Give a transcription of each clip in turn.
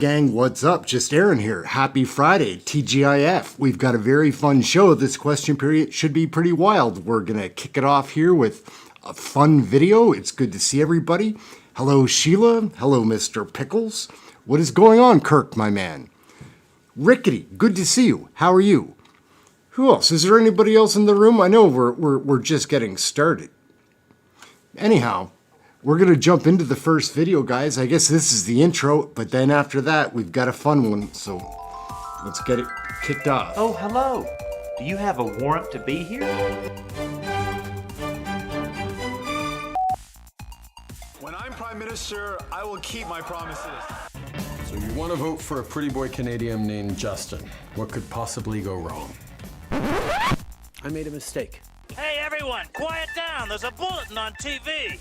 Gang, what's up? Just Aaron here. Happy Friday, TGIF. We've got a very fun show. This question period should be pretty wild. We're gonna kick it off here with a fun video. It's good to see everybody. Hello, Sheila. Hello, Mr. Pickles. What is going on, Kirk, my man? Rickety, good to see you. How are you? Who else? Is there anybody else in the room? I know we're just getting started. Anyhow, we're going to jump into the first video, guys. I guess this is the intro, but then after that, we've got a fun one, so let's get it kicked off. Oh, hello. Do you have a warrant to be here? When I'm Prime Minister, I will keep my promises. So you want to vote for a pretty boy Canadian named Justin. What could possibly go wrong? I made a mistake. Hey everyone, quiet down. There's a bulletin on TV.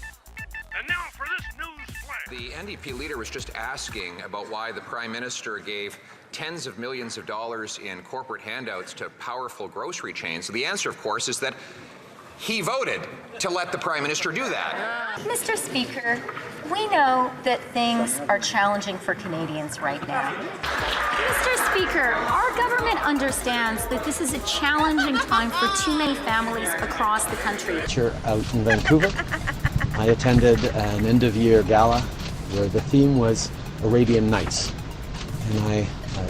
And now for this news flash. The NDP leader was just asking about why the Prime Minister gave tens of millions of dollars in corporate handouts to powerful grocery chains. So the answer, of course, is that he voted to let the Prime Minister do that. Mr. Speaker, we know that things are challenging for Canadians right now. Mr. Speaker, our government understands that this is a challenging time for too many families across the country. Here out in Vancouver, I attended an end-of-year gala where the theme was Arabian Nights. And I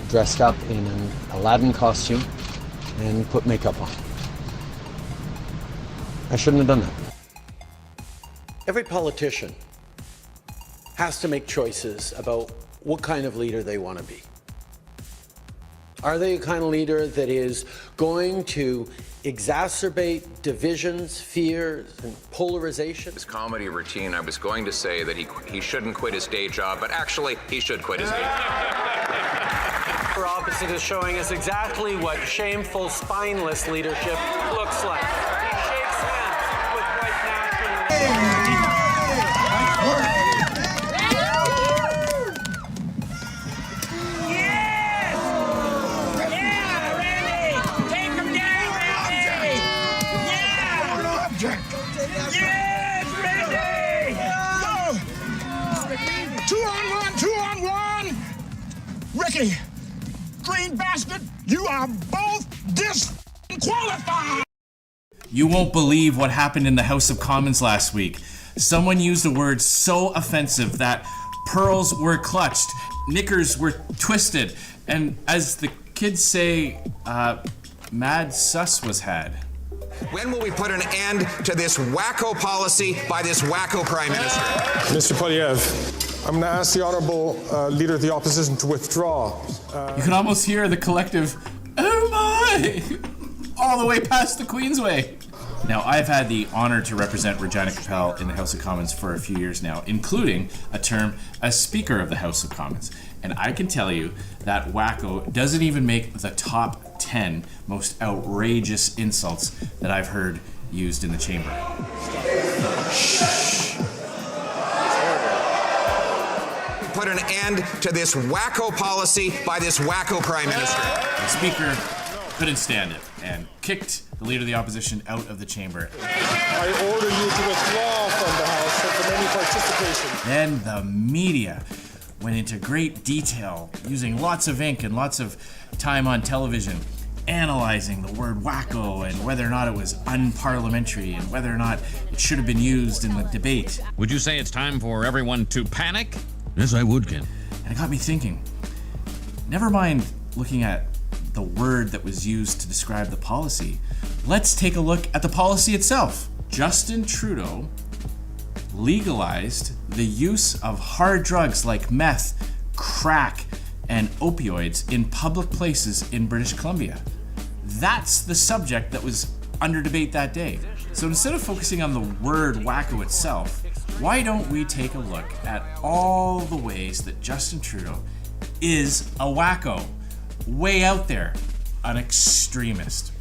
dressed up in an Aladdin costume and put makeup on. I shouldn't have done that. Every politician has to make choices about what kind of leader they want to be. Are they a kind of leader that is going to exacerbate divisions, fears, and polarization? His comedy routine, I was going to say that he shouldn't quit his day job, but actually, he should quit his day job. Our opposite is showing us exactly what shameful, spineless leadership looks like. He shakes hands with white nationalists. Ricky, green bastard, you are both disqualified. You won't believe what happened in the House of Commons last week. Someone used a word so offensive that pearls were clutched, knickers were twisted, and as the kids say, mad sus was had. When will we put an end to this wacko policy by this wacko Prime Minister? Mr. Poilievre, I'm going to ask the Honourable Leader of the Opposition to withdraw. You can almost hear the collective, oh my, all the way past the Queensway. Now, I've had the honor to represent Regina Capel in the House of Commons for a few years now, including a term as Speaker of the House of Commons. And I can tell you that wacko doesn't even make the top 10 most outrageous insults that I've heard used in the chamber. Put an end to this wacko policy by this wacko Prime Minister. The Speaker couldn't stand it and kicked the Leader of the Opposition out of the chamber. I order you to withdraw from the House and from any participation. Then the media went into great detail, using lots of ink and lots of time on television, analyzing the word wacko and whether or not it was unparliamentary and whether or not it should have been used in the debate. Would you say it's time for everyone to panic? Yes, I would, Ken. And it got me thinking, never mind looking at the word that was used to describe the policy, let's take a look at the policy itself. Justin Trudeau legalized the use of hard drugs like meth, crack, and opioids in public places in British Columbia. That's the subject that was under debate that day. So instead of focusing on the word wacko itself, why don't we take a look at all the ways that Justin Trudeau is a wacko, way out there, an extremist?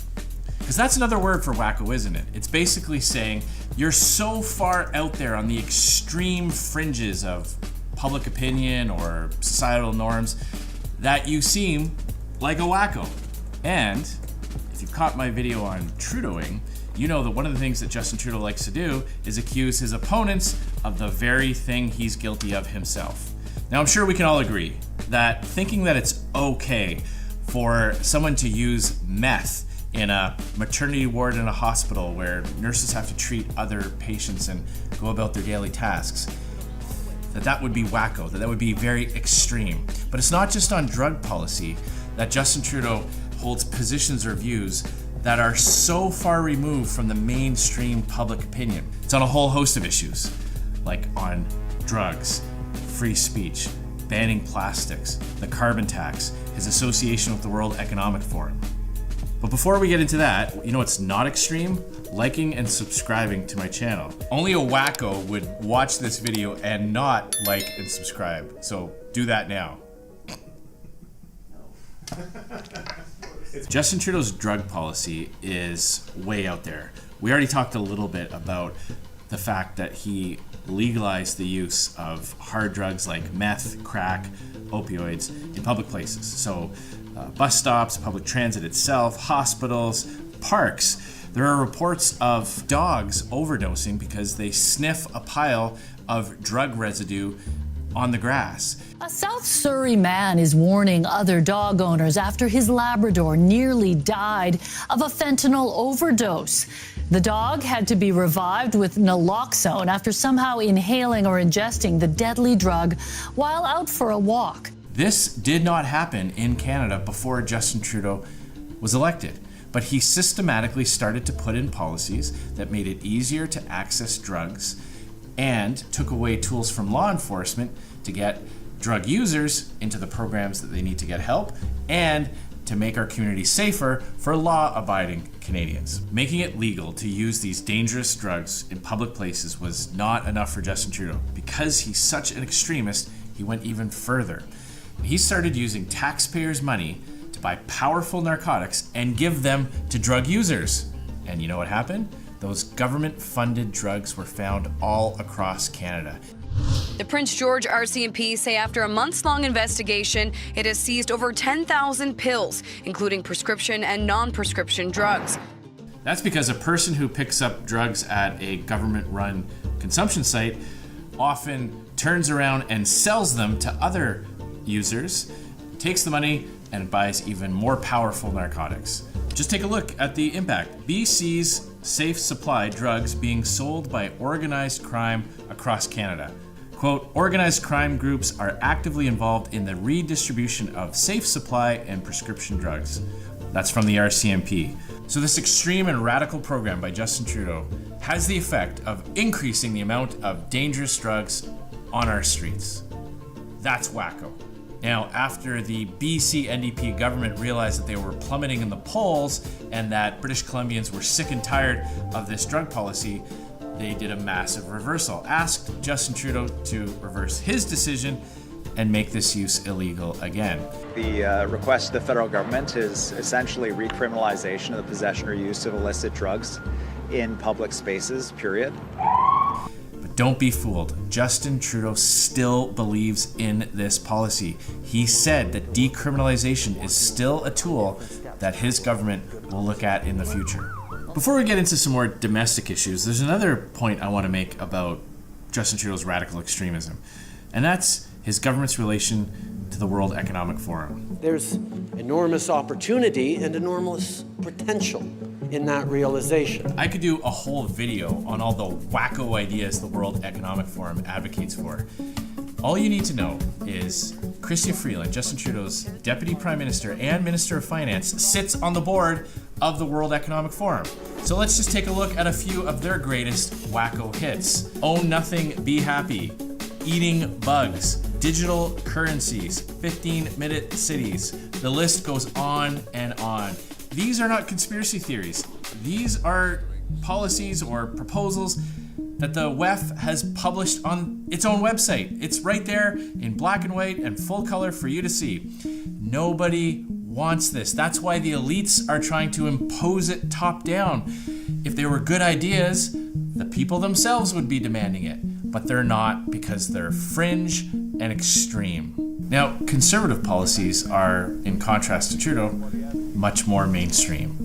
Because that's another word for wacko, isn't it? It's basically saying you're so far out there on the extreme fringes of public opinion or societal norms that you seem like a wacko. And if you've caught my video on Trudeauing, you know that one of the things that Justin Trudeau likes to do is accuse his opponents of the very thing he's guilty of himself. Now, I'm sure we can all agree that thinking that it's okay for someone to use meth in a maternity ward in a hospital where nurses have to treat other patients and go about their daily tasks, that would be wacko, that would be very extreme. But it's not just on drug policy that Justin Trudeau holds positions or views that are so far removed from the mainstream public opinion. It's on a whole host of issues, like on drugs, free speech, banning plastics, the carbon tax, his association with the World Economic Forum. But before we get into that, you know what's not extreme? Liking and subscribing to my channel. Only a wacko would watch this video and not like and subscribe. So do that now. Justin Trudeau's drug policy is way out there. We already talked a little bit about the fact that he legalized the use of hard drugs like meth, crack, opioids in public places. So bus stops, public transit itself, hospitals, parks. There are reports of dogs overdosing because they sniff a pile of drug residue on the grass. A South Surrey man is warning other dog owners after his Labrador nearly died of a fentanyl overdose. The dog had to be revived with naloxone after somehow inhaling or ingesting the deadly drug while out for a walk. This did not happen in Canada before Justin Trudeau was elected, but he systematically started to put in policies that made it easier to access drugs and took away tools from law enforcement to get drug users into the programs that they need to get help and to make our community safer for law-abiding Canadians. Making it legal to use these dangerous drugs in public places was not enough for Justin Trudeau. Because he's such an extremist, he went even further. He started using taxpayers' money to buy powerful narcotics and give them to drug users. And you know what happened? Those government-funded drugs were found all across Canada. The Prince George RCMP say after a months-long investigation, it has seized over 10,000 pills, including prescription and non-prescription drugs. That's because a person who picks up drugs at a government-run consumption site often turns around and sells them to other users, takes the money, and buys even more powerful narcotics. Just take a look at the impact. BC's safe supply drugs being sold by organized crime across Canada. Quote, organized crime groups are actively involved in the redistribution of safe supply and prescription drugs. That's from the RCMP. So this extreme and radical program by Justin Trudeau has the effect of increasing the amount of dangerous drugs on our streets. That's wacko. Now, after the BC NDP government realized that they were plummeting in the polls and that British Columbians were sick and tired of this drug policy, they did a massive reversal. Asked Justin Trudeau to reverse his decision and make this use illegal again. The request of the federal government is essentially recriminalization of the possession or use of illicit drugs in public spaces, period. But don't be fooled. Justin Trudeau still believes in this policy. He said that decriminalization is still a tool that his government will look at in the future. Before we get into some more domestic issues, there's another point I want to make about Justin Trudeau's radical extremism, and that's his government's relation to the World Economic Forum. There's enormous opportunity and enormous potential in that realization. I could do a whole video on all the wacko ideas the World Economic Forum advocates for. All you need to know is Chrystia Freeland, Justin Trudeau's Deputy Prime Minister and Minister of Finance, sits on the board of the World Economic Forum. So let's just take a look at a few of their greatest wacko hits. Own nothing, be happy. Eating bugs. Digital currencies. 15-minute cities. The list goes on and on. These are not conspiracy theories. These are policies or proposals that the WEF has published on its own website. It's right there in black and white and full color for you to see. Nobody wants this. That's why the elites are trying to impose it top down. If they were good ideas, the people themselves would be demanding it, but they're not because they're fringe and extreme. Now, conservative policies are, in contrast to Trudeau, much more mainstream.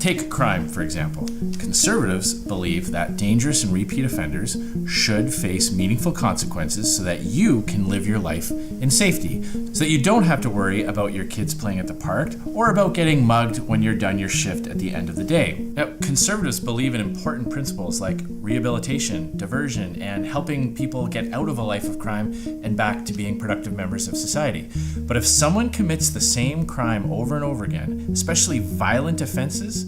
Take crime, for example. Conservatives believe that dangerous and repeat offenders should face meaningful consequences so that you can live your life in safety, so that you don't have to worry about your kids playing at the park or about getting mugged when you're done your shift at the end of the day. Now, conservatives believe in important principles like rehabilitation, diversion, and helping people get out of a life of crime and back to being productive members of society. But if someone commits the same crime over and over again, especially violent offenses,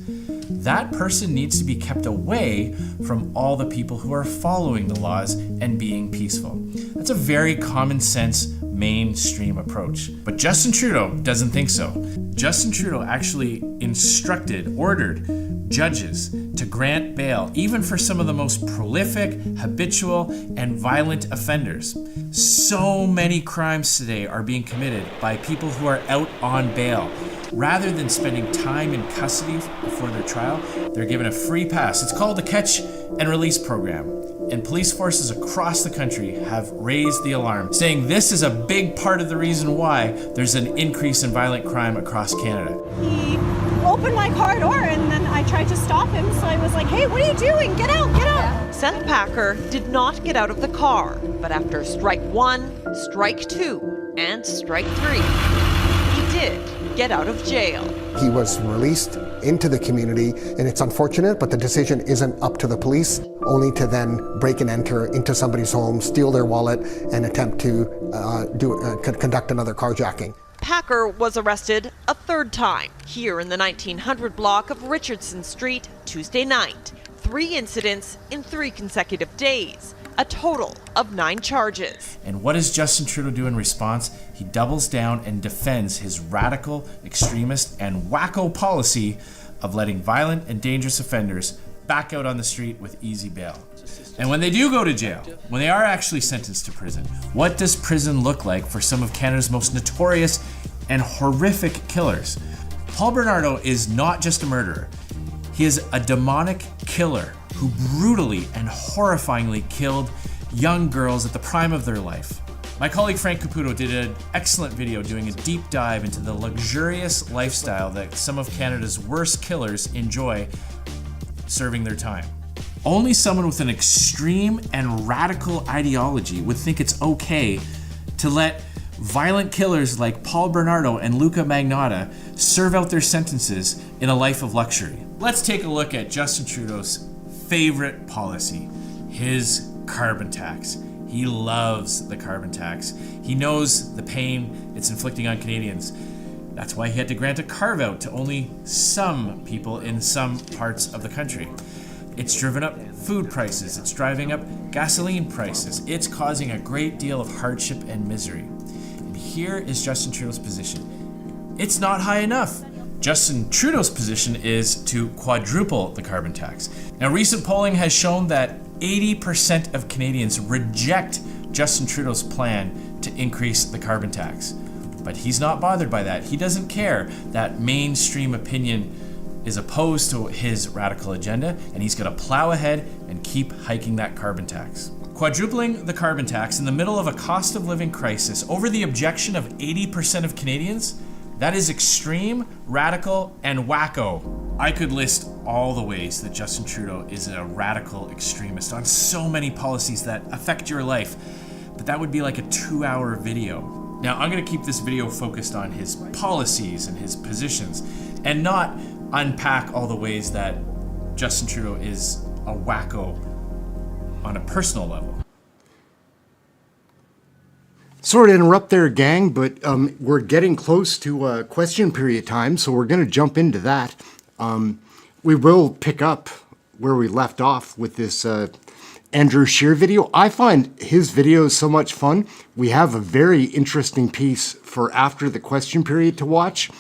that person needs to be kept away from all the people who are following the laws and being peaceful. That's a very common sense, mainstream approach. But Justin Trudeau doesn't think so. Justin Trudeau actually ordered judges to grant bail, even for some of the most prolific, habitual, and violent offenders. So many crimes today are being committed by people who are out on bail. Rather than spending time in custody before their trial, they're given a free pass. It's called the Catch and Release Program. And police forces across the country have raised the alarm, saying this is a big part of the reason why there's an increase in violent crime across Canada. He opened my car door and then I tried to stop him, so I was like, hey, what are you doing? Get out, get out. Seth Packer did not get out of the car, but after strike 1, strike 2, and strike 3, he did get out of jail. He was released into the community, and it's unfortunate, but the decision isn't up to the police, only to then break and enter into somebody's home, steal their wallet, and attempt to conduct another carjacking. Packer was arrested a third time here in the 1900 block of Richardson Street Tuesday night. 3 incidents in 3 consecutive days. A total of 9 charges. And what does Justin Trudeau do in response? He doubles down and defends his radical, extremist, and WACKO policy of letting violent and dangerous offenders back out on the street with easy bail. And when they do go to jail, when they are actually sentenced to prison, what does prison look like for some of Canada's most notorious and horrific killers? Paul Bernardo is not just a murderer. He is a demonic killer who brutally and horrifyingly killed young girls at the prime of their life. My colleague Frank Caputo did an excellent video doing a deep dive into the luxurious lifestyle that some of Canada's worst killers enjoy serving their time. Only someone with an extreme and radical ideology would think it's okay to let violent killers like Paul Bernardo and Luca Magnotta serve out their sentences in a life of luxury. Let's take a look at Justin Trudeau's favorite policy, his carbon tax. He loves the carbon tax. He knows the pain it's inflicting on Canadians. That's why he had to grant a carve-out to only some people in some parts of the country. It's driven up food prices. It's driving up gasoline prices. It's causing a great deal of hardship and misery. And here is Justin Trudeau's position. It's not high enough. Justin Trudeau's position is to quadruple the carbon tax. Now, recent polling has shown that 80% of Canadians reject Justin Trudeau's plan to increase the carbon tax. But he's not bothered by that. He doesn't care that mainstream opinion is opposed to his radical agenda, and he's going to plow ahead and keep hiking that carbon tax. Quadrupling the carbon tax in the middle of a cost of living crisis over the objection of 80% of Canadians, that is extreme, radical, and wacko. I could list all the ways that Justin Trudeau is a radical extremist on so many policies that affect your life, but that would be like a 2-hour video. Now, I'm going to keep this video focused on his policies and his positions, and not unpack all the ways that Justin Trudeau is a wacko on a personal level. Sorry to interrupt there, gang, but we're getting close to question period time, so we're going to jump into that. We will pick up where we left off with this Andrew Scheer video. I find his videos so much fun. We have a very interesting piece for after the question period to watch.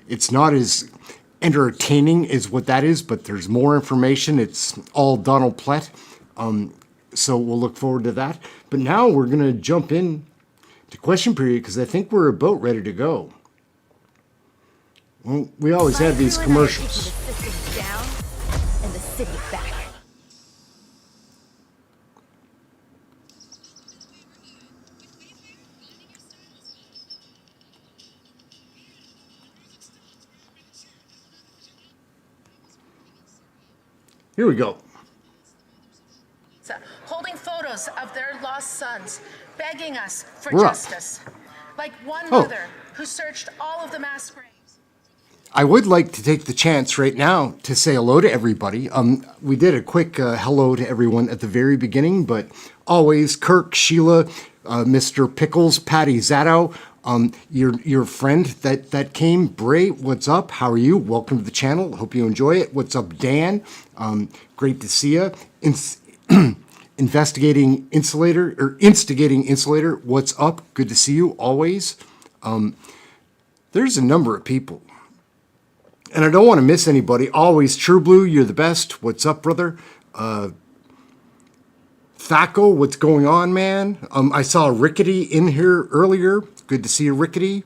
It's not as entertaining as what that is, but there's more information. It's all Donald Plett. So we'll look forward to that. But now we're going to jump in to question period because I think we're about ready to go. Well, we always have these commercials. Down and the city back. Here we go. Holding photos of their lost sons, begging us for We're justice. like one Oh. mother who searched all of the mass graves. I would like to take the chance right now to say hello to everybody. We did a quick hello to everyone at the very beginning, but always Kirk, Sheila, Mr. Pickles, Patty Zadow, your friend that came, Bray, what's up? How are you? Welcome to the channel. Hope you enjoy it. What's up, Dan? Great to see you. Instigating Insulator, what's up? Good to see you always. There's a number of people. And I don't want to miss anybody. Always True Blue, you're the best. What's up, brother? Thaco, what's going on, man? I saw Rickety in here earlier. Good to see you, Rickety.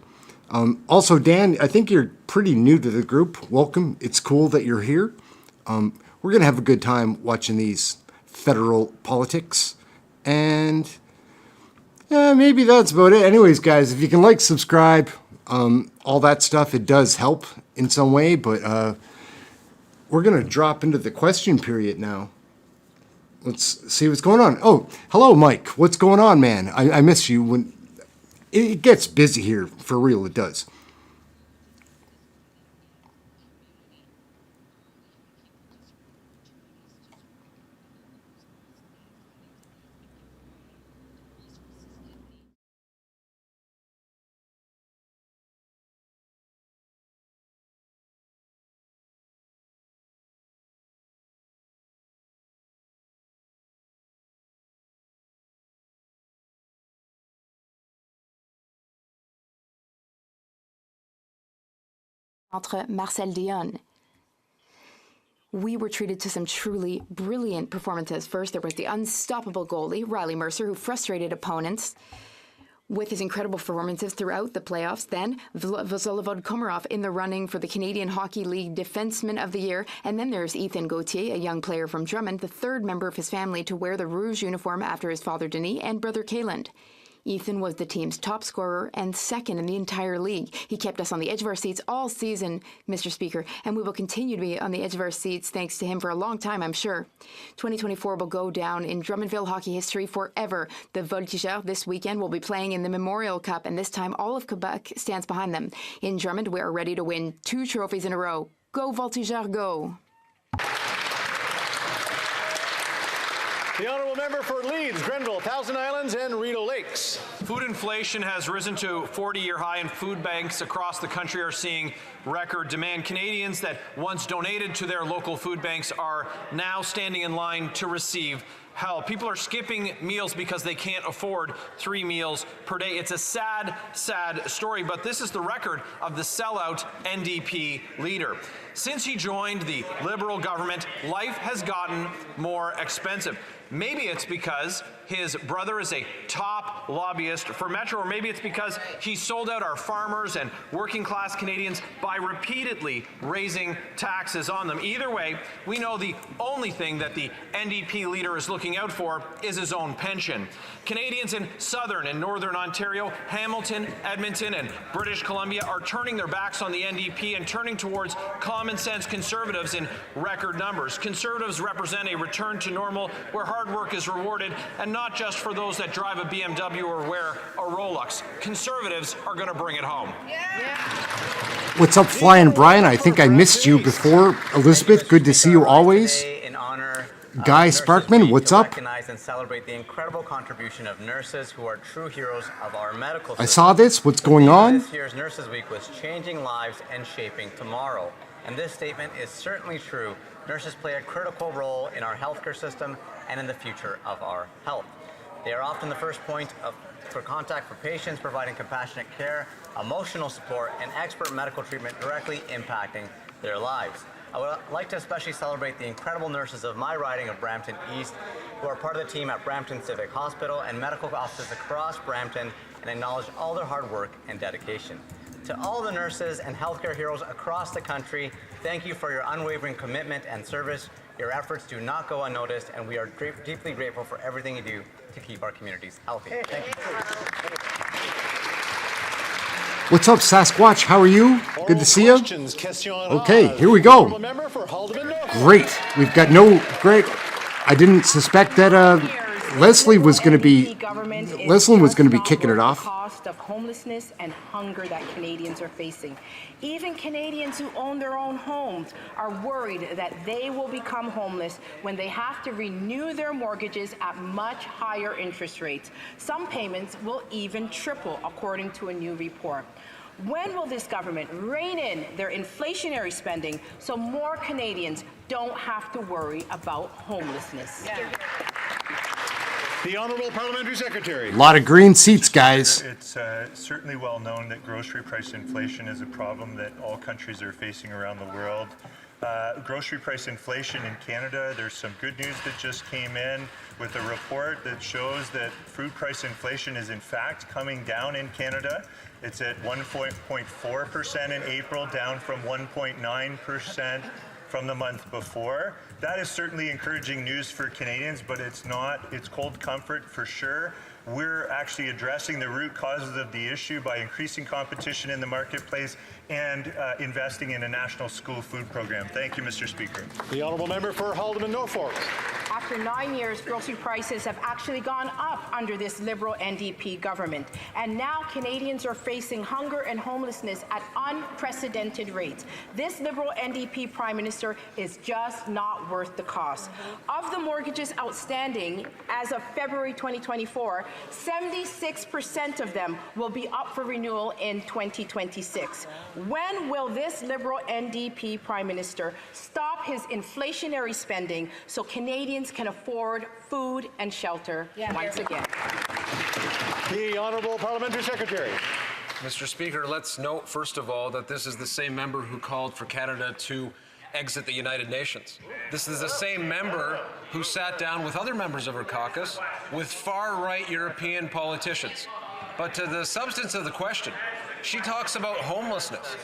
Also, Dan, I think you're pretty new to the group. Welcome. It's cool that you're here. We're going to have a good time watching these federal politics. And maybe that's about it. Anyways, guys, if you can like, subscribe, all that stuff, it does help in some way, but we're going to drop into the question period now. Let's see what's going on. Oh, hello, Mike. What's going on, man? I miss you. When it gets busy here, for real, it does. Entre Marcel Dion. We were treated to some truly brilliant performances. First, there was the unstoppable goalie, Riley Mercer, who frustrated opponents with his incredible performances throughout the playoffs. Then, Voslovo Komarov in the running for the Canadian Hockey League Defenseman of the Year. And then there's Ethan Gauthier, a young player from Drummond, the third member of his family to wear the Rouge uniform after his father Denis and brother Kayland. Ethan was the team's top scorer and second in the entire league. He kept us on the edge of our seats all season, Mr. Speaker, and we will continue to be on the edge of our seats thanks to him for a long time, I'm sure. 2024 will go down in Drummondville hockey history forever. The Voltigeurs this weekend will be playing in the Memorial Cup, and this time all of Quebec stands behind them. In Drummond, we are ready to win 2 trophies in a row. Go Voltigeurs, go! The honourable member for Leeds, Grenville, Thousand Islands, and Rideau Lakes. Food inflation has risen to a 40-year high, and food banks across the country are seeing record demand. Canadians that once donated to their local food banks are now standing in line to receive help. People are skipping meals because they can't afford 3 meals per day. It's a sad, sad story, but this is the record of the sellout NDP leader. Since he joined the Liberal government, life has gotten more expensive. Maybe it's because his brother is a top lobbyist for Metro, or maybe it's because he sold out our farmers and working class Canadians by repeatedly raising taxes on them. Either way, we know the only thing that the NDP leader is looking out for is his own pension. Canadians in Southern and Northern Ontario, Hamilton, Edmonton, and British Columbia are turning their backs on the NDP and turning towards common sense Conservatives in record numbers. Conservatives represent a return to normal where hard work is rewarded, and not just for those that drive a BMW or wear a Rolex. Conservatives are going to bring it home. What's up, Flying Brian? I think I missed you before. Elizabeth, good to see you always. Guy Sparkman, what's up? Recognize and celebrate the incredible contribution of nurses who are true heroes of our medical system. I saw this. What's going on? This year's Nurses Week was changing lives and shaping tomorrow. And this statement is certainly true. Nurses play a critical role in our healthcare system and in the future of our health. They are often the first point for contact for patients, providing compassionate care, emotional support, and expert medical treatment directly impacting their lives. I would like to especially celebrate the incredible nurses of my riding of Brampton East, who are part of the team at Brampton Civic Hospital and medical offices across Brampton, and acknowledge all their hard work and dedication. To all the nurses and healthcare heroes across the country, thank you for your unwavering commitment and service. Your efforts do not go unnoticed, and we are deeply grateful for everything you do to keep our communities healthy. Thank you. What's up, Sasquatch? How are you? Good to see you. Okay, here we go. Great. We've got no great. I didn't suspect that Leslie was going to be kicking it off. Cost of homelessness and hunger that Canadians are facing. Even Canadians who own their own homes are worried that they will become homeless when they have to renew their mortgages at much higher interest rates. Some payments will even triple, according to a new report. When will this government rein in their inflationary spending so more Canadians don't have to worry about homelessness? The Honourable Parliamentary Secretary. A lot of green seats, guys. It's certainly well known that grocery price inflation is a problem that all countries are facing around the world. Grocery price inflation in Canada, there's some good news that just came in with a report that shows that food price inflation is in fact coming down in Canada. It's at 1.4% in April, down from 1.9% from the month before. That is certainly encouraging news for Canadians, but it's cold comfort for sure. We're actually addressing the root causes of the issue by increasing competition in the marketplace and investing in a national school food program. Thank you, Mr. Speaker. The Honourable Member for Haldimand-Norfolk. After 9 years, grocery prices have actually gone up under this Liberal NDP government. And now Canadians are facing hunger and homelessness at unprecedented rates. This Liberal NDP Prime Minister is just not worth the cost. Of the mortgages outstanding as of February 2024, 76% of them will be up for renewal in 2026. When will this Liberal NDP Prime Minister stop his inflationary spending so Canadians can afford food and shelter once again? The Honourable Parliamentary Secretary. Mr. Speaker, let's note, first of all, that this is the same member who called for Canada to exit the United Nations. This is the same member who sat down with other members of her caucus with far-right European politicians. But to the substance of the question, she talks about homelessness.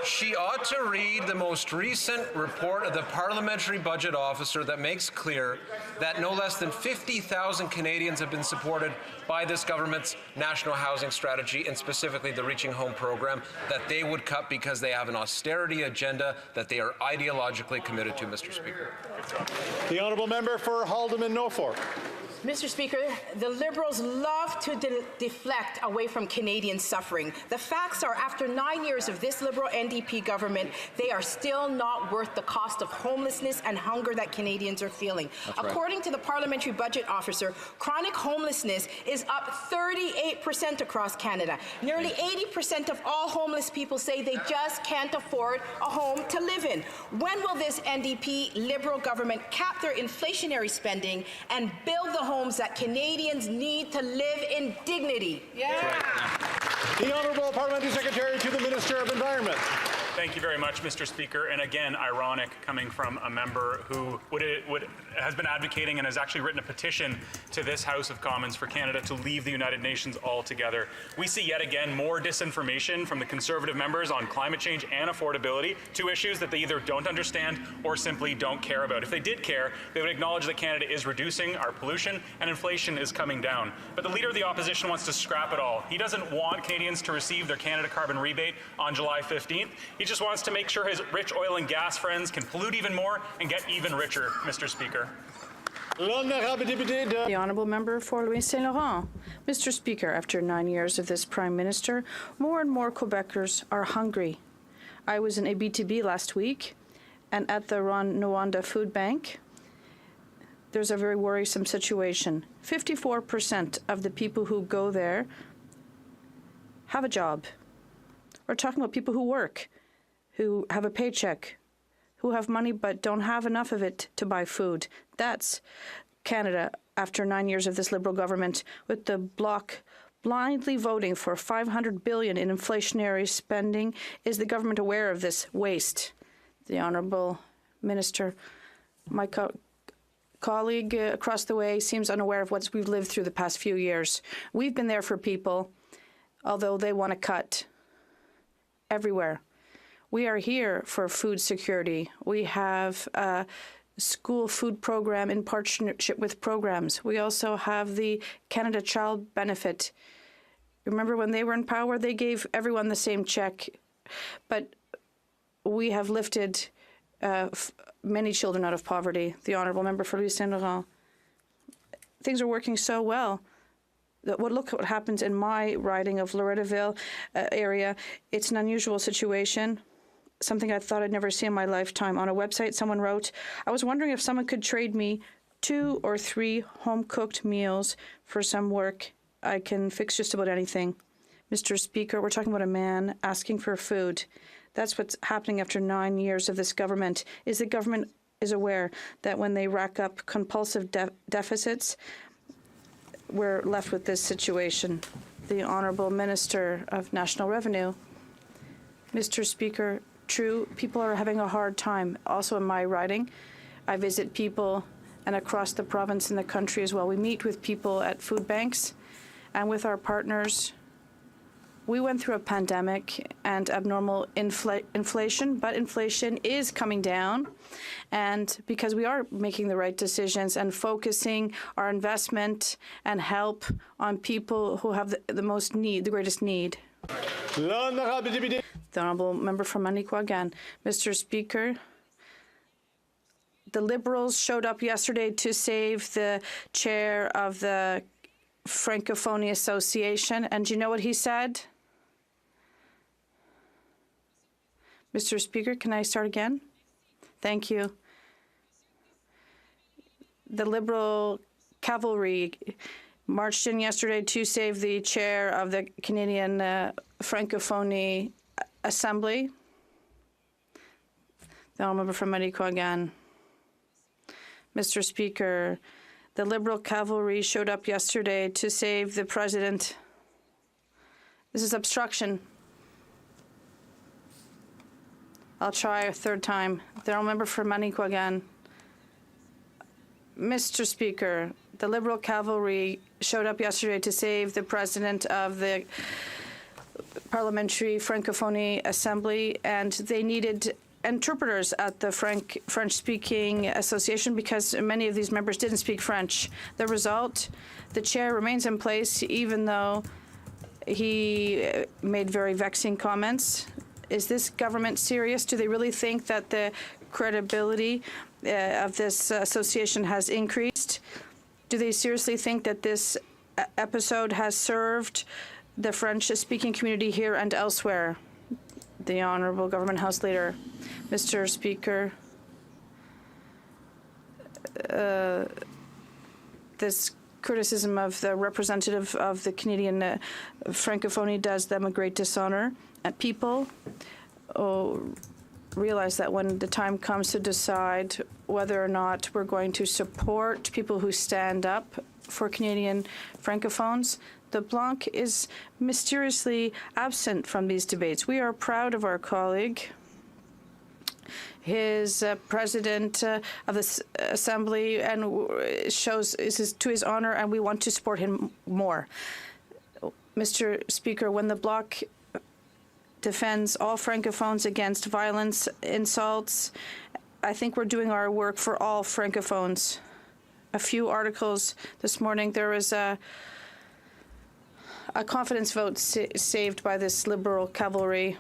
She ought to read the most recent report of the Parliamentary Budget Officer that makes clear that no less than 50,000 Canadians have been supported by this government's national housing strategy, and specifically the Reaching Home program, that they would cut because they have an austerity agenda that they are ideologically committed to, Mr. Speaker. The Honourable Member for Haldimand-Norfolk. Mr. Speaker, the Liberals love to deflect away from Canadian suffering. The facts are, after 9 years of this Liberal NDP government, they are still not worth the cost of homelessness and hunger that Canadians are feeling. According to the Parliamentary Budget Officer, chronic homelessness is up 38% across Canada. Nearly 80% of all homeless people say they just can't afford a home to live in. When will this NDP Liberal government cap their inflationary spending and build the homes that Canadians need to live in dignity? The Honourable Parliamentary Secretary to the Minister of Environment. Thank you very much, Mr. Speaker. And again, ironic coming from a member who has been advocating and has actually written a petition to this House of Commons for Canada to leave the United Nations altogether. We see yet again more disinformation from the Conservative members on climate change and affordability, two issues that they either don't understand or simply don't care about. If they did care, they would acknowledge that Canada is reducing our pollution and inflation is coming down. But the Leader of the Opposition wants to scrap it all. He doesn't want Canadians to receive their Canada carbon rebate on July 15th. He just wants to make sure his rich oil and gas friends can pollute even more and get even richer, Mr. Speaker. The Honourable Member for Louis Saint Laurent. Mr. Speaker, after 9 years of this Prime Minister, more and more Quebecers are hungry. I was in Abitibi last week, and at the Rwanda Food Bank, there's a very worrisome situation. 54% of the people who go there have a job. We're talking about people who work, who have a paycheck, who have money but don't have enough of it to buy food. That's Canada after 9 years of this Liberal government, with the Bloc blindly voting for $500 billion in inflationary spending. Is the government aware of this waste? The Honourable Minister, my colleague across the way, seems unaware of what we've lived through the past few years. We've been there for people, although they want to cut everywhere. We are here for food security. We have a school food program in partnership with programs. We also have the Canada Child Benefit. Remember when they were in power, they gave everyone the same check. But we have lifted many children out of poverty. The Honourable Member for Louis Saint Laurent. things are working so well. Look at what happens in my riding of Lorettaville area. It's an unusual situation, something I thought I'd never see in my lifetime. On a website, someone wrote, I was wondering if someone could trade me 2 or 3 home-cooked meals for some work. I can fix just about anything. Mr. Speaker, we're talking about a man asking for food. That's what's happening after 9 years of this government. Is the government is aware that when they rack up compulsive deficits, we're left with this situation. The Honourable Minister of National Revenue. Mr. Speaker, true, people are having a hard time. Also in my riding, I visit people and across the province and the country as well. We meet with people at food banks and with our partners. We went through a pandemic and abnormal inflation, but inflation is coming down. And because we are making the right decisions and focusing our investment and help on people who have the most need, the greatest need. The Honourable Member from Manicouagan again. Mr. Speaker, the Liberals showed up yesterday to save the chair of the Francophonie Association. And do you know what he said? Mr. Speaker, can I start again? Thank you. The Liberal cavalry marched in yesterday to save the chair of the Canadian Francophonie Assembly. The Honourable Member from Manicouagan. Mr. Speaker, the Liberal cavalry showed up yesterday to save the president. This is obstruction. I'll try a third time. The Honourable Member for Manicouagan. Mr. Speaker, the Liberal cavalry showed up yesterday to save the president of the Parliamentary Francophonie Assembly, and they needed interpreters at the French-speaking association because many of these members didn't speak French. The result, the chair remains in place even though he made very vexing comments. Is this government serious? Do they really think that the credibility of this association has increased? Do they seriously think that this episode has served the French-speaking community here and elsewhere? The Honourable Government House Leader. Mr. Speaker, this criticism of the representative of the Canadian Francophonie does them a great dishonor. And people realize that when the time comes to decide whether or not we're going to support people who stand up for Canadian Francophones, the Blanc is mysteriously absent from these debates. We are proud of our colleague, his president of the Assembly, and shows to his honor, and we want to support him more. Mr. Speaker, when the Bloc defends all Francophones against violence, insults, I think we're doing our work for all Francophones. A few articles this morning, there was a confidence vote saved by this Liberal cavalry.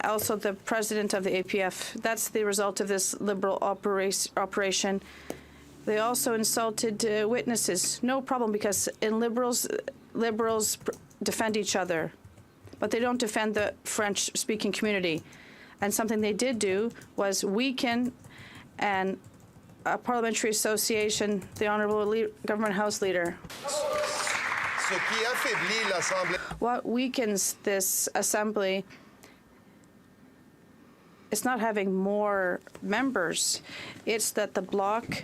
Also, the president of the APF. That's the result of this Liberal operation. They also insulted witnesses. No problem, because in Liberals defend each other, but they don't defend the French-speaking community. And something they did do was weaken a parliamentary association, the Honourable Government House Leader. What weakens this assembly is not having more members. It's that the Bloc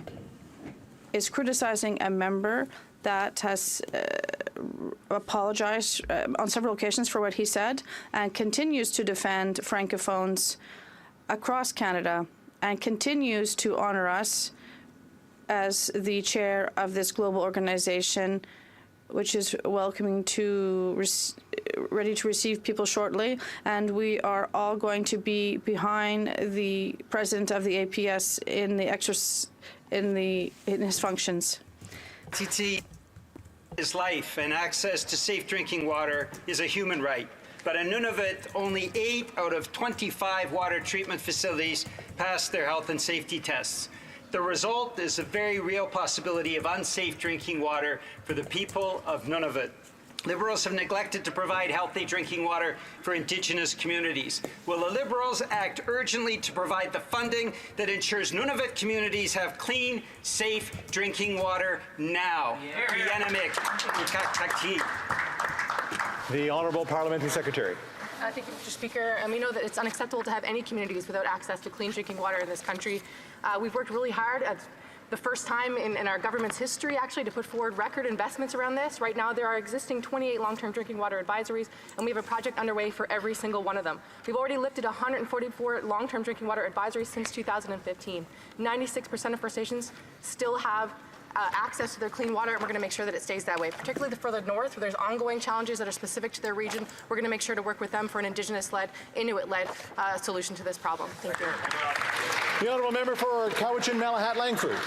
is criticizing a member that has apologized on several occasions for what he said and continues to defend Francophones across Canada and continues to honor us as the chair of this global organization, which is welcoming to ready to receive people shortly, and we are all going to be behind the president of the APS in his functions. TT is life, and access to safe drinking water is a human right. But in Nunavut, only 8 out of 25 water treatment facilities passed their health and safety tests. The result is a very real possibility of unsafe drinking water for the people of Nunavut. Liberals have neglected to provide healthy drinking water for Indigenous communities. Will the Liberals act urgently to provide the funding that ensures Nunavut communities have clean, safe drinking water now? The Honourable Parliamentary Secretary. Thank you, Mr. Speaker. And we know that it's unacceptable to have any communities without access to clean drinking water in this country. We've worked really hard at the first time in our government's history, actually, to put forward record investments around this. Right now, there are existing 28 long-term drinking water advisories, and we have a project underway for every single one of them. We've already lifted 144 long-term drinking water advisories since 2015. 96% of First Nations still have access to their clean water, and we're going to make sure that it stays that way. Particularly the further north, where there's ongoing challenges that are specific to their region, we're going to make sure to work with them for an Indigenous-led, Inuit-led solution to this problem. Thank you. The Honourable Member for Cowichan-Malahat-Langford.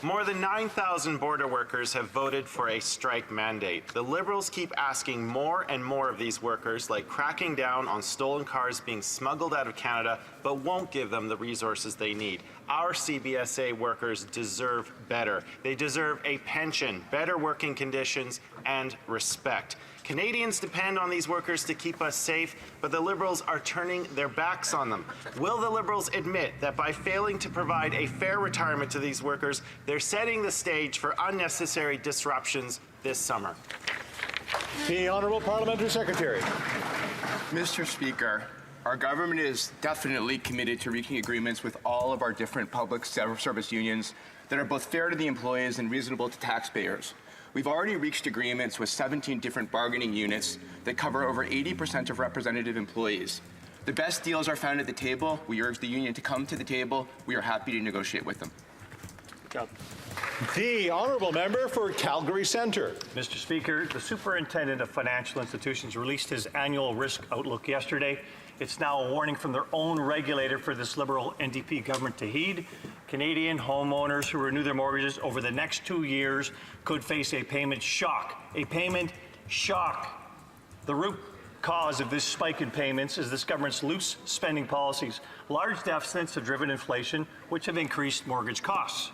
More than 9,000 border workers have voted for a strike mandate. The Liberals keep asking more and more of these workers, like cracking down on stolen cars being smuggled out of Canada, but won't give them the resources they need. Our CBSA workers deserve better. They deserve a pension, better working conditions, and respect. Canadians depend on these workers to keep us safe, but the Liberals are turning their backs on them. Will the Liberals admit that by failing to provide a fair retirement to these workers, they're setting the stage for unnecessary disruptions this summer? The Honourable Parliamentary Secretary. Mr. Speaker, our government is definitely committed to reaching agreements with all of our different public service unions that are both fair to the employees and reasonable to taxpayers. We've already reached agreements with 17 different bargaining units that cover over 80% of representative employees. The best deals are found at the table. We urge the union to come to the table. We are happy to negotiate with them. Good job. The Honourable Member for Calgary Centre. Mr. Speaker, the Superintendent of Financial Institutions released his annual risk outlook yesterday. It's now a warning from their own regulator for this Liberal NDP government to heed. Canadian homeowners who renew their mortgages over the next 2 years could face a payment shock. A payment shock. The root cause of this spike in payments is this government's loose spending policies. Large deficits have driven inflation, which have increased mortgage costs.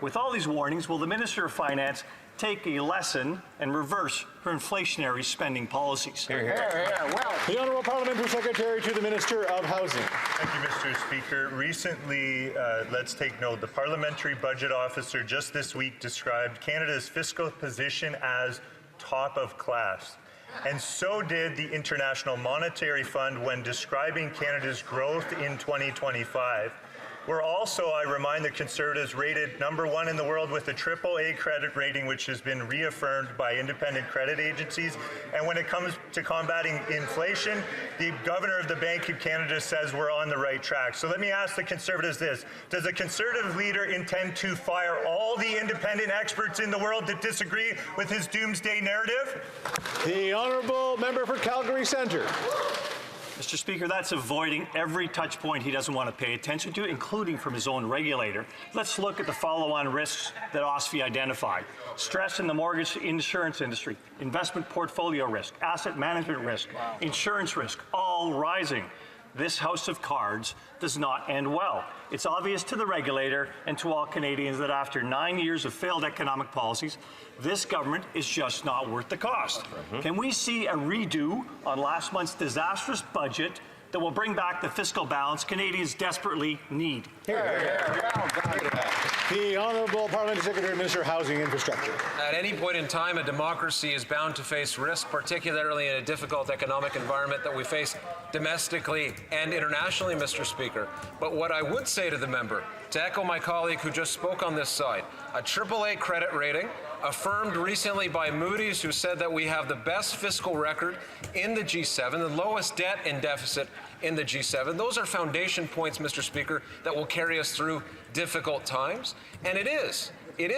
With all these warnings, will the Minister of Finance take a lesson and reverse her inflationary spending policies? Hear, hear. Well, the Honourable Parliamentary Secretary to the Minister of Housing. Thank you, Mr. Speaker. Recently, let's take note, the Parliamentary Budget Officer just this week described Canada's fiscal position as top of class. And so did the International Monetary Fund when describing Canada's growth in 2025. We're also, I remind the Conservatives, rated #1 in the world with a AAA credit rating, which has been reaffirmed by independent credit agencies. And when it comes to combating inflation, the Governor of the Bank of Canada says we're on the right track. So let me ask the Conservatives this. Does a Conservative leader intend to fire all the independent experts in the world that disagree with his doomsday narrative? The Honourable Member for Calgary Centre. Mr. Speaker, that's avoiding every touch point he doesn't want to pay attention to, including from his own regulator. Let's look at the follow-on risks that OSFI identified. Stress in the mortgage insurance industry, investment portfolio risk, asset management risk, insurance risk, all rising. This house of cards does not end well. It's obvious to the regulator and to all Canadians that after 9 years of failed economic policies, this government is just not worth the cost. Can we see a redo on last month's disastrous budget that will bring back the fiscal balance Canadians desperately need? The Honourable Parliamentary Secretary, Minister of Housing and Infrastructure. At any point in time, a democracy is bound to face risk, particularly in a difficult economic environment that we face domestically and internationally, Mr. Speaker. But what I would say to the member, to echo my colleague who just spoke on this side, a AAA credit rating, affirmed recently by Moody's, who said that we have the best fiscal record in the G7, the lowest debt and deficit in the G7. Those are foundation points, Mr. Speaker, that will carry us through difficult times. And it is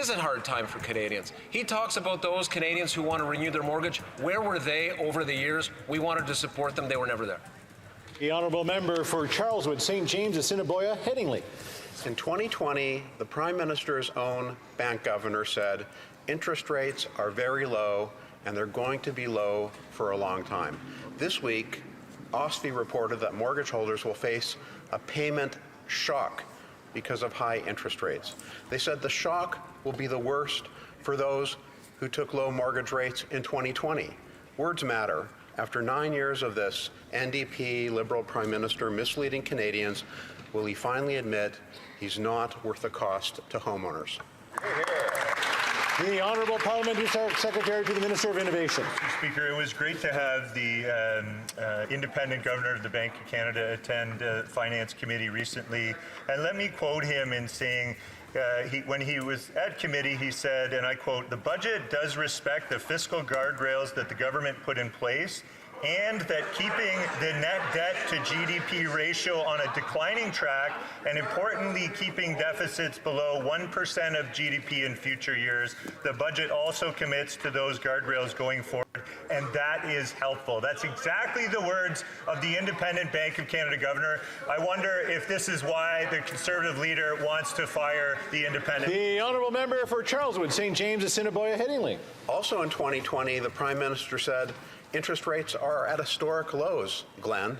a hard time for Canadians. He talks about those Canadians who want to renew their mortgage. Where were they over the years? We wanted to support them. They were never there. The Honourable Member for Charleswood, St. James, Assiniboia, Headingley. In 2020, the Prime Minister's own bank governor said, interest rates are very low and they're going to be low for a long time. This week, OSFI reported that mortgage holders will face a payment shock. because of high interest rates. They said the shock will be the worst for those who took low mortgage rates in 2020. Words matter. After 9 years of this NDP Liberal Prime Minister misleading Canadians, will he finally admit he's not worth the cost to homeowners? The Honourable Parliamentary Secretary to the Minister of Innovation. Mr. Speaker, it was great to have the independent governor of the Bank of Canada attend Finance Committee recently. And let me quote him in saying, when he was at committee, he said, and I quote, "The budget does respect the fiscal guardrails that the government put in place, and that keeping the net debt to GDP ratio on a declining track, and importantly, keeping deficits below 1% of GDP in future years. The budget also commits to those guardrails going forward, and that is helpful." That's exactly the words of the independent Bank of Canada governor. I wonder if this is why the Conservative leader wants to fire the independent. The Honourable Member for Charleswood, St. James, Assiniboia, Headingley. Also in 2020, the Prime Minister said, interest rates are at historic lows, Glenn.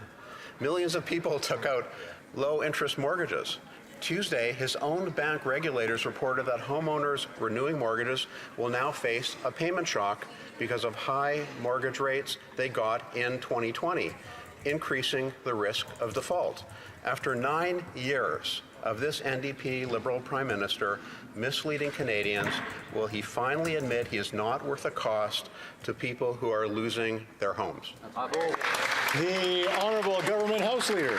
Millions of people took out low-interest mortgages. Tuesday, his own bank regulators reported that homeowners renewing mortgages will now face a payment shock because of high mortgage rates they got in 2020, increasing the risk of default. After 9 years of this NDP Liberal Prime Minister misleading Canadians, will he finally admit he is not worth the cost to people who are losing their homes? The Honourable Government House Leader.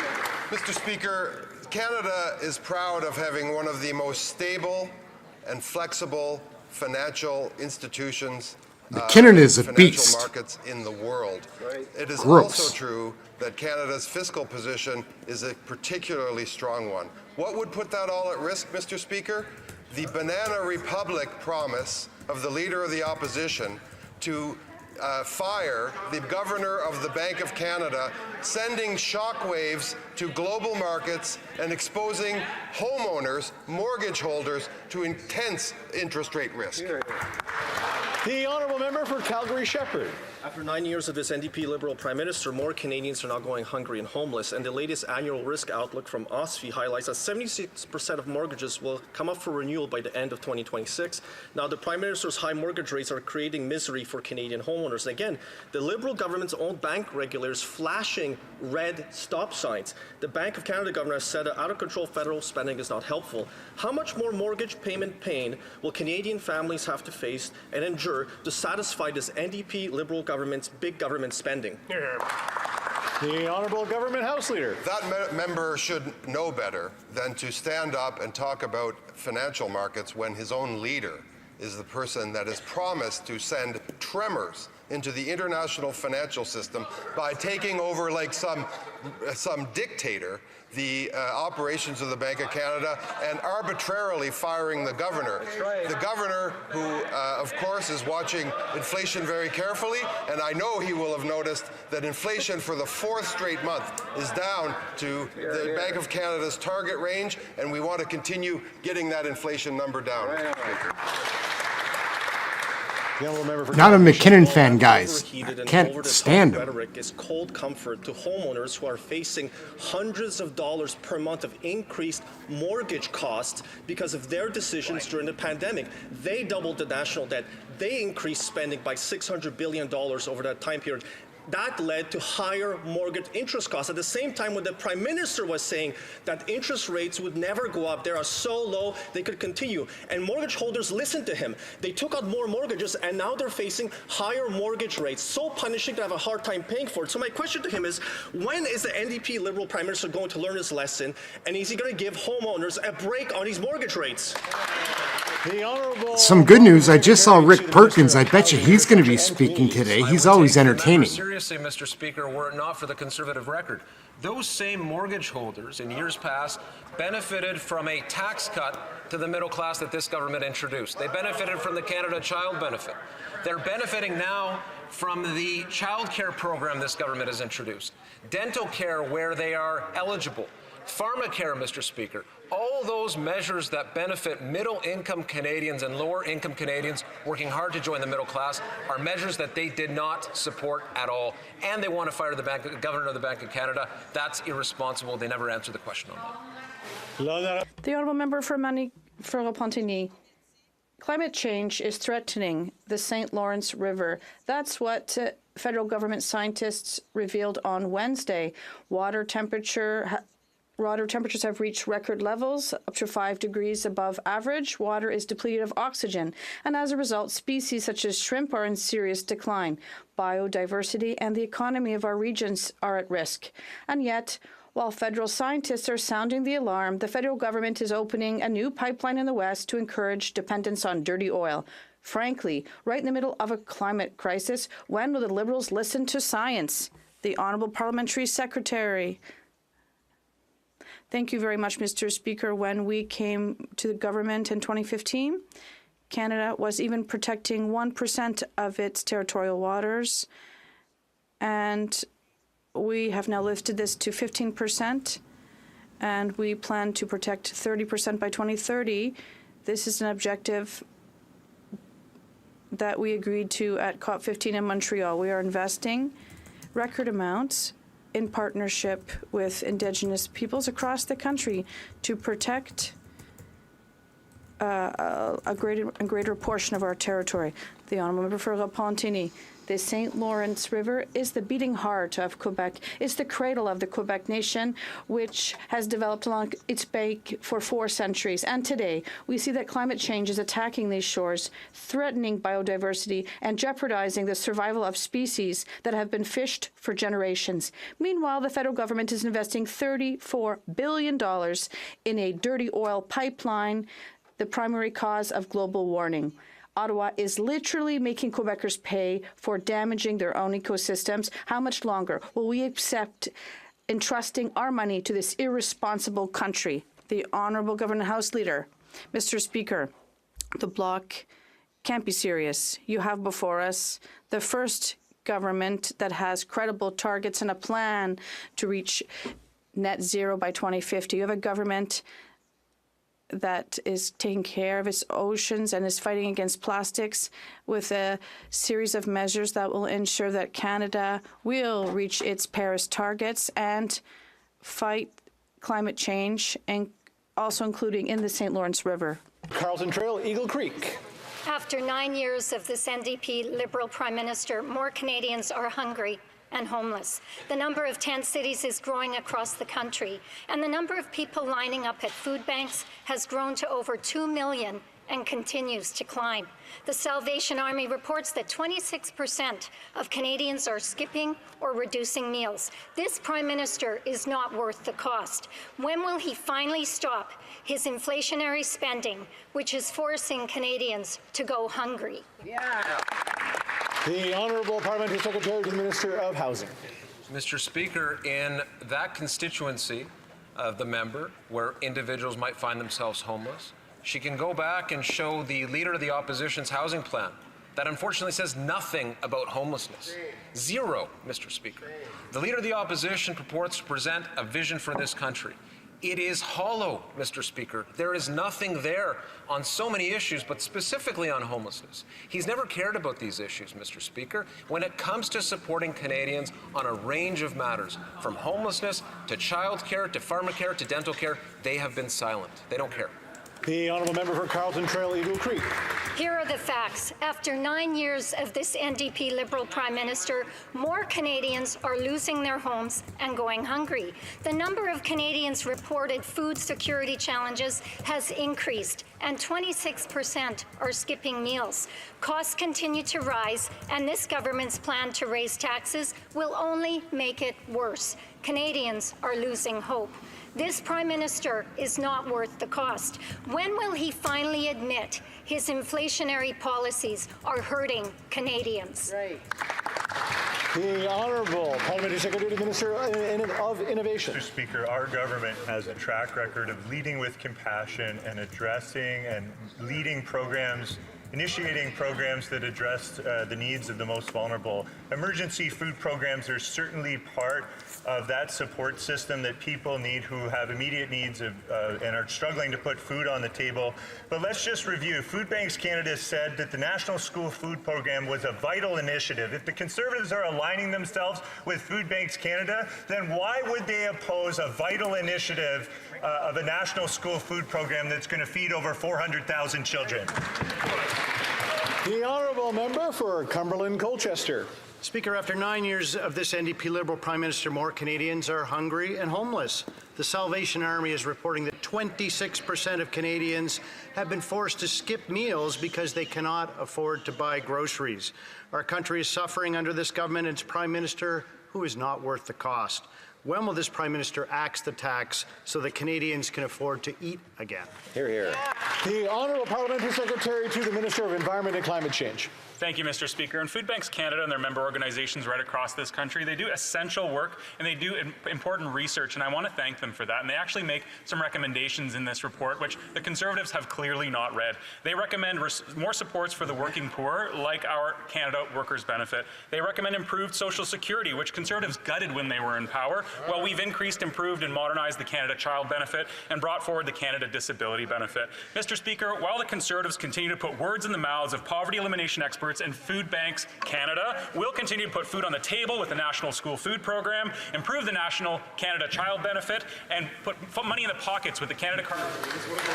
Mr. Speaker, Canada is proud of having one of the most stable and flexible financial institutions McKinnon is a financial beast. markets in the world. It is Gross. also true that Canada's fiscal position is a particularly strong one. What would put that all at risk, Mr. Speaker? The Banana Republic promise of the Leader of the Opposition to fire the Governor of the Bank of Canada, sending shockwaves to global markets and exposing homeowners, mortgage holders, to intense interest rate risk. The Honourable Member for Calgary Shepherd. After 9 years of this NDP Liberal Prime Minister, more Canadians are now going hungry and homeless, and the latest annual risk outlook from OSFI highlights that 76% of mortgages will come up for renewal by the end of 2026. Now, the Prime Minister's high mortgage rates are creating misery for Canadian homeowners. And again, the Liberal government's own bank regulators flashing red stop signs. The Bank of Canada governor has said that out-of-control federal spending is not helpful. How much more mortgage payment pain will Canadian families have to face and endure to satisfy this NDP Liberal government's big government spending? The Honourable Government House Leader. That member should know better than to stand up and talk about financial markets when his own leader is the person that has promised to send tremors into the international financial system by taking over like some dictator the operations of the Bank of Canada and arbitrarily firing the governor. That's right. The governor who, of course, is watching inflation very carefully, and I know he will have noticed that inflation for the 4th straight month is down to the Bank of Canada's target range, and we want to continue getting that inflation number down. Not a McKinnon fan, guys. Can't stand him. Rhetoric is cold comfort to homeowners who are facing hundreds of dollars per month of increased mortgage costs because of their decisions during the pandemic. They doubled the national debt. They increased spending by $600 billion over that time period. That led to higher mortgage interest costs. At the same time, when the Prime Minister was saying that interest rates would never go up, they are so low they could continue. And mortgage holders listened to him. They took out more mortgages, and now they're facing higher mortgage rates, so punishing they have a hard time paying for it. So my question to him is, when is the NDP Liberal Prime Minister going to learn his lesson, and is he going to give homeowners a break on these mortgage rates? Some good news. I just saw Rick Perkins. I bet you he's going to be speaking today. He's always entertaining. Seriously, Mr. Speaker, were it not for the Conservative record, those same mortgage holders in years past benefited from a tax cut to the middle class that this government introduced. They benefited from the Canada Child Benefit. They're benefiting now from the child care program this government has introduced. Dental care where they are eligible. Pharmacare, Mr. Speaker, all those measures that benefit middle-income Canadians and lower-income Canadians working hard to join the middle class are measures that they did not support at all, and they want to fire the Governor of the Bank of Canada. That's irresponsible. They never answered the question on that. The honourable member for Montigny. Climate change is threatening the St. Lawrence River. That's what federal government scientists revealed on Wednesday. Water temperatures have reached record levels, up to 5 degrees above average. Water is depleted of oxygen, and as a result, species such as shrimp are in serious decline. Biodiversity and the economy of our regions are at risk. And yet, while federal scientists are sounding the alarm, the federal government is opening a new pipeline in the West to encourage dependence on dirty oil. Frankly, right in the middle of a climate crisis, when will the Liberals listen to science? The Honourable Parliamentary Secretary. Thank you very much, Mr. Speaker. When we came to the government in 2015, Canada was even protecting 1% of its territorial waters, and we have now lifted this to 15%, and we plan to protect 30% by 2030. This is an objective that we agreed to at COP15 in Montreal. We are investing record amounts in partnership with Indigenous peoples across the country to protect a greater portion of our territory. The Honourable Member for Repentigny. The St. Lawrence River is the beating heart of Quebec. It's the cradle of the Quebec nation, which has developed along its bank for 4 centuries. And today, we see that climate change is attacking these shores, threatening biodiversity and jeopardizing the survival of species that have been fished for generations. Meanwhile, the federal government is investing $34 billion in a dirty oil pipeline, the primary cause of global warming. Ottawa is literally making Quebecers pay for damaging their own ecosystems. How much longer will we accept entrusting our money to this irresponsible country? The Honourable Government House Leader. Mr. Speaker, the Bloc can't be serious. You have before us the first government that has credible targets and a plan to reach net zero by 2050. You have a government that is taking care of its oceans and is fighting against plastics with a series of measures that will ensure that Canada will reach its Paris targets and fight climate change, and also including in the St. Lawrence River. Carlton Trail, Eagle Creek. After 9 years of this NDP Liberal Prime Minister, more Canadians are hungry and homeless. The number of tent cities is growing across the country, and the number of people lining up at food banks has grown to over 2 million and continues to climb. The Salvation Army reports that 26% of Canadians are skipping or reducing meals. This Prime Minister is not worth the cost. When will he finally stop his inflationary spending, which is forcing Canadians to go hungry? The Honourable Parliamentary Secretary to the Minister of Housing. Mr. Speaker, in that constituency of the member where individuals might find themselves homeless, she can go back and show the Leader of the Opposition's housing plan that unfortunately says nothing about homelessness. Zero, Mr. Speaker. The Leader of the Opposition purports to present a vision for this country. It is hollow, Mr. Speaker. There is nothing there on so many issues, but specifically on homelessness. He's never cared about these issues, Mr. Speaker. When it comes to supporting Canadians on a range of matters, from homelessness to childcare to pharmacare to dental care, they have been silent. They don't care. The Honourable Member for Carlton Trail, Eagle Creek. Here are the facts. After 9 years of this NDP Liberal Prime Minister, more Canadians are losing their homes and going hungry. The number of Canadians reported food security challenges has increased, and 26% are skipping meals. Costs continue to rise, and this government's plan to raise taxes will only make it worse. Canadians are losing hope. This Prime Minister is not worth the cost. When will he finally admit his inflationary policies are hurting Canadians? Right. The Honourable Parliamentary Secretary to the Minister of Innovation. Mr. Speaker, our government has a track record of leading with compassion and addressing and leading programs initiating programs that address the needs of the most vulnerable. Emergency food programs are certainly part of that support system that people need who have immediate needs and are struggling to put food on the table. But let's just review. Food Banks Canada said that the National School Food Program was a vital initiative. If the Conservatives are aligning themselves with Food Banks Canada, then why would they oppose a vital initiative of a National School Food Program that's going to feed over 400,000 children? The honourable member for Cumberland-Colchester. Speaker, after 9 years of this NDP Liberal Prime Minister, more Canadians are hungry and homeless. The Salvation Army is reporting that 26% of Canadians have been forced to skip meals because they cannot afford to buy groceries. Our country is suffering under this government and its Prime Minister, who is not worth the cost. When will this Prime Minister axe the tax so that Canadians can afford to eat again? Hear, hear. The Honourable Parliamentary Secretary to the Minister of Environment and Climate Change. Thank you, Mr. Speaker. And Food Banks Canada and their member organizations right across this country, they do essential work and they do important research, and I want to thank them for that. And they actually make some recommendations in this report, which the Conservatives have clearly not read. They recommend more supports for the working poor, like our Canada Workers Benefit. They recommend improved Social Security, which Conservatives gutted when they were in power. Well, we've increased, improved, and modernized the Canada Child Benefit and brought forward the Canada Disability Benefit. Mr. Speaker, while the Conservatives continue to put words in the mouths of poverty elimination experts and Food Banks Canada, we'll continue to put food on the table with the National School Food Program, improve the National Canada Child Benefit, and put money in the pockets with the Canada Card.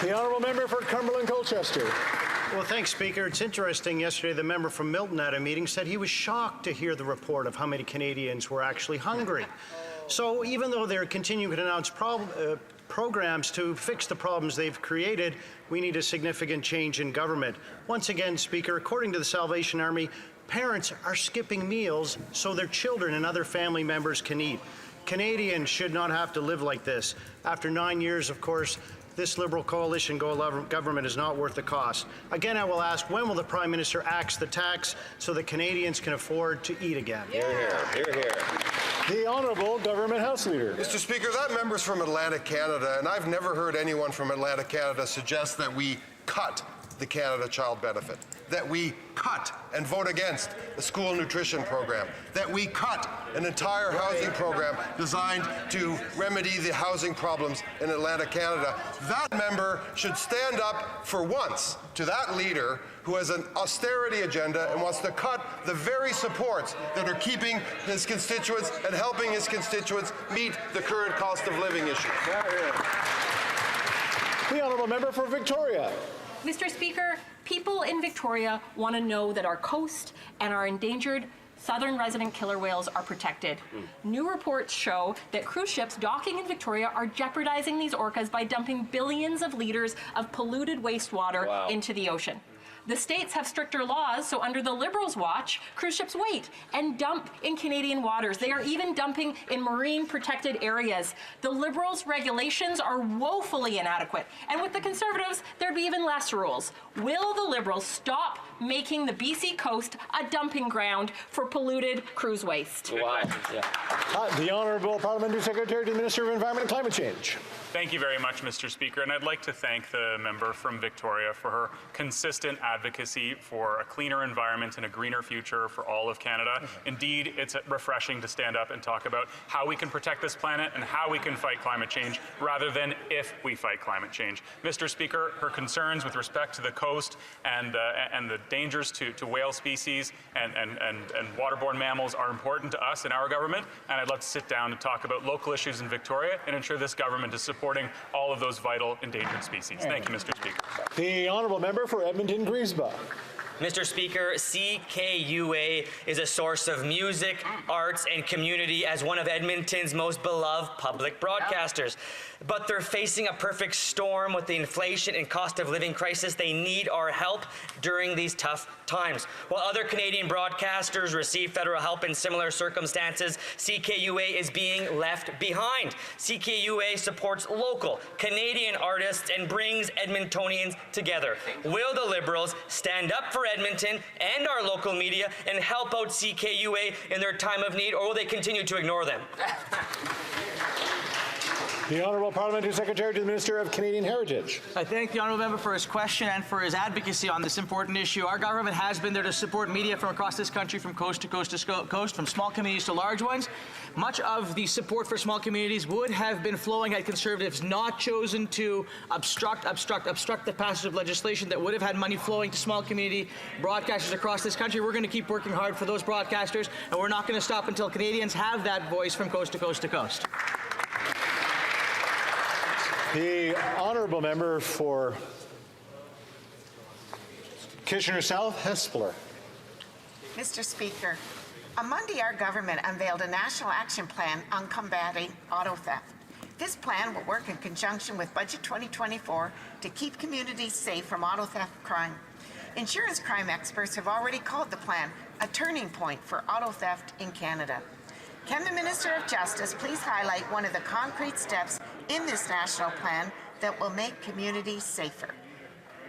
The honourable member for Cumberland-Colchester. Well, thanks, Speaker. It's interesting. Yesterday, the member from Milton at a meeting said he was shocked to hear the report of how many Canadians were actually hungry. So even though they're continuing to announce programs to fix the problems they've created, we need a significant change in government. Once again, Speaker, according to the Salvation Army, parents are skipping meals so their children and other family members can eat. Canadians should not have to live like this. After 9 years, of course, this Liberal coalition government is not worth the cost. Again, I will ask, when will the Prime Minister axe the tax so that Canadians can afford to eat again? Hear, hear. Hear, hear. The Honourable Government House Leader. Mr. Speaker, that member's from Atlantic Canada, and I've never heard anyone from Atlantic Canada suggest that we cut the Canada Child Benefit, that we cut and vote against the school nutrition program, that we cut an entire housing program designed to remedy the housing problems in Atlantic Canada. That member should stand up for once to that leader who has an austerity agenda and wants to cut the very supports that are keeping his constituents and helping his constituents meet the current cost of living issue. The honourable member for Victoria. Mr. Speaker, people in Victoria want to know that our coast and our endangered southern resident killer whales are protected. New reports show that cruise ships docking in Victoria are jeopardizing these orcas by dumping billions of litres of polluted wastewater into the ocean. The states have stricter laws, so under the Liberals' watch, cruise ships wait and dump in Canadian waters. They are even dumping in marine protected areas. The Liberals' regulations are woefully inadequate. And with the Conservatives, there'd be even less rules. Will the Liberals stop making the BC coast a dumping ground for polluted cruise waste? Wow. The Honourable Parliamentary Secretary to the Minister of Environment and Climate Change. Thank you very much, Mr. Speaker, and I'd like to thank the member from Victoria for her consistent advocacy for a cleaner environment and a greener future for all of Canada. Indeed, it's refreshing to stand up and talk about how we can protect this planet and how we can fight climate change rather than if we fight climate change. Mr. Speaker, her concerns with respect to the coast and the dangers to whale species and waterborne mammals are important to us in our government, and I'd love to sit down and talk about local issues in Victoria and ensure this government is supporting all of those vital endangered species. Thank you, Mr. Speaker. The honourable member for Edmonton-Griesbach. Mr. Speaker, CKUA is a source of music, arts, and community as one of Edmonton's most beloved public broadcasters. But they're facing a perfect storm with the inflation and cost of living crisis. They need our help during these tough times. While other Canadian broadcasters receive federal help in similar circumstances, CKUA is being left behind. CKUA supports local Canadian artists and brings Edmontonians together. Will the Liberals stand up for Edmonton and our local media and help out CKUA in their time of need, or will they continue to ignore them? The Honourable Parliamentary Secretary to the Minister of Canadian Heritage. I thank the Honourable Member for his question and for his advocacy on this important issue. Our government has been there to support media from across this country, from coast to coast to coast, from small communities to large ones. Much of the support for small communities would have been flowing had Conservatives not chosen to obstruct the passage of legislation that would have had money flowing to small community broadcasters across this country. We're going to keep working hard for those broadcasters, and we're not going to stop until Canadians have that voice from coast to coast to coast. The Honourable Member for Kitchener South, Hespeler. Mr. Speaker, on Monday our government unveiled a national action plan on combating auto theft. This plan will work in conjunction with Budget 2024 to keep communities safe from auto theft crime. Insurance crime experts have already called the plan a turning point for auto theft in Canada. Can the Minister of Justice please highlight one of the concrete steps in this national plan that will make communities safer?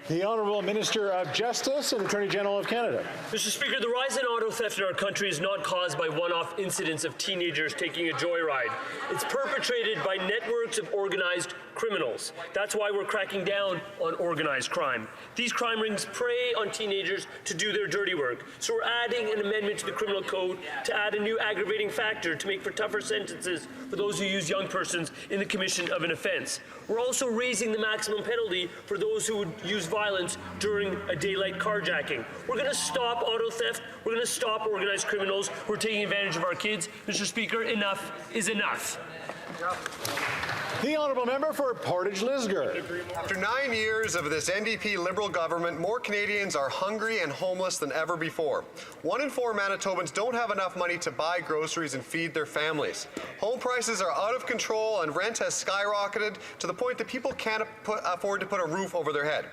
The Honourable Minister of Justice and Attorney General of Canada. Mr. Speaker, the rise in auto theft in our country is not caused by one-off incidents of teenagers taking a joyride. It's perpetrated by networks of organized criminals. That's why we're cracking down on organized crime. These crime rings prey on teenagers to do their dirty work. So we're adding an amendment to the criminal code to add a new aggravating factor to make for tougher sentences for those who use young persons in the commission of an offense. We're also raising the maximum penalty for those who would use violence during a daylight carjacking. We're going to stop auto theft. We're going to stop organized criminals who are taking advantage of our kids. Mr. Speaker, enough is enough. The Honourable Member for Portage Lisgar. After 9 years of this NDP Liberal government, more Canadians are hungry and homeless than ever before. 1 in 4 Manitobans don't have enough money to buy groceries and feed their families. Home prices are out of control and rent has skyrocketed to the point that people can't afford to put a roof over their head.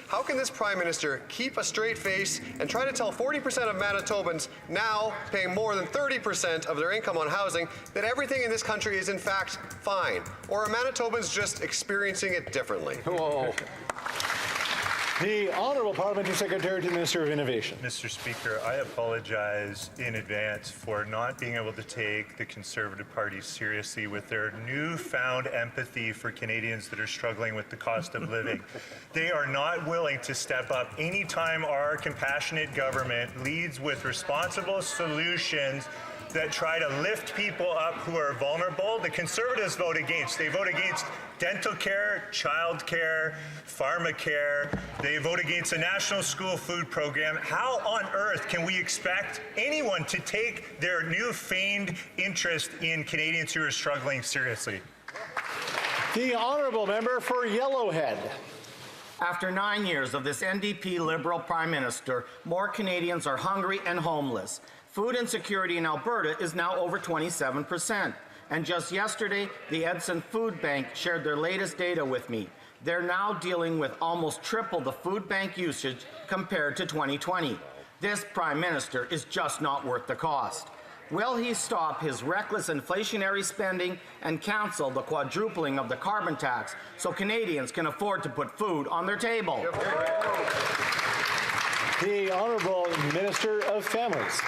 How can this Prime Minister keep a straight face and try to tell 40% of Manitobans, now paying more than 30% of their income on housing, that everything in this country is in fact fine? Or are Manitobans just experiencing it differently? Whoa. The Honourable Parliamentary Secretary to the Minister of Innovation. Mr. Speaker, I apologize in advance for not being able to take the Conservative Party seriously with their newfound empathy for Canadians that are struggling with the cost of living. They are not willing to step up anytime our compassionate government leads with responsible solutions that try to lift people up who are vulnerable. The Conservatives vote against. They vote against dental care, child care, pharmacare. They vote against a national school food program. How on earth can we expect anyone to take their new-feigned interest in Canadians who are struggling seriously? The Honourable Member for Yellowhead. After 9 years of this NDP Liberal Prime Minister, more Canadians are hungry and homeless. Food insecurity in Alberta is now over 27%. And just yesterday, the Edson Food Bank shared their latest data with me. They're now dealing with almost triple the food bank usage compared to 2020. This Prime Minister is just not worth the cost. Will he stop his reckless inflationary spending and cancel the quadrupling of the carbon tax so Canadians can afford to put food on their table? The Honourable Minister of Families.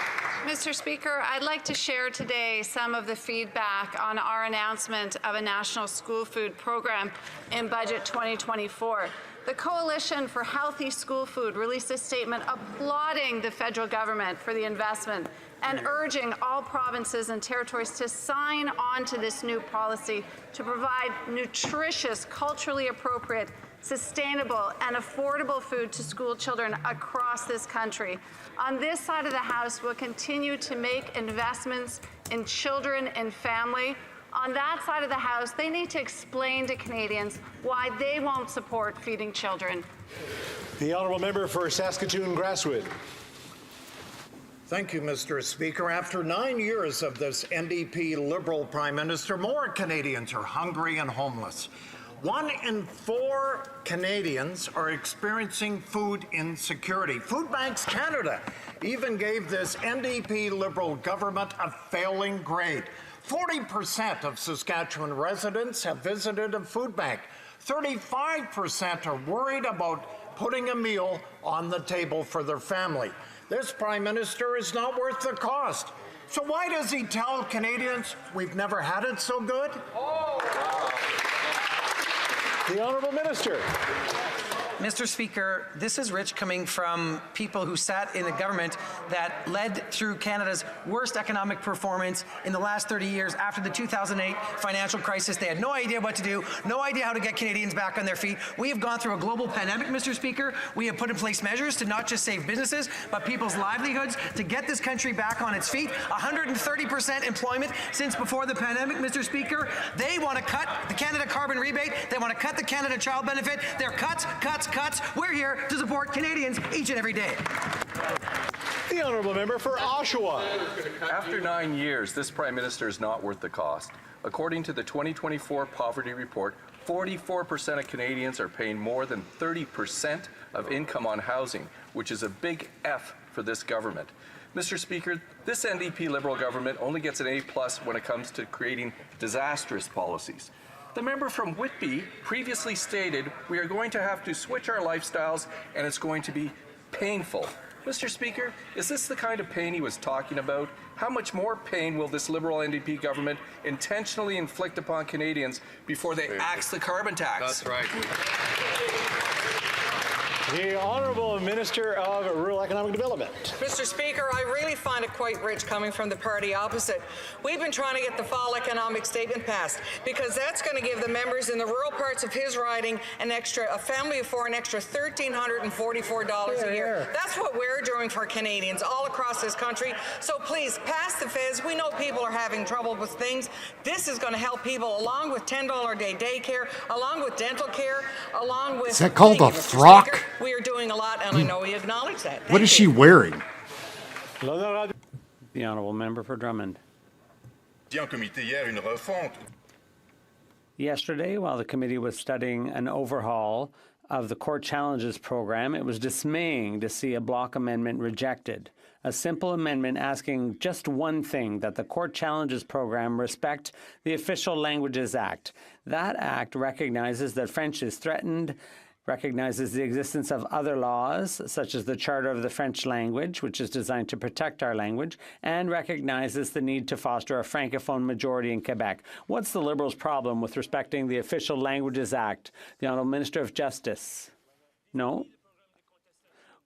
Mr. Speaker, I'd like to share today some of the feedback on our announcement of a national school food program in Budget 2024. The Coalition for Healthy School Food released a statement applauding the federal government for the investment and urging all provinces and territories to sign on to this new policy to provide nutritious, culturally appropriate, sustainable and affordable food to school children across this country. On this side of the House, we'll continue to make investments in children and family. On that side of the House, they need to explain to Canadians why they won't support feeding children. The Honourable Member for Saskatoon-Grasswood. Thank you, Mr. Speaker. After 9 years of this NDP Liberal Prime Minister, more Canadians are hungry and homeless. 1 in 4 Canadians are experiencing food insecurity. Food Banks Canada even gave this NDP Liberal government a failing grade. 40% of Saskatchewan residents have visited a food bank. 35% are worried about putting a meal on the table for their family. This Prime Minister is not worth the cost. So why does he tell Canadians we've never had it so good? The Honourable Minister. Mr. Speaker, this is rich coming from people who sat in a government that led through Canada's worst economic performance in the last 30 years after the 2008 financial crisis. They had no idea what to do, no idea how to get Canadians back on their feet. We have gone through a global pandemic, Mr. Speaker. We have put in place measures to not just save businesses, but people's livelihoods, to get this country back on its feet. 130% employment since before the pandemic, Mr. Speaker. They want to cut the Canada Carbon Rebate. They want to cut the Canada Child Benefit. They're cuts. We're here to support Canadians each and every day. The Honourable Member for Oshawa. After 9 years, this Prime Minister is not worth the cost. According to the 2024 Poverty Report, 44% of Canadians are paying more than 30% of income on housing, which is a big F for this government. Mr. Speaker, this NDP Liberal government only gets an A+ when it comes to creating disastrous policies. The member from Whitby previously stated we are going to have to switch our lifestyles and it's going to be painful. Mr. Speaker, is this the kind of pain he was talking about? How much more pain will this Liberal NDP government intentionally inflict upon Canadians before they axe the carbon tax? That's right. The Honourable Minister of Rural Economic Development. Mr. Speaker, I really find it quite rich coming from the party opposite. We've been trying to get the fall economic statement passed because that's going to give the members in the rural parts of his riding a family of four, an extra $1,344 a year. That's what we're doing for Canadians all across this country. So please, pass the fizz. We know people are having trouble with things. This is going to help people, along with $10 a day daycare, along with dental care, along with... Is that called a frock? We are doing a lot, and I know we acknowledge that. What is she wearing? The Honourable Member for Drummond. Yesterday, while the committee was studying an overhaul of the Court Challenges program, it was dismaying to see a block amendment rejected. A simple amendment asking just one thing, that the Court Challenges program respect the Official Languages Act. That act recognizes that French is threatened, recognizes the existence of other laws, such as the Charter of the French Language, which is designed to protect our language, and recognizes the need to foster a Francophone majority in Quebec. What's the Liberals' problem with respecting the Official Languages Act? The Honourable Minister of Justice. No?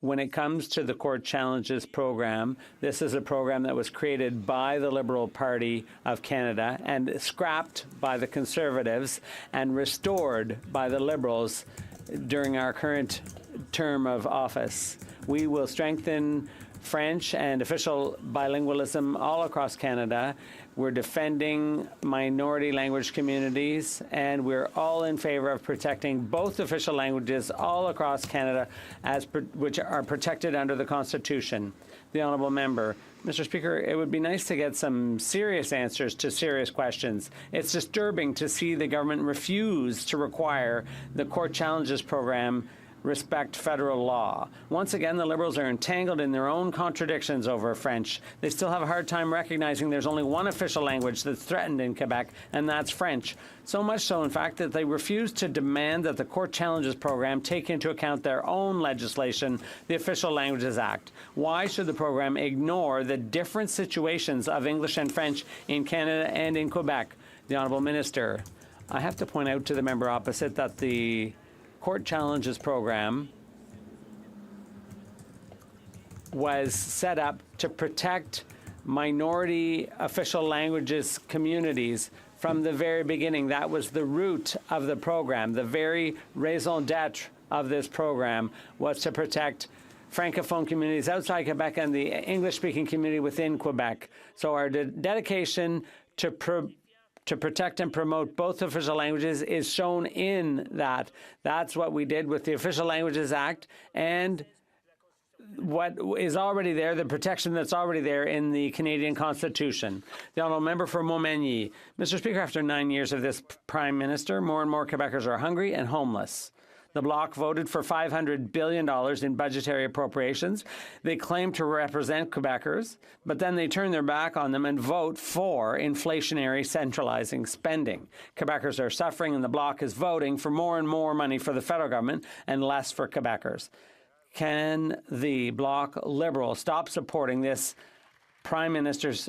When it comes to the Court Challenges program, this is a program that was created by the Liberal Party of Canada and scrapped by the Conservatives and restored by the Liberals during our current term of office. We will strengthen French and official bilingualism all across Canada. We're defending minority language communities, and we're all in favor of protecting both official languages all across Canada, which are protected under the Constitution. The Honourable Member. Mr. Speaker, it would be nice to get some serious answers to serious questions. It's disturbing to see the government refuse to require the Court Challenges program respect federal law. Once again, the Liberals are entangled in their own contradictions over French. They still have a hard time recognizing there's only one official language that's threatened in Quebec, and that's French. So much so, in fact, that they refuse to demand that the Court Challenges program take into account their own legislation, the Official Languages Act. Why should the program ignore the different situations of English and French in Canada and in Quebec? The Honourable Minister. I have to point out to the member opposite that the Court Challenges program was set up to protect minority official languages communities from the very beginning. That was the root of the program. The very raison d'etre of this program was to protect Francophone communities outside Quebec and the English-speaking community within Quebec. So our dedication to protect and promote both official languages is shown in that. That's what we did with the Official Languages Act and what is already there, the protection that's already there in the Canadian Constitution. The Honourable Member for Montmagny. Mr. Speaker, after 9 years of this Prime Minister, more and more Quebecers are hungry and homeless. The Bloc voted for $500 billion in budgetary appropriations. They claim to represent Quebecers, but then they turn their back on them and vote for inflationary centralizing spending. Quebecers are suffering, and the Bloc is voting for more and more money for the federal government and less for Quebecers. Can the Bloc Liberal stop supporting this Prime Minister's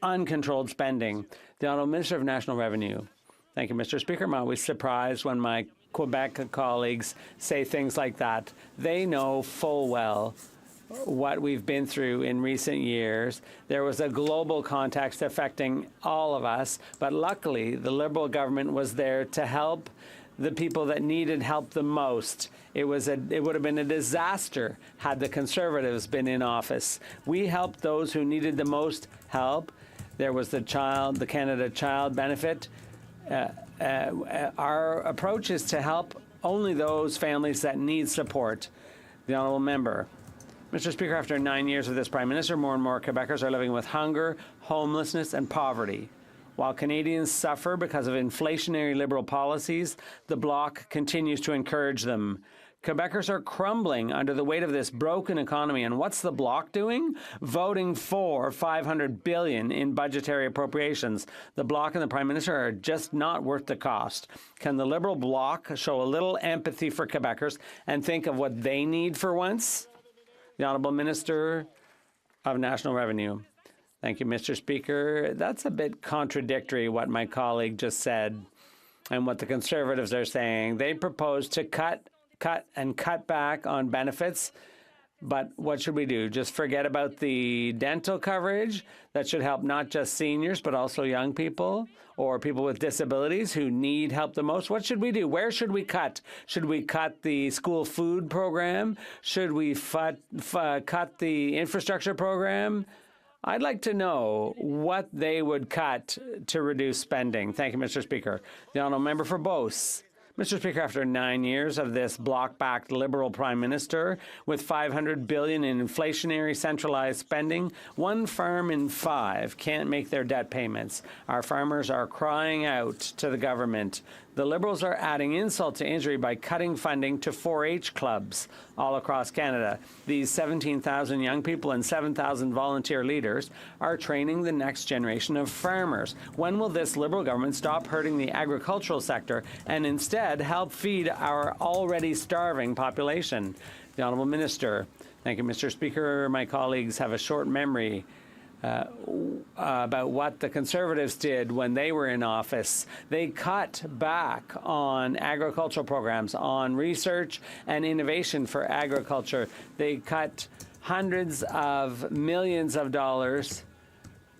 uncontrolled spending? The Honourable Minister of National Revenue. Thank you, Mr. Speaker. I'm always surprised when my Quebec colleagues say things like that. They know full well what we've been through in recent years. There was a global context affecting all of us, but luckily the Liberal government was there to help the people that needed help the most. It would have been a disaster had the Conservatives been in office. We helped those who needed the most help. There was the Canada Child Benefit. Our approach is to help only those families that need support. The Honourable Member. Mr. Speaker, after 9 years of this Prime Minister, more and more Quebecers are living with hunger, homelessness and poverty. While Canadians suffer because of inflationary Liberal policies, the Bloc continues to encourage them. Quebecers are crumbling under the weight of this broken economy. And what's the Bloc doing? Voting for $500 billion in budgetary appropriations. The Bloc and the Prime Minister are just not worth the cost. Can the Liberal Bloc show a little empathy for Quebecers and think of what they need for once? The Honourable Minister of National Revenue. Thank you, Mr. Speaker. That's a bit contradictory, what my colleague just said and what the Conservatives are saying. They propose to cut back on benefits. But what should we do? Just forget about the dental coverage that should help not just seniors, but also young people or people with disabilities who need help the most? What should we do? Where should we cut? Should we cut the school food program? Should we cut the infrastructure program? I'd like to know what they would cut to reduce spending. Thank you, Mr. Speaker. The Honourable Member for Beauce. Mr. Speaker, after 9 years of this Bloc-backed Liberal Prime Minister with $500 billion in inflationary centralized spending, 1 farm in 5 can't make their debt payments. Our farmers are crying out to the government. The Liberals are adding insult to injury by cutting funding to 4-H clubs all across Canada. These 17,000 young people and 7,000 volunteer leaders are training the next generation of farmers. When will this Liberal government stop hurting the agricultural sector and instead help feed our already starving population? The Honourable Minister. Thank you, Mr. Speaker. My colleagues have a short memory about what the Conservatives did when they were in office. They cut back on agricultural programs, on research and innovation for agriculture. They cut hundreds of millions of dollars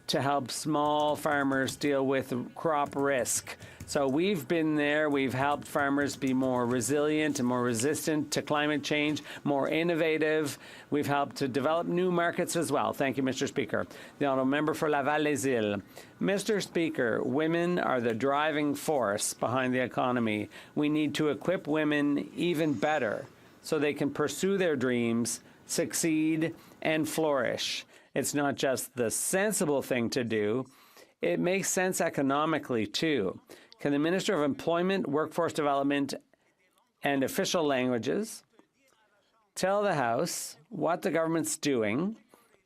to help small farmers deal with crop risk. So we've been there. We've helped farmers be more resilient and more resistant to climate change, more innovative. We've helped to develop new markets as well. Thank you, Mr. Speaker. The Honourable Member for Laval-les-Îles. Mr. Speaker, women are the driving force behind the economy. We need to equip women even better so they can pursue their dreams, succeed, and flourish. It's not just the sensible thing to do. It makes sense economically, too. Can the Minister of Employment, Workforce Development and Official Languages tell the House what the government's doing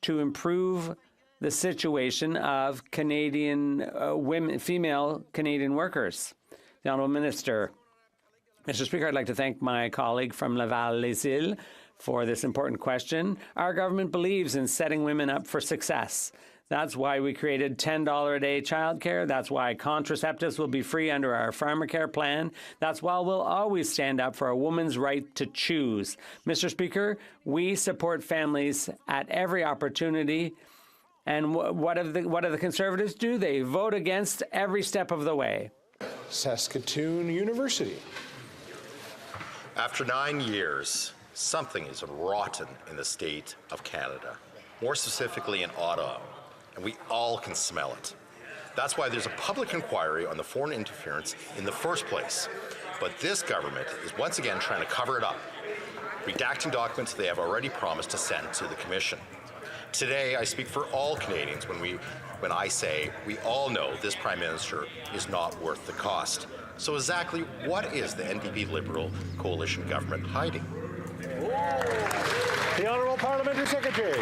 to improve the situation of Canadian female Canadian workers? The Honourable Minister. Mr. Speaker, I'd like to thank my colleague from Laval-les-Îles for this important question. Our government believes in setting women up for success. That's why we created $10 a day childcare. That's why contraceptives will be free under our pharmacare plan. That's why we'll always stand up for a woman's right to choose. Mr. Speaker, we support families at every opportunity. And what do the Conservatives do? They vote against every step of the way. Saskatoon University. After 9 years, something is rotten in the state of Canada, more specifically in Ottawa, and we all can smell it. That's why there's a public inquiry on the foreign interference in the first place. But this government is once again trying to cover it up, redacting documents they have already promised to send to the Commission. Today, I speak for all Canadians when I say we all know this Prime Minister is not worth the cost. So exactly what is the NDP Liberal coalition government hiding? The Honourable Parliamentary Secretary.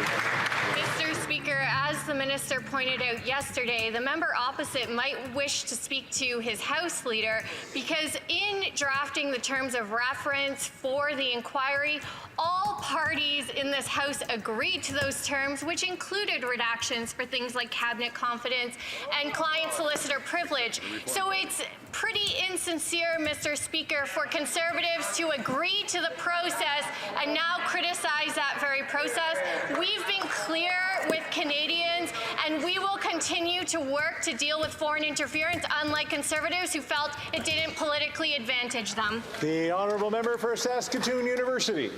Mr. Speaker, as the Minister pointed out yesterday, the member opposite might wish to speak to his House Leader because in drafting the terms of reference for the inquiry, all parties in this House agreed to those terms, which included redactions for things like cabinet confidence and client solicitor privilege. So it's pretty insincere, Mr. Speaker, for Conservatives to agree to the process and now criticize that very process. We've been clear with Canadians, and we will continue to work to deal with foreign interference, unlike Conservatives who felt it didn't politically advantage them. The honourable member for Saskatoon University.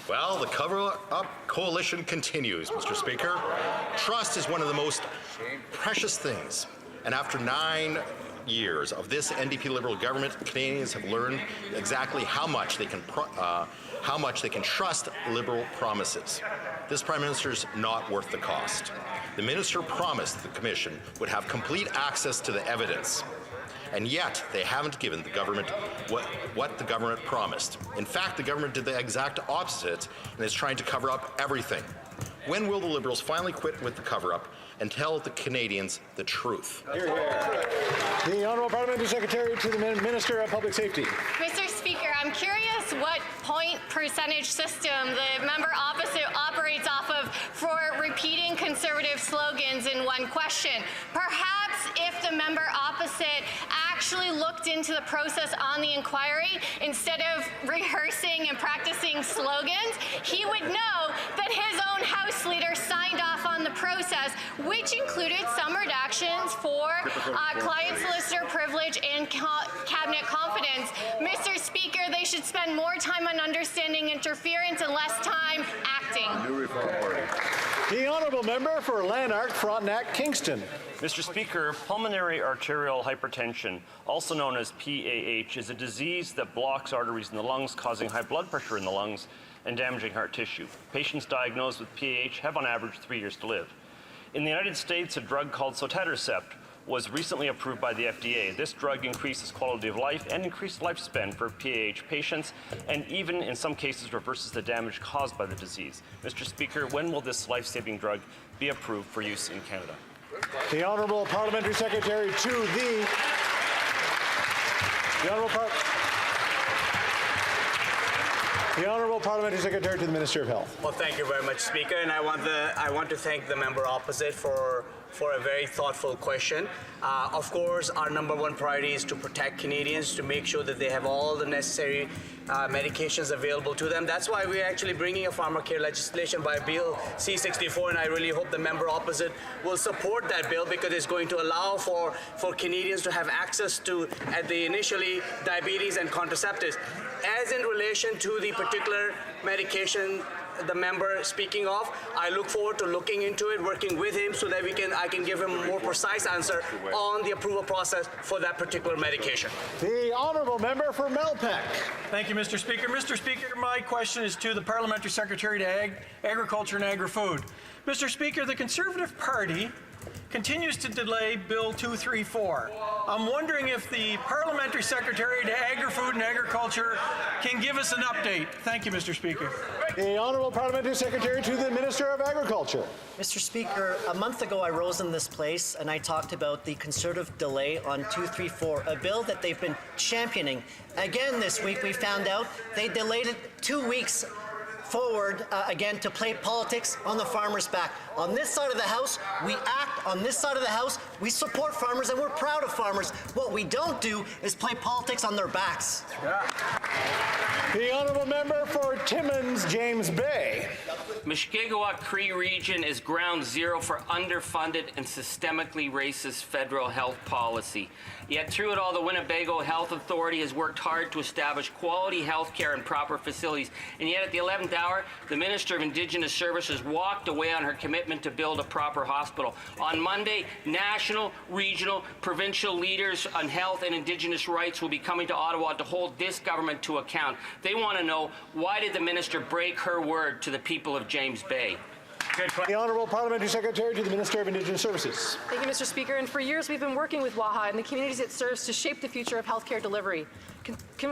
Well, the cover-up coalition continues, Mr. Speaker. Trust is one of the most precious things. And after 9 years of this NDP Liberal government, Canadians have learned exactly how much they can trust Liberal promises. This Prime Minister's not worth the cost. The Minister promised the Commission would have complete access to the evidence. And yet, they haven't given the government what the government promised. In fact, the government did the exact opposite and is trying to cover up everything. When will the Liberals finally quit with the cover-up and tell the Canadians the truth? Hear, hear. The Honourable Parliamentary Secretary to the Minister of Public Safety. Mr. Speaker, I'm curious what point percentage system the member opposite operates off of for repeating Conservative slogans in one question. Perhaps if the member opposite actually looked into the process on the inquiry instead of rehearsing and practicing slogans, he would know that his own House leader signed off on the process, which included some redactions for client solicitor privilege and cabinet confidence. Mr. Speaker, they should spend more time on understanding interference and less time acting. The honourable member for Lanark, Frontenac, Kingston. Mr. Speaker, pulmonary arterial hypertension, also known as PAH, is a disease that blocks arteries in the lungs, causing high blood pressure in the lungs and damaging heart tissue. Patients diagnosed with PAH have on average 3 years to live. In the United States, a drug called sotatercept was recently approved by the FDA. This drug increases quality of life and increased lifespan for PAH patients, and even in some cases reverses the damage caused by the disease. Mr. Speaker, when will this life-saving drug be approved for use in Canada? The Honourable Parliamentary Secretary to the Honourable Parliamentary Secretary to the Minister of Health. Well, thank you very much, Speaker, and I want to thank the member opposite for a very thoughtful question. Of course, our #1 priority is to protect Canadians, to make sure that they have all the necessary medications available to them. That's why we're actually bringing a pharmacare legislation by Bill C-64, and I really hope the member opposite will support that bill, because it's going to allow for Canadians to have access to, initially, diabetes and contraceptives. As in relation to the particular medication the member speaking of, I look forward to looking into it, working with him so that I can give him a more precise answer on the approval process for that particular medication. The honourable member for Melpeck. Thank you, Mr. Speaker. Mr. Speaker, my question is to the Parliamentary Secretary to Agriculture and Agri-Food. Mr. Speaker, the Conservative Party continues to delay Bill 234. I'm wondering if the Parliamentary Secretary to Agri-Food and Agriculture can give us an update. Thank you, Mr. Speaker. The Honourable Parliamentary Secretary to the Minister of Agriculture. Mr. Speaker, a month ago I rose in this place and I talked about the Conservative delay on 234, a bill that they've been championing. Again this week we found out they delayed it 2 weeks forward again to play politics on the farmers' back. On this side of the House, we act. On this side of the House, we support farmers and we're proud of farmers. What we don't do is play politics on their backs. The honourable member for Timmins, James Bay. Mushkegowuk Cree region is ground zero for underfunded and systemically racist federal health policy. Yet through it all, the Winnebago Health Authority has worked hard to establish quality health care and proper facilities. And yet at the 11th hour, the Minister of Indigenous Services walked away on her commitment to build a proper hospital. On Monday, national, regional, provincial leaders on health and Indigenous rights will be coming to Ottawa to hold this government to account. They want to know, why did the Minister break her word to the people of James Bay? The Honourable Parliamentary Secretary to the Minister of Indigenous Services. Thank you, Mr. Speaker. And for years, we've been working with WAHA and the communities it serves to shape the future of healthcare delivery.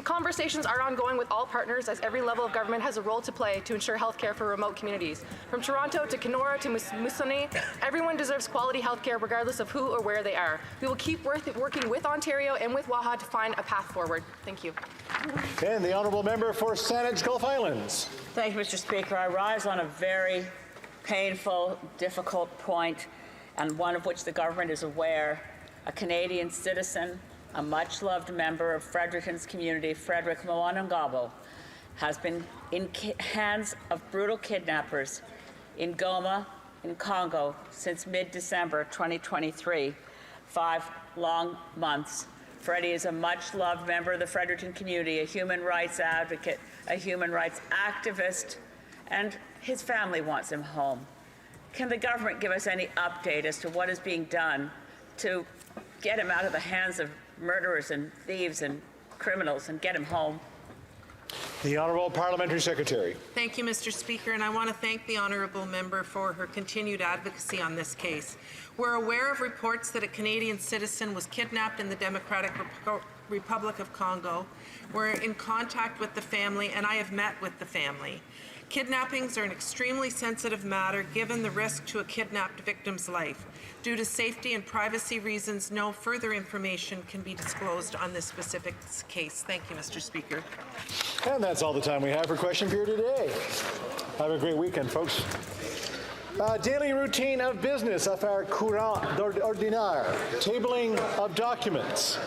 Conversations are ongoing with all partners, as every level of government has a role to play to ensure healthcare for remote communities. From Toronto to Kenora to Moosonee, everyone deserves quality healthcare regardless of who or where they are. We will keep working with Ontario and with WAHA to find a path forward. Thank you. And the Honourable Member for Saanich Gulf Islands. Thank you, Mr. Speaker. I rise on a very painful, difficult point, and one of which the government is aware. A Canadian citizen a much-loved member of Fredericton's community, Frederick Moanangabo, has been in hands of brutal kidnappers in Goma, in Congo, since mid-December 2023, 5 long months. Freddie is a much-loved member of the Fredericton community, a human rights advocate, a human rights activist, and his family wants him home. Can the government give us any update as to what is being done to get him out of the hands of murderers and thieves and criminals and get him home? The Honourable Parliamentary Secretary. Thank you, Mr. Speaker, and I want to thank the honourable member for her continued advocacy on this case. We're aware of reports that a Canadian citizen was kidnapped in the Democratic Republic of Congo. We're in contact with the family, and I have met with the family. Kidnappings are an extremely sensitive matter given the risk to a kidnapped victim's life. Due to safety and privacy reasons, no further information can be disclosed on this specific case. Thank you, Mr. Speaker. And that's all the time we have for Question Period today. Have a great weekend, folks. Daily routine of business, affaires courantes ordinaires, tabling of documents.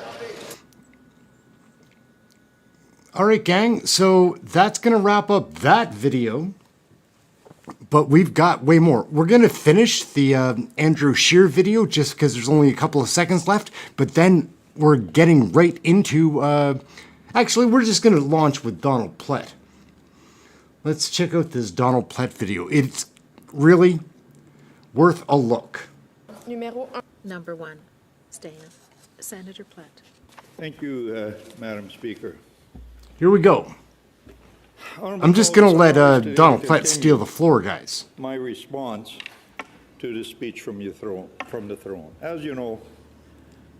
All right, gang, so that's going to wrap up that video, but we've got way more. We're going to finish the Andrew Scheer video just because there's only a couple of seconds left, but then we're getting right into, actually, we're just going to launch with Donald Plett. Let's check out this Donald Plett video. It's really worth a look. Number 1, Senator Plett. Thank you, Madam Speaker. Here we go. I'm just going to let Donald Plett steal the floor, guys. My response to the speech from the throne. As you know,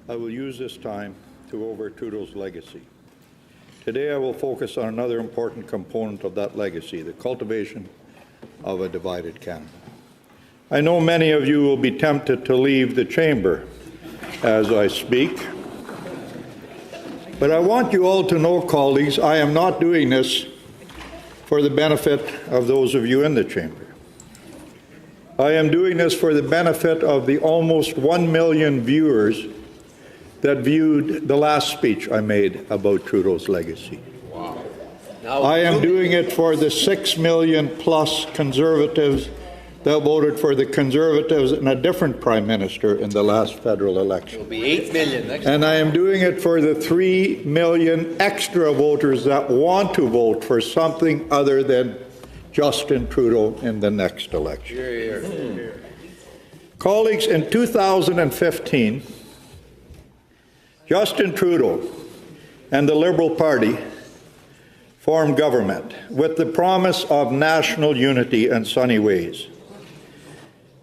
I will use this time to go over Trudeau's legacy. Today I will focus on another important component of that legacy, the cultivation of a divided Canada. I know many of you will be tempted to leave the chamber as I speak. But I want you all to know, colleagues, I am not doing this for the benefit of those of you in the chamber. I am doing this for the benefit of the almost 1 million viewers that viewed the last speech I made about Trudeau's legacy. Wow. I am doing it for the 6 million plus Conservatives that voted for the Conservatives and a different Prime Minister in the last federal election. It'll be 8 million next And I am doing it for the 3 million extra voters that want to vote for something other than Justin Trudeau in the next election. Hear, hear. Colleagues, in 2015, Justin Trudeau and the Liberal Party formed government with the promise of national unity and sunny ways.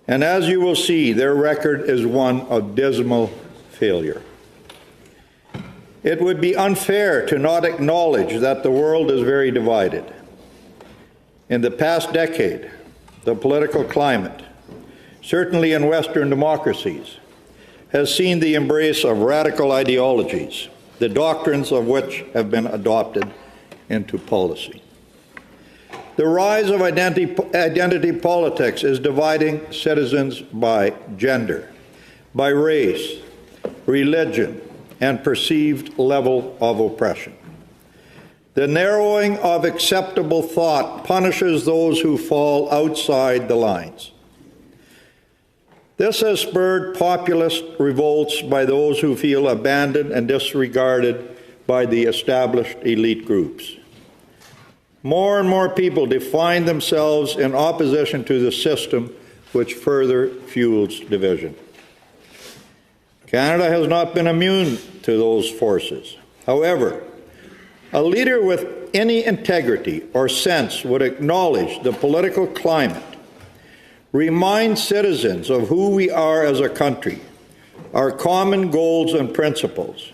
And as you will see, their record is one of dismal failure. It would be unfair to not acknowledge that the world is very divided. In the past decade, the political climate, certainly in Western democracies, has seen the embrace of radical ideologies, the doctrines of which have been adopted into policy. The rise of identity politics is dividing citizens by gender, by race, religion, and perceived level of oppression. The narrowing of acceptable thought punishes those who fall outside the lines. This has spurred populist revolts by those who feel abandoned and disregarded by the established elite groups. More and more people define themselves in opposition to the system, which further fuels division. Canada has not been immune to those forces. However, a leader with any integrity or sense would acknowledge the political climate, remind citizens of who we are as a country, our common goals and principles,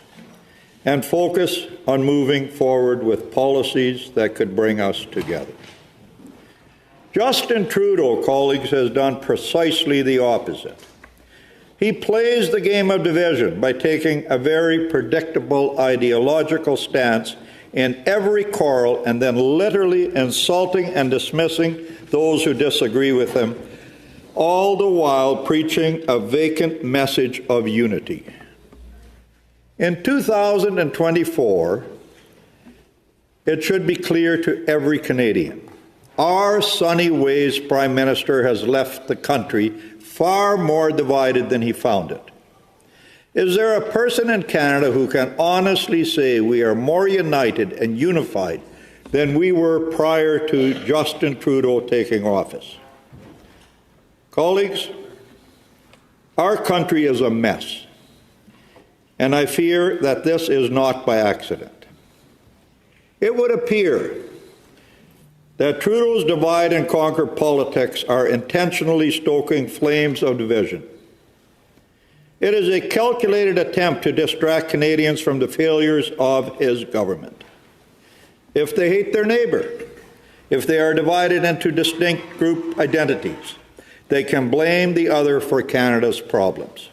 and focus on moving forward with policies that could bring us together. Justin Trudeau, colleagues, has done precisely the opposite. He plays the game of division by taking a very predictable ideological stance in every quarrel and then literally insulting and dismissing those who disagree with him, all the while preaching a vacant message of unity. In 2024, it should be clear to every Canadian, our Sunny Ways Prime Minister has left the country far more divided than he found it. Is there a person in Canada who can honestly say we are more united and unified than we were prior to Justin Trudeau taking office? Colleagues, our country is a mess, and I fear that this is not by accident. It would appear that Trudeau's divide and conquer politics are intentionally stoking flames of division. It is a calculated attempt to distract Canadians from the failures of his government. If they hate their neighbour, if they are divided into distinct group identities, they can blame the other for Canada's problems.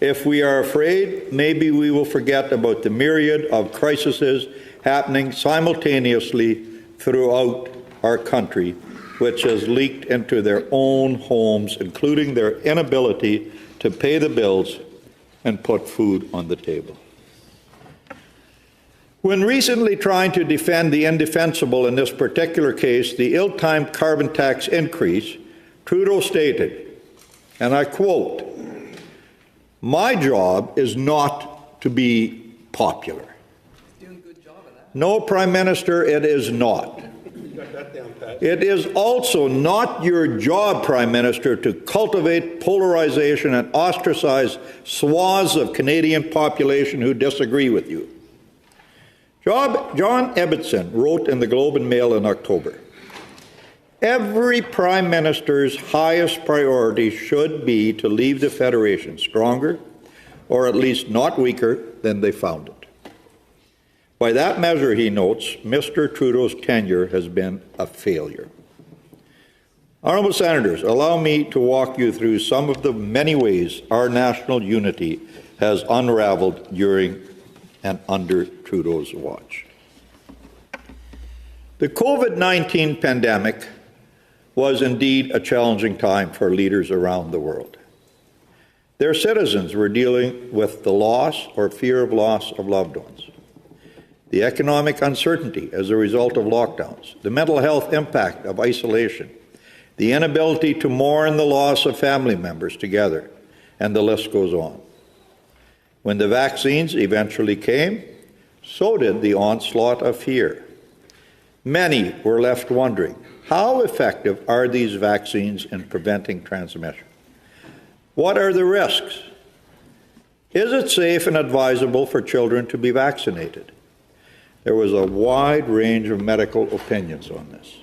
If we are afraid, maybe we will forget about the myriad of crises happening simultaneously throughout our country, which has leaked into their own homes, including their inability to pay the bills and put food on the table. When recently trying to defend the indefensible in this particular case, the ill-timed carbon tax increase, Trudeau stated, and I quote, "My job is not to be popular." No, Prime Minister, it is not. It is also not your job, Prime Minister, to cultivate polarization and ostracize swaths of Canadian population who disagree with you. John Ibbitson wrote in the Globe and Mail in October, "Every Prime Minister's highest priority should be to leave the Federation stronger, or at least not weaker, than they found it." By that measure, he notes, Mr. Trudeau's tenure has been a failure. Honourable Senators, allow me to walk you through some of the many ways our national unity has unravelled during and under Trudeau's watch. The COVID-19 pandemic was indeed a challenging time for leaders around the world. Their citizens were dealing with the loss or fear of loss of loved ones, the economic uncertainty as a result of lockdowns, the mental health impact of isolation, the inability to mourn the loss of family members together, and the list goes on. When the vaccines eventually came, so did the onslaught of fear. Many were left wondering, how effective are these vaccines in preventing transmission? What are the risks? Is it safe and advisable for children to be vaccinated? There was a wide range of medical opinions on this.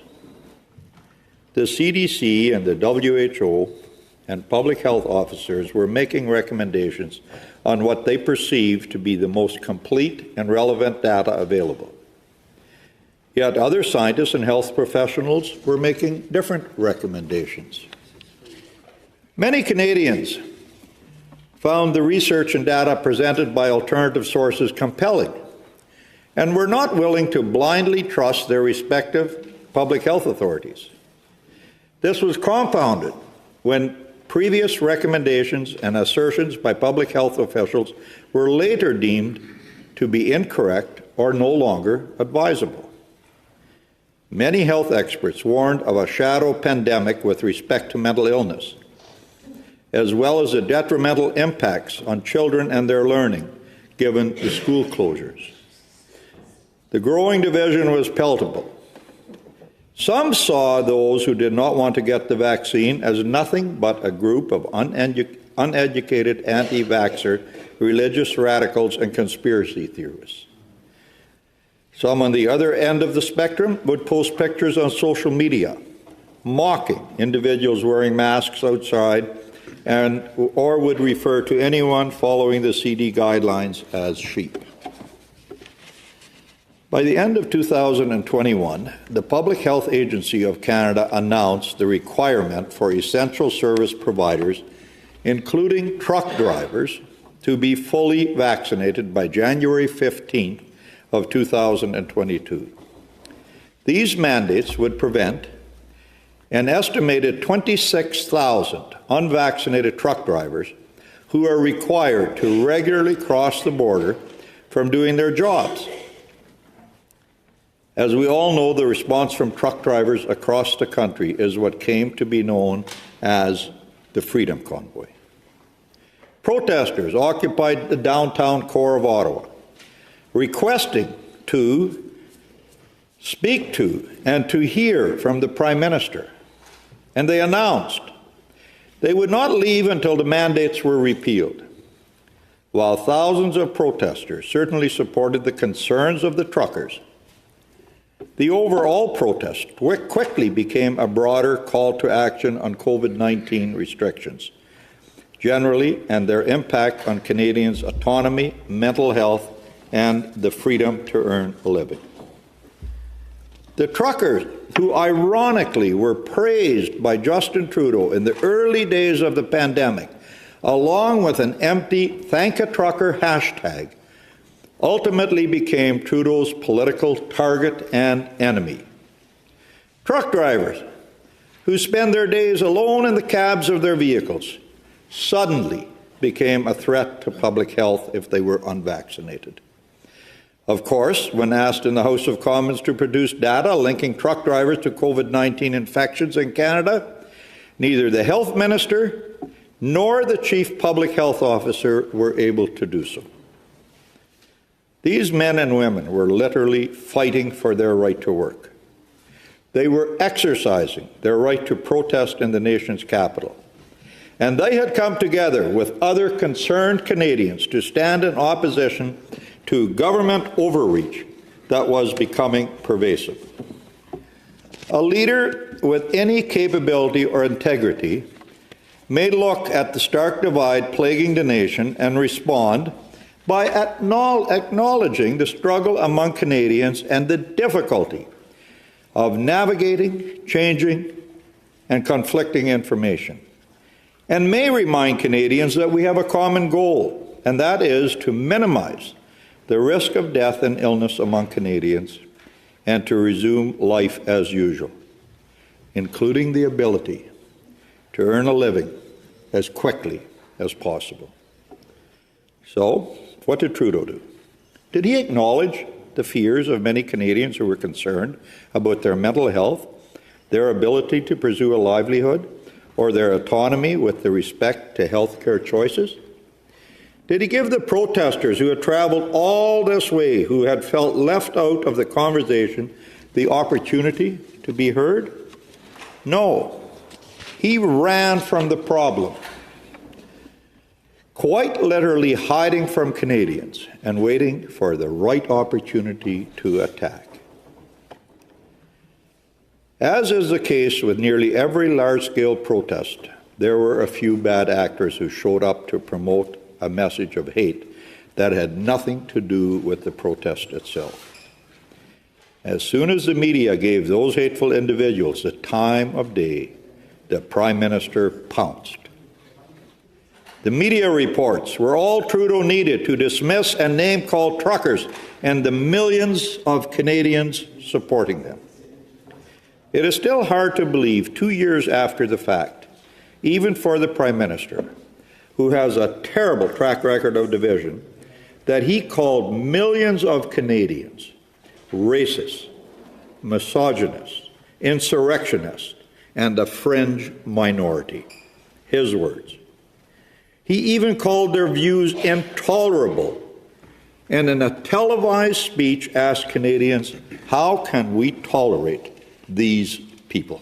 The CDC and the WHO and public health officers were making recommendations on what they perceived to be the most complete and relevant data available. Yet other scientists and health professionals were making different recommendations. Many Canadians found the research and data presented by alternative sources compelling and were not willing to blindly trust their respective public health authorities. This was compounded when previous recommendations and assertions by public health officials were later deemed to be incorrect or no longer advisable. Many health experts warned of a shadow pandemic with respect to mental illness, as well as the detrimental impacts on children and their learning, given the school closures. The growing division was palpable. Some saw those who did not want to get the vaccine as nothing but a group of uneducated anti-vaxxer, religious radicals, and conspiracy theorists. Some on the other end of the spectrum would post pictures on social media, mocking individuals wearing masks outside, or would refer to anyone following the CD guidelines as sheep. By the end of 2021, the Public Health Agency of Canada announced the requirement for essential service providers, including truck drivers, to be fully vaccinated by January 15th of 2022. These mandates would prevent an estimated 26,000 unvaccinated truck drivers who are required to regularly cross the border from doing their jobs. As we all know, the response from truck drivers across the country is what came to be known as the Freedom Convoy. Protesters occupied the downtown core of Ottawa, requesting to speak to and to hear from the Prime Minister. And they announced they would not leave until the mandates were repealed. While thousands of protesters certainly supported the concerns of the truckers, the overall protest quickly became a broader call to action on COVID-19 restrictions generally and their impact on Canadians' autonomy, mental health, and the freedom to earn a living. The truckers, who ironically were praised by Justin Trudeau in the early days of the pandemic, along with an empty "Thank a Trucker" hashtag, ultimately became Trudeau's political target and enemy. Truck drivers, who spend their days alone in the cabs of their vehicles, suddenly became a threat to public health if they were unvaccinated. Of course, when asked in the House of Commons to produce data linking truck drivers to COVID-19 infections in Canada, neither the Health Minister nor the Chief Public Health Officer were able to do so. These men and women were literally fighting for their right to work. They were exercising their right to protest in the nation's capital. And they had come together with other concerned Canadians to stand in opposition to government overreach that was becoming pervasive. A leader with any capability or integrity may look at the stark divide plaguing the nation and respond by acknowledging the struggle among Canadians and the difficulty of navigating, changing, and conflicting information, and may remind Canadians that we have a common goal, and that is to minimize the risk of death and illness among Canadians and to resume life as usual, including the ability to earn a living as quickly as possible. So, what did Trudeau do? Did he acknowledge the fears of many Canadians who were concerned about their mental health, their ability to pursue a livelihood, or their autonomy with respect to health care choices? Did he give the protesters who had traveled all this way, who had felt left out of the conversation, the opportunity to be heard? No. He ran from the problem, quite literally hiding from Canadians and waiting for the right opportunity to attack. As is the case with nearly every large-scale protest, there were a few bad actors who showed up to promote a message of hate that had nothing to do with the protest itself. As soon as the media gave those hateful individuals the time of day, the Prime Minister pounced. The media reports were all Trudeau needed to dismiss and name-call truckers and the millions of Canadians supporting them. It is still hard to believe 2 years after the fact, even for the Prime Minister, who has a terrible track record of division, that he called millions of Canadians racist, misogynist, insurrectionist, and a fringe minority. His words. He even called their views intolerable, and in a televised speech asked Canadians, how can we tolerate these people?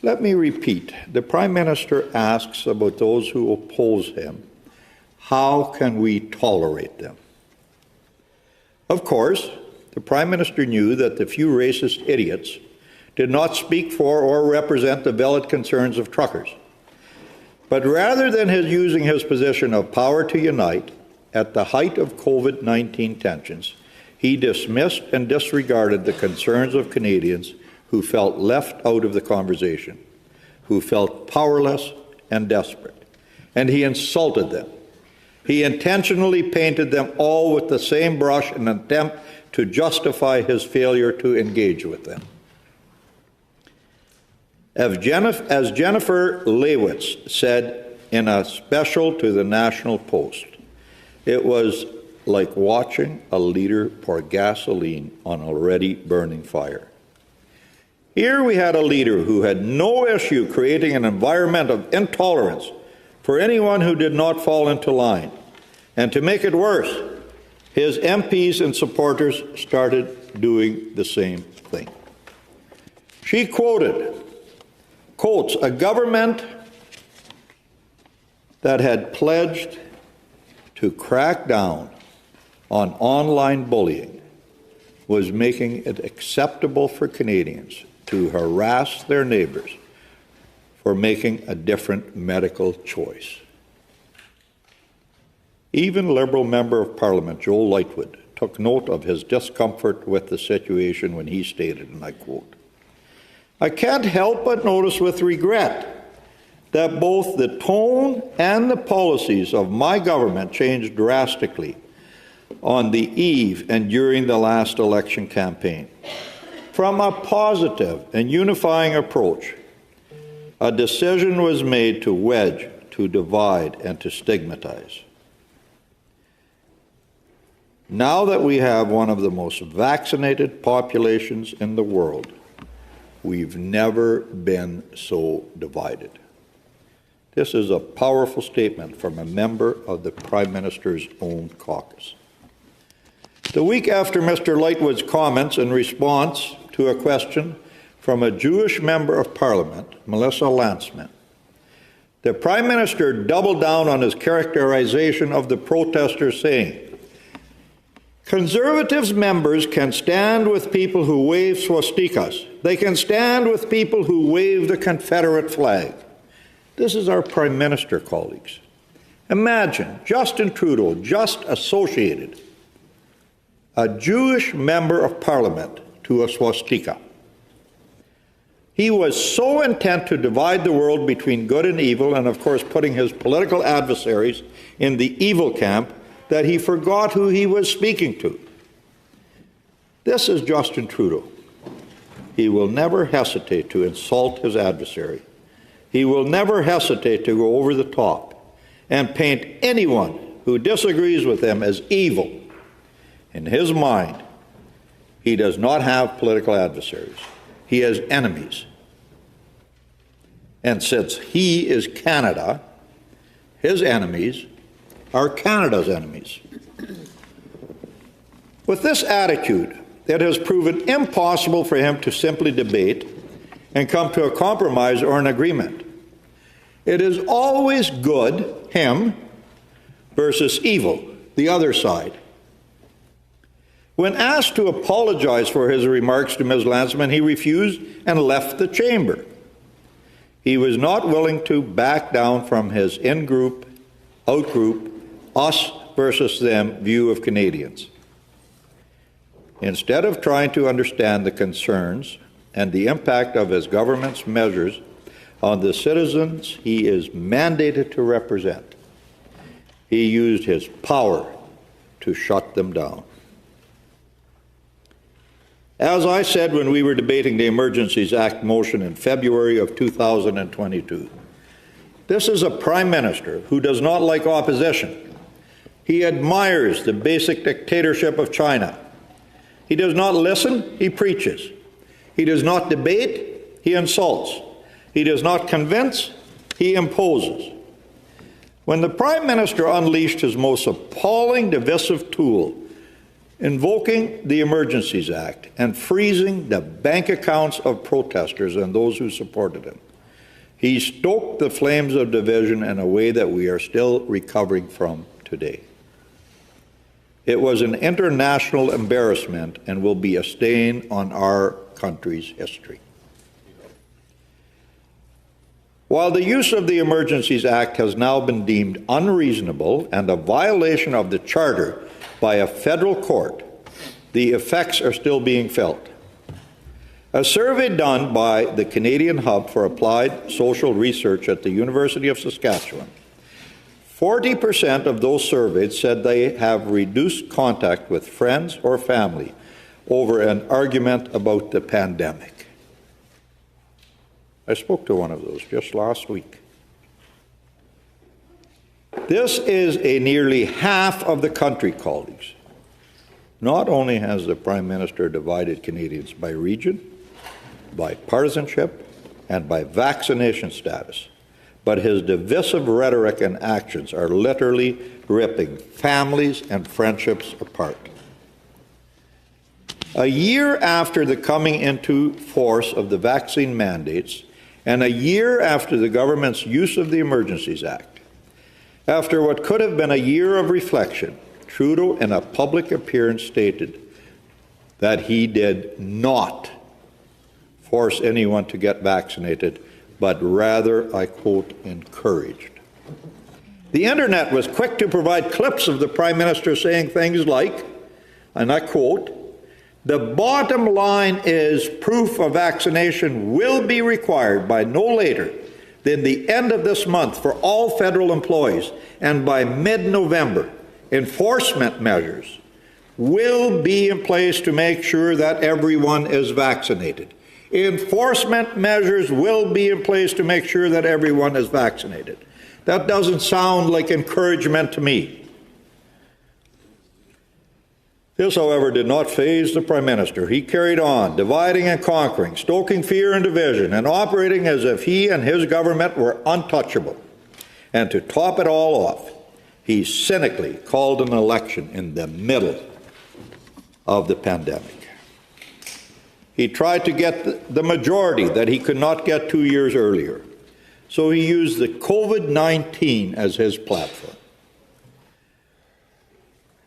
Let me repeat. The Prime Minister asks about those who oppose him. How can we tolerate them? Of course, the Prime Minister knew that the few racist idiots did not speak for or represent the valid concerns of truckers. But rather than using his position of power to unite at the height of COVID-19 tensions, he dismissed and disregarded the concerns of Canadians who felt left out of the conversation, who felt powerless and desperate, and he insulted them. He intentionally painted them all with the same brush in an attempt to justify his failure to engage with them. As Jennifer Lewitz said in a special to the National Post. It was like watching a leader pour gasoline on an already burning fire. Here we had a leader who had no issue creating an environment of intolerance for anyone who did not fall into line. And to make it worse, his MPs and supporters started doing the same thing. She quotes, a government that had pledged to crack down on online bullying was making it acceptable for Canadians to harass their neighbors for making a different medical choice. Even Liberal Member of Parliament Joel Lightwood took note of his discomfort with the situation when he stated, and I quote, "I can't help but notice with regret that both the tone and the policies of my government changed drastically on the eve and during the last election campaign. From a positive and unifying approach, a decision was made to wedge, to divide, and to stigmatize. Now that we have one of the most vaccinated populations in the world, we've never been so divided." This is a powerful statement from a member of the Prime Minister's own caucus. The week after Mr. Lightwood's comments in response to a question from a Jewish member of Parliament, Melissa Lantsman, the Prime Minister doubled down on his characterization of the protesters, saying, "Conservatives members can stand with people who wave swastikas. They can stand with people who wave the Confederate flag." This is our Prime Minister, colleagues. Imagine Justin Trudeau just associated a Jewish member of Parliament to a swastika. He was so intent to divide the world between good and evil, and of course putting his political adversaries in the evil camp, that he forgot who he was speaking to. This is Justin Trudeau. He will never hesitate to insult his adversary. He will never hesitate to go over the top and paint anyone who disagrees with him as evil. In his mind, he does not have political adversaries. He has enemies. And since he is Canada, his enemies are Canada's enemies. With this attitude, it has proven impossible for him to simply debate and come to a compromise or an agreement. It is always good, him, versus evil, the other side. When asked to apologize for his remarks to Ms. Lantsman, he refused and left the chamber. He was not willing to back down from his in-group, out-group, us versus them view of Canadians. Instead of trying to understand the concerns and the impact of his government's measures on the citizens he is mandated to represent, he used his power to shut them down. As I said when we were debating the Emergencies Act motion in February of 2022, this is a Prime Minister who does not like opposition. He admires the basic dictatorship of China. He does not listen, he preaches. He does not debate, he insults. He does not convince, he imposes. When the Prime Minister unleashed his most appalling divisive tool, invoking the Emergencies Act and freezing the bank accounts of protesters and those who supported him, he stoked the flames of division in a way that we are still recovering from today. It was an international embarrassment and will be a stain on our country's history. While the use of the Emergencies Act has now been deemed unreasonable and a violation of the Charter by a federal court, the effects are still being felt. A survey done by the Canadian Hub for Applied Social Research at the University of Saskatchewan, 40% of those surveyed said they have reduced contact with friends or family over an argument about the pandemic. I spoke to one of those just last week. This is a nearly half of the country, colleagues. Not only has the Prime Minister divided Canadians by region, by partisanship, and by vaccination status, but his divisive rhetoric and actions are literally ripping families and friendships apart. A year after the coming into force of the vaccine mandates, and a year after the government's use of the Emergencies Act, after what could have been a year of reflection, Trudeau, in a public appearance, stated that he did not force anyone to get vaccinated, but rather, I quote, encouraged. The internet was quick to provide clips of the Prime Minister saying things like, and I quote, "The bottom line is proof of vaccination will be required by no later than the end of this month for all federal employees, and by mid-November, enforcement measures will be in place to make sure that everyone is vaccinated." Enforcement measures will be in place to make sure that everyone is vaccinated. That doesn't sound like encouragement to me. This, however, did not faze the Prime Minister. He carried on, dividing and conquering, stoking fear and division, and operating as if he and his government were untouchable. And to top it all off, he cynically called an election in the middle of the pandemic. He tried to get the majority that he could not get 2 years earlier. So he used the COVID-19 as his platform.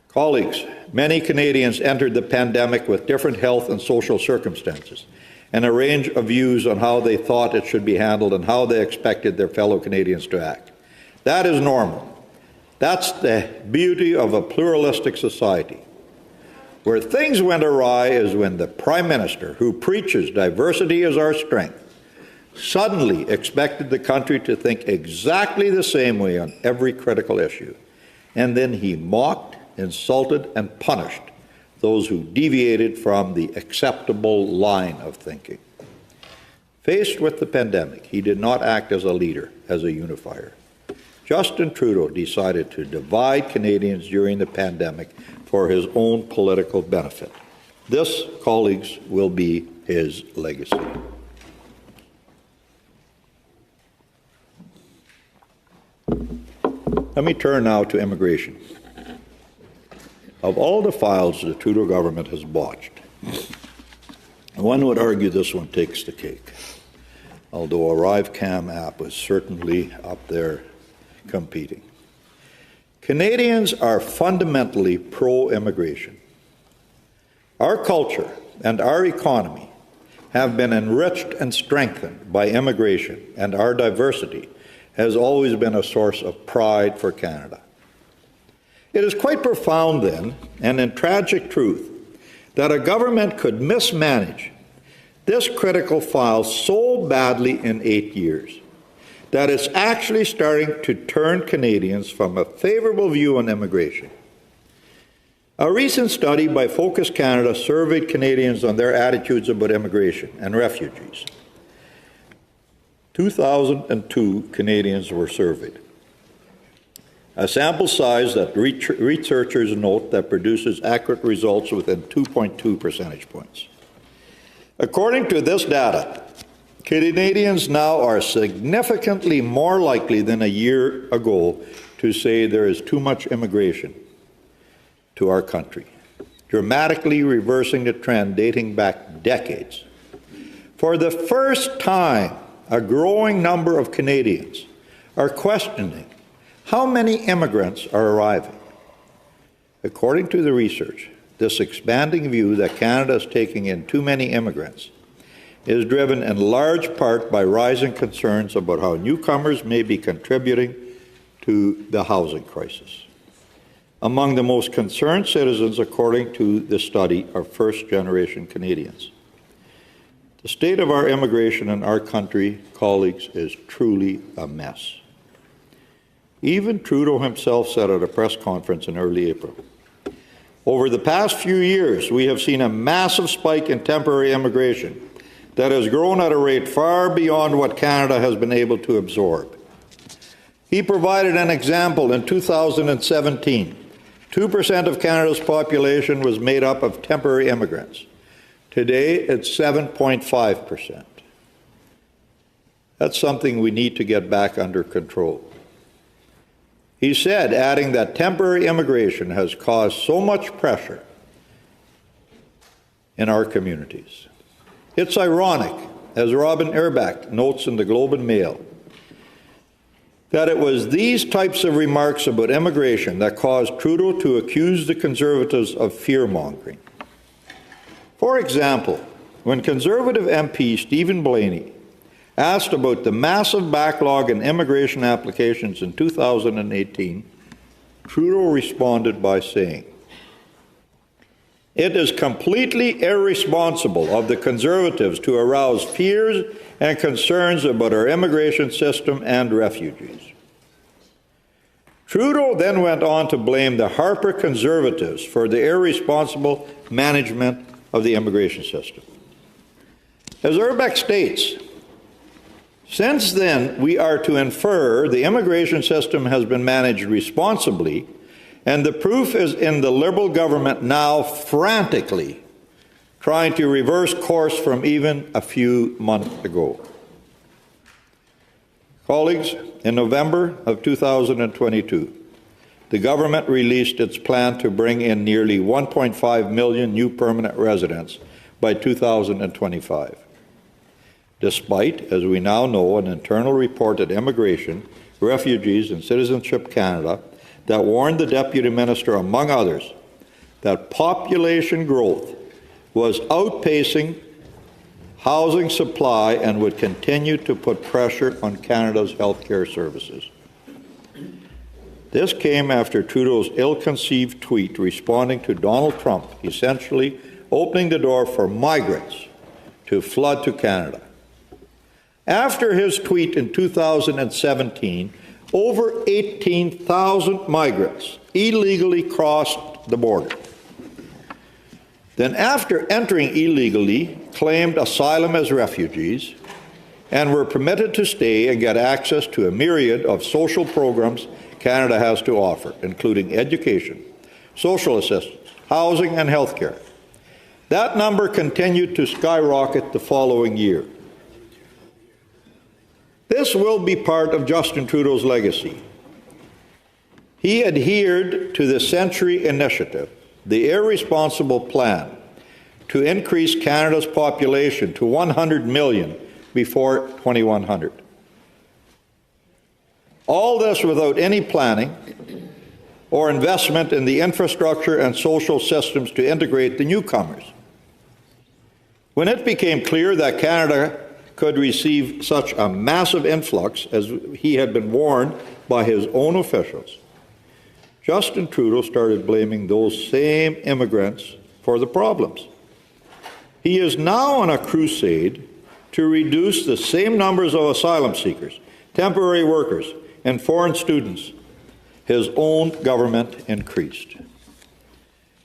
Colleagues, many Canadians entered the pandemic with different health and social circumstances and a range of views on how they thought it should be handled and how they expected their fellow Canadians to act. That is normal. That's the beauty of a pluralistic society. Where things went awry is when the Prime Minister, who preaches diversity is our strength, suddenly expected the country to think exactly the same way on every critical issue. And then he mocked, insulted, and punished those who deviated from the acceptable line of thinking. Faced with the pandemic, he did not act as a leader, as a unifier. Justin Trudeau decided to divide Canadians during the pandemic for his own political benefit. This, colleagues, will be his legacy. Let me turn now to immigration. Of all the files the Trudeau government has botched, one would argue this one takes the cake, although ArriveCam app was certainly up there competing. Canadians are fundamentally pro-immigration. Our culture and our economy have been enriched and strengthened by immigration, and our diversity has always been a source of pride for Canada. It is quite profound, then, and in tragic truth, that a government could mismanage this critical file so badly in 8 years that it's actually starting to turn Canadians from a favourable view on immigration. A recent study by Focus Canada surveyed Canadians on their attitudes about immigration and refugees. 2,002 Canadians were surveyed, a sample size that researchers note that produces accurate results within 2.2 percentage points. According to this data, Canadians now are significantly more likely than a year ago to say there is too much immigration to our country, dramatically reversing the trend dating back decades. For the first time, a growing number of Canadians are questioning how many immigrants are arriving. According to the research, this expanding view that Canada is taking in too many immigrants is driven in large part by rising concerns about how newcomers may be contributing to the housing crisis. Among the most concerned citizens, according to the study, are first-generation Canadians. The state of our immigration in our country, colleagues, is truly a mess. Even Trudeau himself said at a press conference in early April, "Over the past few years, we have seen a massive spike in temporary immigration that has grown at a rate far beyond what Canada has been able to absorb. He provided an example in 2017. 2% of Canada's population was made up of temporary immigrants. Today, it's 7.5%. That's something we need to get back under control. He said, adding that temporary immigration has caused so much pressure in our communities. It's ironic, as Robin Erbach notes in the Globe and Mail, that it was these types of remarks about immigration that caused Trudeau to accuse the Conservatives of fear-mongering. For example, when Conservative MP Stephen Blaney asked about the massive backlog in immigration applications in 2018, Trudeau responded by saying, "It is completely irresponsible of the Conservatives to arouse fears and concerns about our immigration system and refugees." Trudeau then went on to blame the Harper Conservatives for the irresponsible management of the immigration system. As Erbach states, since then we are to infer the immigration system has been managed responsibly, and the proof is in the Liberal government now frantically trying to reverse course from even a few months ago. Colleagues, in November of 2022, the government released its plan to bring in nearly 1.5 million new permanent residents by 2025. Despite, as we now know, an internal report at Immigration, Refugees and Citizenship Canada that warned the Deputy Minister, among others, that population growth was outpacing housing supply and would continue to put pressure on Canada's healthcare services. This came after Trudeau's ill-conceived tweet responding to Donald Trump, essentially opening the door for migrants to flood to Canada. After his tweet in 2017, over 18,000 migrants illegally crossed the border. Then after entering illegally, claimed asylum as refugees, and were permitted to stay and get access to a myriad of social programs Canada has to offer, including education, social assistance, housing, and health care. That number continued to skyrocket the following year. This will be part of Justin Trudeau's legacy. He adhered to the Century Initiative, the irresponsible plan to increase Canada's population to 100 million before 2100. All this without any planning or investment in the infrastructure and social systems to integrate the newcomers. When it became clear that Canada could receive such a massive influx as he had been warned by his own officials, Justin Trudeau started blaming those same immigrants for the problems. He is now on a crusade to reduce the same numbers of asylum seekers, temporary workers, and foreign students his own government increased.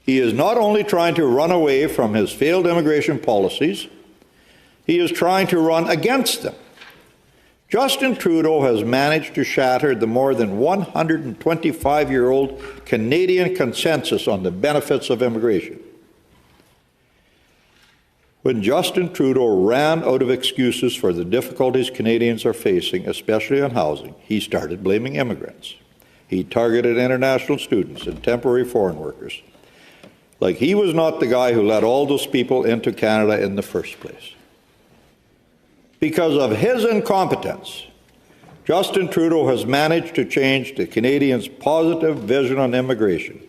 He is not only trying to run away from his failed immigration policies, he is trying to run against them. Justin Trudeau has managed to shatter the more than 125-year-old Canadian consensus on the benefits of immigration. When Justin Trudeau ran out of excuses for the difficulties Canadians are facing, especially on housing, he started blaming immigrants. He targeted international students and temporary foreign workers, like he was not the guy who let all those people into Canada in the first place. Because of his incompetence, Justin Trudeau has managed to change the Canadians' positive vision on immigration.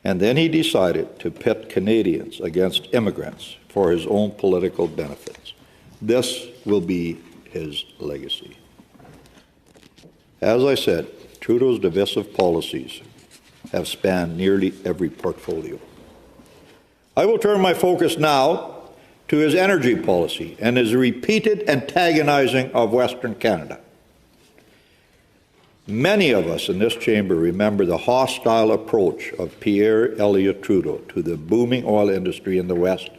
And then he decided to pit Canadians against immigrants for his own political benefits. This will be his legacy. As I said, Trudeau's divisive policies have spanned nearly every portfolio. I will turn my focus now to his energy policy and his repeated antagonizing of Western Canada. Many of us in this chamber remember the hostile approach of Pierre Elliott Trudeau to the booming oil industry in the West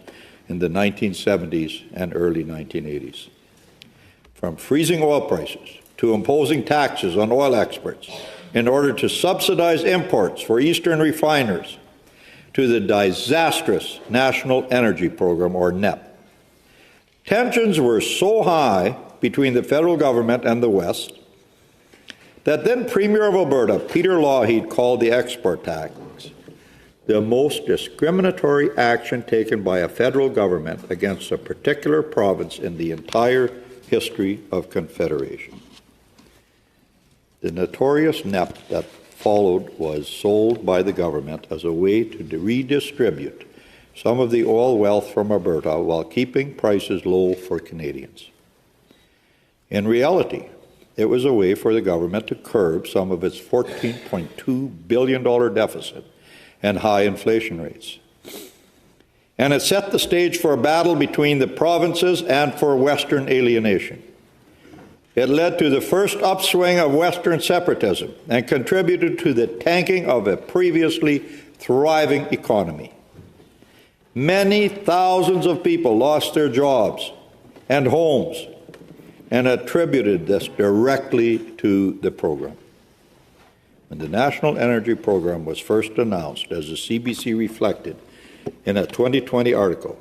in the 1970s and early 1980s. From freezing oil prices to imposing taxes on oil exports in order to subsidize imports for Eastern refiners, to the disastrous National Energy Program, or NEP. Tensions were so high between the federal government and the West that then Premier of Alberta, Peter Lougheed, called the export tax the most discriminatory action taken by a federal government against a particular province in the entire history of Confederation. The notorious NEP that followed was sold by the government as a way to redistribute some of the oil wealth from Alberta while keeping prices low for Canadians. In reality, it was a way for the government to curb some of its $14.2 billion deficit and high inflation rates. And it set the stage for a battle between the provinces and for Western alienation. It led to the first upswing of Western separatism and contributed to the tanking of a previously thriving economy. Many thousands of people lost their jobs and homes and attributed this directly to the program. When the National Energy Program was first announced, as the CBC reflected in a 2020 article,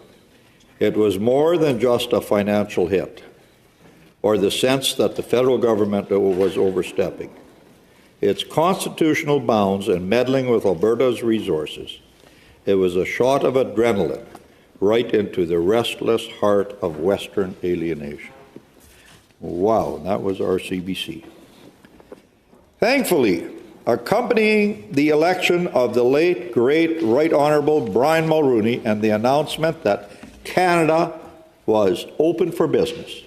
it was more than just a financial hit or the sense that the federal government was overstepping. Its constitutional bounds and meddling with Alberta's resources, it was a shot of adrenaline right into the restless heart of Western alienation. Wow, that was our CBC. Thankfully, accompanying the election of the late, great, Right Honourable Brian Mulroney and the announcement that Canada was open for business,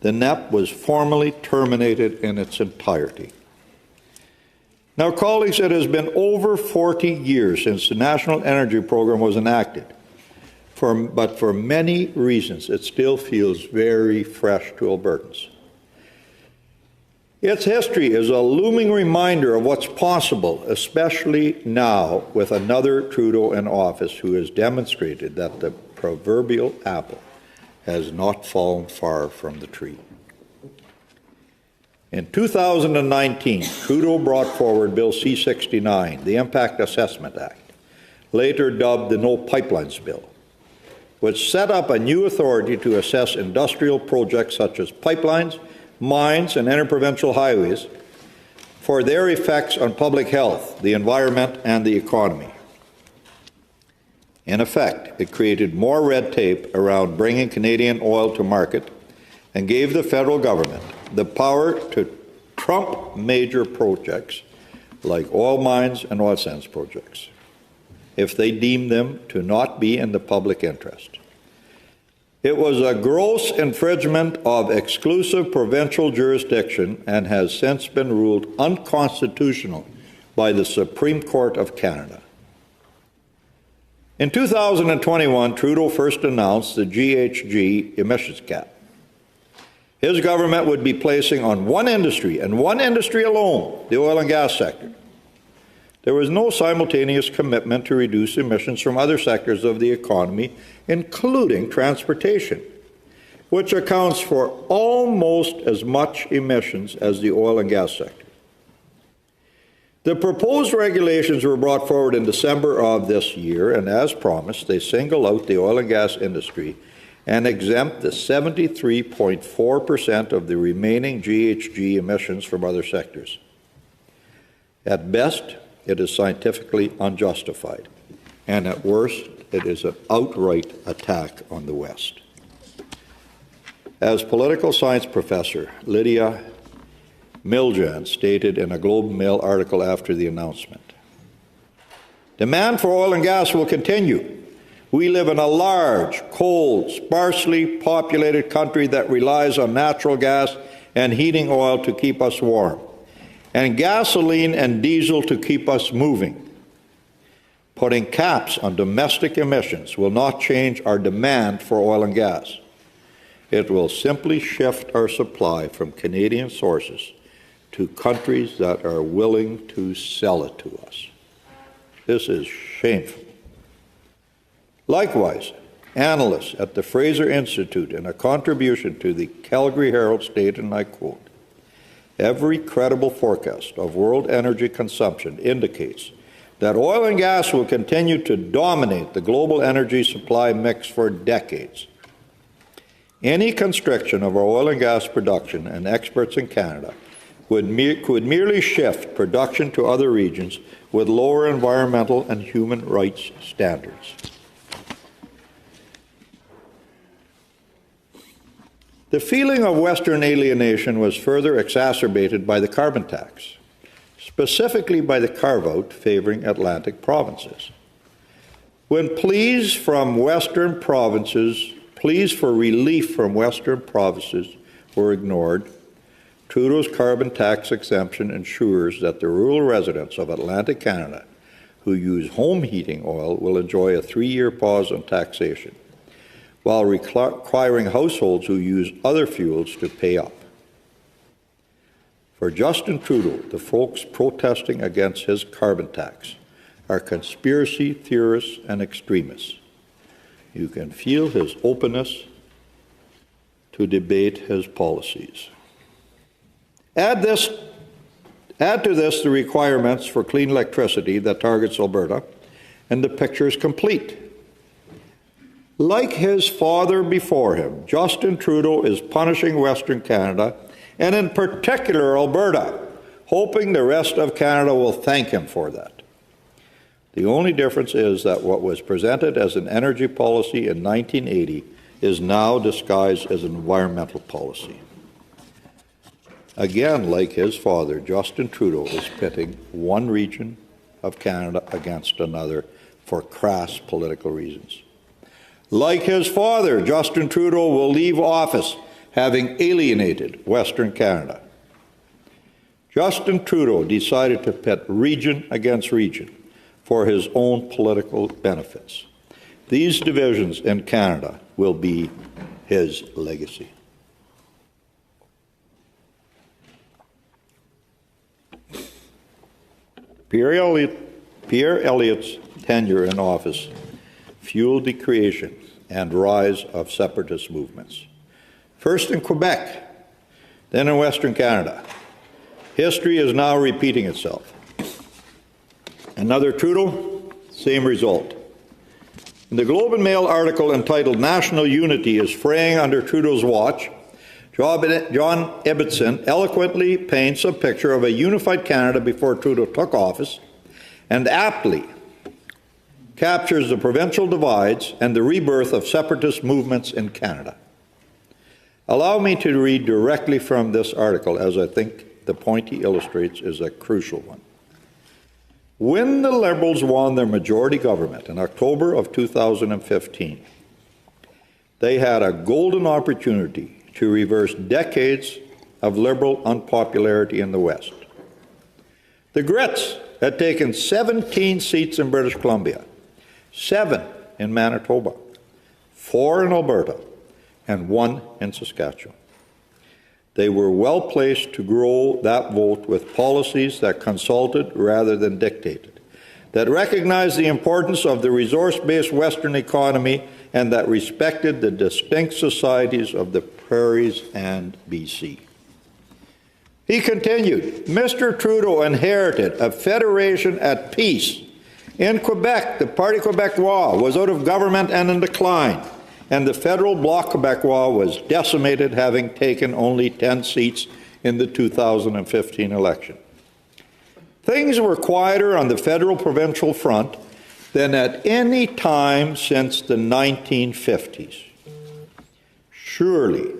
the NEP was formally terminated in its entirety. Now, colleagues, it has been over 40 years since the National Energy Program was enacted, but for many reasons, it still feels very fresh to Albertans. Its history is a looming reminder of what's possible, especially now with another Trudeau in office who has demonstrated that the proverbial apple has not fallen far from the tree. In 2019, Trudeau brought forward Bill C-69, the Impact Assessment Act, later dubbed the No Pipelines Bill, which set up a new authority to assess industrial projects such as pipelines, mines, and interprovincial highways for their effects on public health, the environment, and the economy. In effect, it created more red tape around bringing Canadian oil to market and gave the federal government the power to trump major projects like oil mines and oil sands projects if they deem them to not be in the public interest. It was a gross infringement of exclusive provincial jurisdiction and has since been ruled unconstitutional by the Supreme Court of Canada. In 2021, Trudeau first announced the GHG emissions cap. His government would be placing on one industry, and one industry alone, the oil and gas sector. There was no simultaneous commitment to reduce emissions from other sectors of the economy, including transportation, which accounts for almost as much emissions as the oil and gas sector. The proposed regulations were brought forward in December of this year, and as promised, they single out the oil and gas industry and exempt the 73.4% of the remaining GHG emissions from other sectors. At best, it is scientifically unjustified, and at worst, it is an outright attack on the West. As political science professor Lydia Miljan stated in a Globe and Mail article after the announcement, demand for oil and gas will continue. We live in a large, cold, sparsely populated country that relies on natural gas and heating oil to keep us warm, and gasoline and diesel to keep us moving. Putting caps on domestic emissions will not change our demand for oil and gas. It will simply shift our supply from Canadian sources to countries that are willing to sell it to us. This is shameful. Likewise, analysts at the Fraser Institute, in a contribution to the Calgary Herald, stated, and I quote, Every credible forecast of world energy consumption indicates that oil and gas will continue to dominate the global energy supply mix for decades. Any constriction of our oil and gas production, and experts in Canada could merely shift production to other regions with lower environmental and human rights standards. The feeling of Western alienation was further exacerbated by the carbon tax, specifically by the carve-out favoring Atlantic provinces. When pleas from Western provinces, pleas for relief from Western provinces were ignored, Trudeau's carbon tax exemption ensures that the rural residents of Atlantic Canada who use home heating oil will enjoy a 3-year pause on taxation, while requiring households who use other fuels to pay up. For Justin Trudeau, the folks protesting against his carbon tax are conspiracy theorists and extremists. You can feel his openness to debate his policies. Add to this the requirements for clean electricity that targets Alberta, and the picture is complete. Like his father before him, Justin Trudeau is punishing Western Canada, and in particular Alberta, hoping the rest of Canada will thank him for that. The only difference is that what was presented as an energy policy in 1980 is now disguised as an environmental policy. Again, like his father, Justin Trudeau is pitting one region of Canada against another for crass political reasons. Like his father, Justin Trudeau will leave office having alienated Western Canada. Justin Trudeau decided to pit region against region for his own political benefits. These divisions in Canada will be his legacy. Pierre Elliott's tenure in office fueled the creation and rise of separatist movements. First in Quebec, then in Western Canada. History is now repeating itself. Another Trudeau, same result. In the Globe and Mail article entitled "National Unity is Fraying Under Trudeau's Watch," John Ibbitson eloquently paints a picture of a unified Canada before Trudeau took office, and aptly captures the provincial divides and the rebirth of separatist movements in Canada. Allow me to read directly from this article, as I think the point he illustrates is a crucial one. When the Liberals won their majority government in October of 2015, they had a golden opportunity to reverse decades of Liberal unpopularity in the West. The GRITS had taken 17 seats in British Columbia, 7 in Manitoba, 4 in Alberta, and 1 in Saskatchewan. They were well placed to grow that vote with policies that consulted rather than dictated, that recognized the importance of the resource-based Western economy, and that respected the distinct societies of the prairies and BC. He continued, Mr. Trudeau inherited a federation at peace. In Quebec, the Parti Québécois was out of government and in decline, and the federal Bloc Québécois was decimated, having taken only 10 seats in the 2015 election. Things were quieter on the federal-provincial front than at any time since the 1950s. Surely,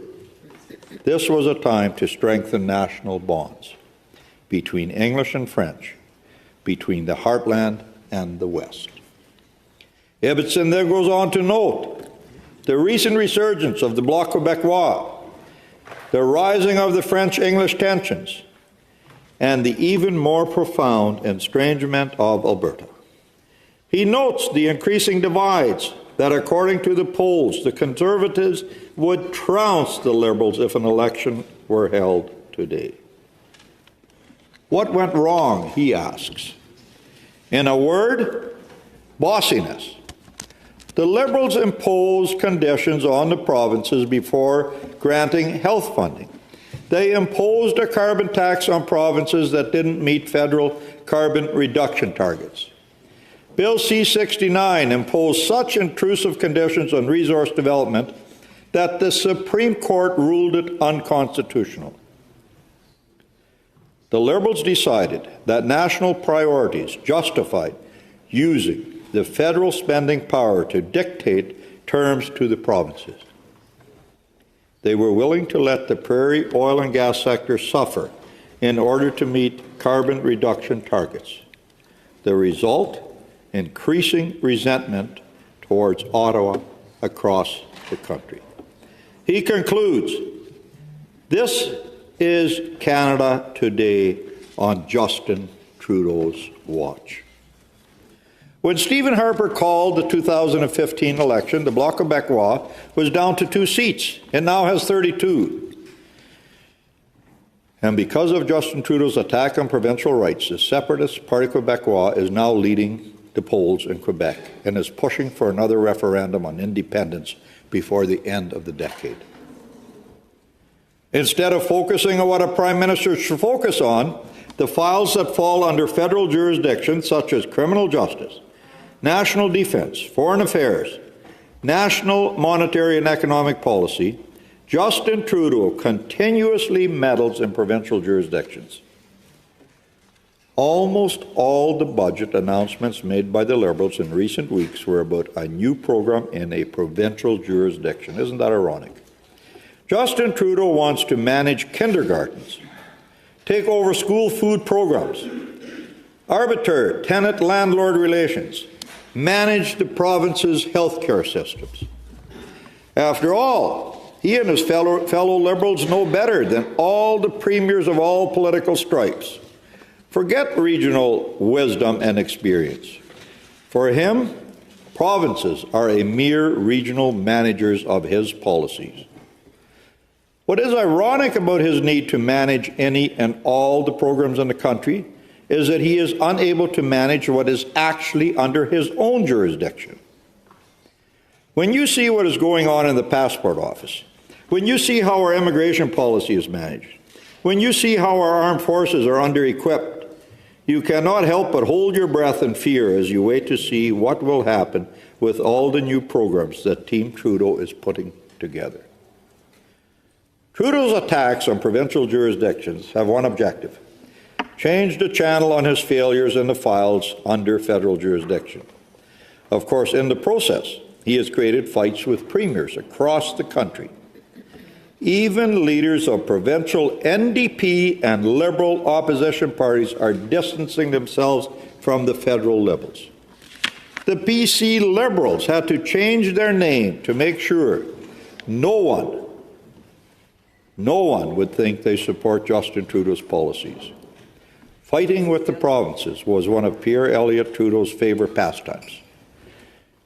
this was a time to strengthen national bonds between English and French, between the heartland and the West. Ibbitson then goes on to note the recent resurgence of the Bloc Québécois, the rising of the French-English tensions, and the even more profound estrangement of Alberta. He notes the increasing divides that, according to the polls, the Conservatives would trounce the Liberals if an election were held today. What went wrong, he asks. In a word, bossiness. The Liberals imposed conditions on the provinces before granting health funding They imposed a carbon tax on provinces that didn't meet federal carbon reduction targets. Bill C-69 imposed such intrusive conditions on resource development that the Supreme Court ruled it unconstitutional. The Liberals decided that national priorities justified using the federal spending power to dictate terms to the provinces. They were willing to let the prairie oil and gas sector suffer in order to meet carbon reduction targets. The result? Increasing resentment towards Ottawa across the country. He concludes, this is Canada today on Justin Trudeau's watch. When Stephen Harper called the 2015 election, the Bloc Québécois was down to 2 seats. It now has 32. And because of Justin Trudeau's attack on provincial rights, the separatist Parti Québécois is now leading the polls in Quebec and is pushing for another referendum on independence before the end of the decade. Instead of focusing on what a Prime Minister should focus on, the files that fall under federal jurisdiction, such as criminal justice, national defense, foreign affairs, national monetary and economic policy, Justin Trudeau continuously meddles in provincial jurisdictions. Almost all the budget announcements made by the Liberals in recent weeks were about a new program in a provincial jurisdiction. Isn't that ironic? Justin Trudeau wants to manage kindergartens, take over school food programs, arbiter tenant-landlord relations, manage the province's healthcare systems. After all, he and his fellow Liberals know better than all the premiers of all political stripes. Forget regional wisdom and experience. For him, provinces are a mere regional managers of his policies. What is ironic about his need to manage any and all the programs in the country is that he is unable to manage what is actually under his own jurisdiction. When you see what is going on in the passport office, when you see how our immigration policy is managed, when you see how our armed forces are under-equipped, you cannot help but hold your breath in fear as you wait to see what will happen with all the new programs that Team Trudeau is putting together. Trudeau's attacks on provincial jurisdictions have one objective: change the channel on his failures in the files under federal jurisdiction. Of course, in the process, he has created fights with premiers across the country. Even leaders of provincial NDP and Liberal opposition parties are distancing themselves from the federal Liberals. The BC Liberals had to change their name to make sure no one would think they support Justin Trudeau's policies. Fighting with the provinces was one of Pierre Elliott Trudeau's favourite pastimes.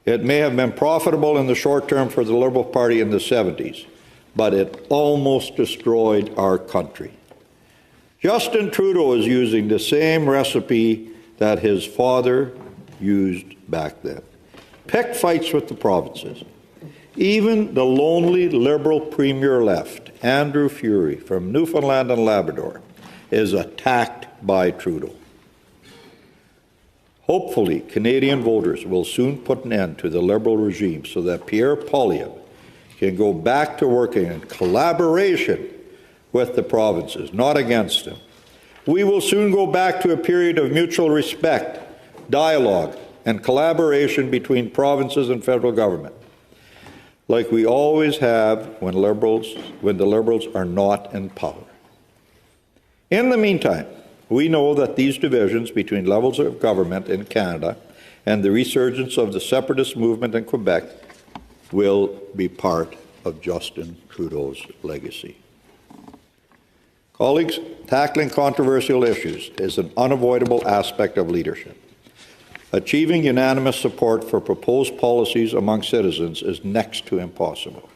It may have been profitable in the short term for the Liberal Party in the 70s, but it almost destroyed our country. Justin Trudeau is using the same recipe that his father used back then. Pick fights with the provinces. Even the lonely Liberal Premier left, Andrew Furey from Newfoundland and Labrador, is attacked by Trudeau. Hopefully, Canadian voters will soon put an end to the Liberal regime so that Pierre Poilievre can go back to working in collaboration with the provinces, not against them. We will soon go back to a period of mutual respect, dialogue, and collaboration between provinces and federal government, like we always have when the Liberals are not in power. In the meantime, we know that these divisions between levels of government in Canada and the resurgence of the separatist movement in Quebec will be part of Justin Trudeau's legacy. Colleagues, tackling controversial issues is an unavoidable aspect of leadership. Achieving unanimous support for proposed policies among citizens is next to impossible.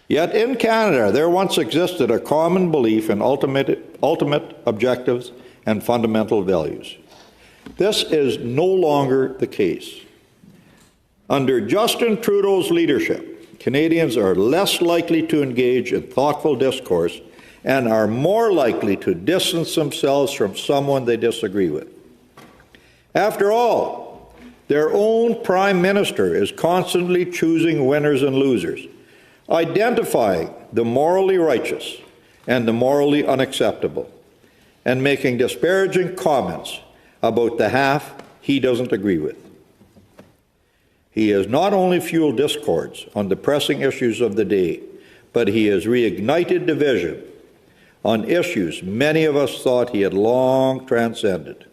Yet in Canada, there once existed a common belief in ultimate objectives and fundamental values. This is no longer the case. Under Justin Trudeau's leadership, Canadians are less likely to engage in thoughtful discourse and are more likely to distance themselves from someone they disagree with. After all, their own Prime Minister is constantly choosing winners and losers, identifying the morally righteous and the morally unacceptable, and making disparaging comments about the half he doesn't agree with. He has not only fueled discords on the pressing issues of the day, but he has reignited division on issues many of us thought he had long transcended.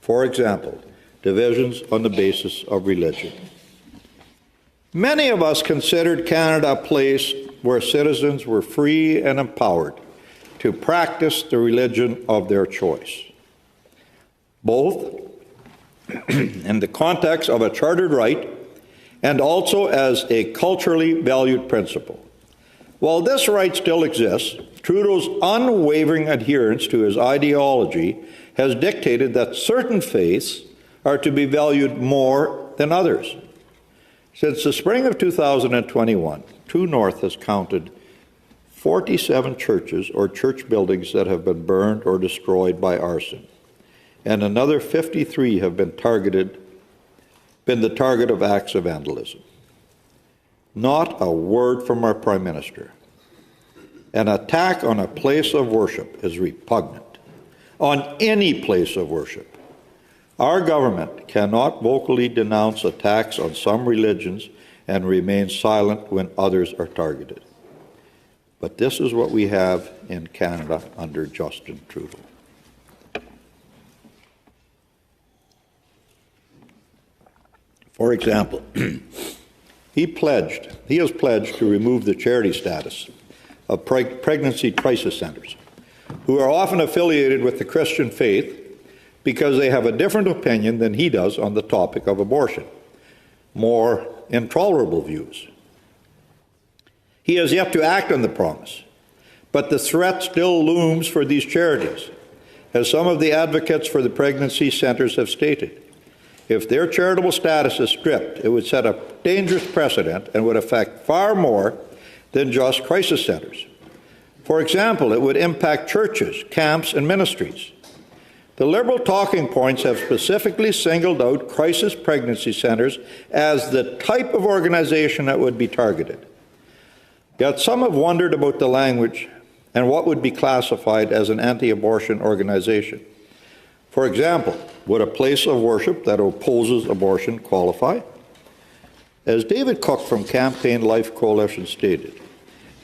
For example, divisions on the basis of religion. Many of us considered Canada a place where citizens were free and empowered to practice the religion of their choice, both in the context of a chartered right and also as a culturally valued principle. While this right still exists, Trudeau's unwavering adherence to his ideology has dictated that certain faiths are to be valued more than others. Since the spring of 2021, True North has counted 47 churches or church buildings that have been burned or destroyed by arson, and another 53 have been the target of acts of vandalism. Not a word from our Prime Minister. An attack on a place of worship is repugnant. On any place of worship. Our government cannot vocally denounce attacks on some religions and remain silent when others are targeted. But this is what we have in Canada under Justin Trudeau. For example, he has pledged to remove the charity status of pregnancy crisis centers, who are often affiliated with the Christian faith because they have a different opinion than he does on the topic of abortion, more intolerable views. He has yet to act on the promise, but the threat still looms for these charities, as some of the advocates for the pregnancy centers have stated. If their charitable status is stripped, it would set a dangerous precedent and would affect far more than just crisis centers. For example, it would impact churches, camps, and ministries. The Liberal talking points have specifically singled out crisis pregnancy centers as the type of organization that would be targeted. Yet some have wondered about the language and what would be classified as an anti-abortion organization. For example, would a place of worship that opposes abortion qualify? As David Cook from Campaign Life Coalition stated,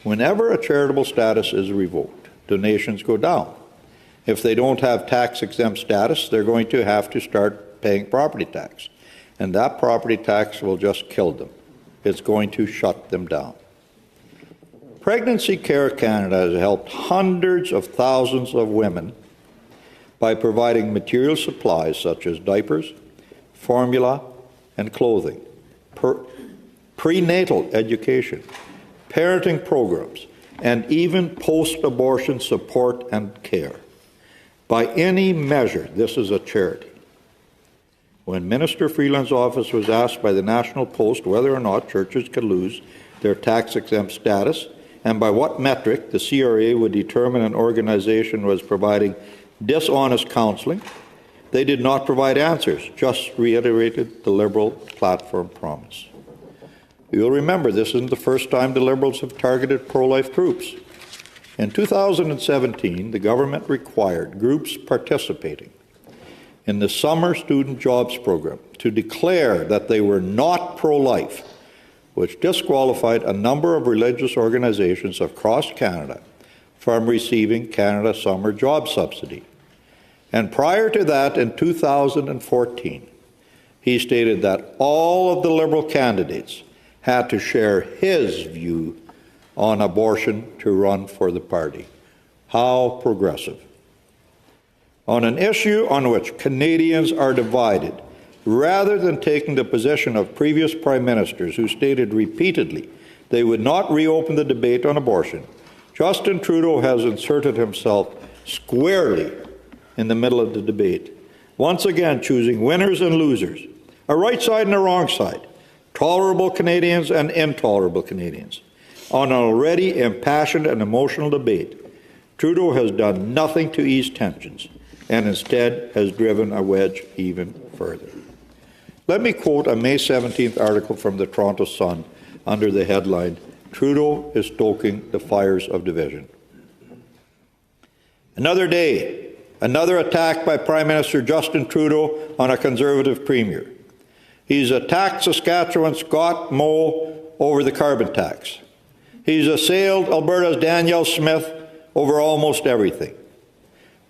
whenever a charitable status is revoked, donations go down. If they don't have tax-exempt status, they're going to have to start paying property tax. And that property tax will just kill them. It's going to shut them down. Pregnancy Care Canada has helped hundreds of thousands of women by providing material supplies such as diapers, formula, and clothing, prenatal education, parenting programs, and even post-abortion support and care. By any measure, this is a charity. When Minister Freeland's office was asked by the National Post whether or not churches could lose their tax-exempt status, and by what metric the CRA would determine an organization was providing dishonest counseling, they did not provide answers, just reiterated the Liberal platform promise. You'll remember this isn't the first time the Liberals have targeted pro-life groups. In 2017, the government required groups participating in the Summer Student Jobs Program to declare that they were not pro-life, which disqualified a number of religious organizations across Canada from receiving Canada's Summer Job Subsidy. And prior to that, in 2014, he stated that all of the Liberal candidates had to share his view on abortion to run for the party. How progressive. On an issue on which Canadians are divided, rather than taking the position of previous prime ministers who stated repeatedly they would not reopen the debate on abortion, Justin Trudeau has inserted himself squarely in the middle of the debate, once again choosing winners and losers, a right side and a wrong side, tolerable Canadians and intolerable Canadians. On an already impassioned and emotional debate, Trudeau has done nothing to ease tensions and instead has driven a wedge even further. Let me quote a May 17th article from the Toronto Sun under the headline, "Trudeau is stoking the fires of division." Another day, another attack by Prime Minister Justin Trudeau on a Conservative Premier. He's attacked Saskatchewan's Scott Moe over the carbon tax. He's assailed Alberta's Danielle Smith over almost everything.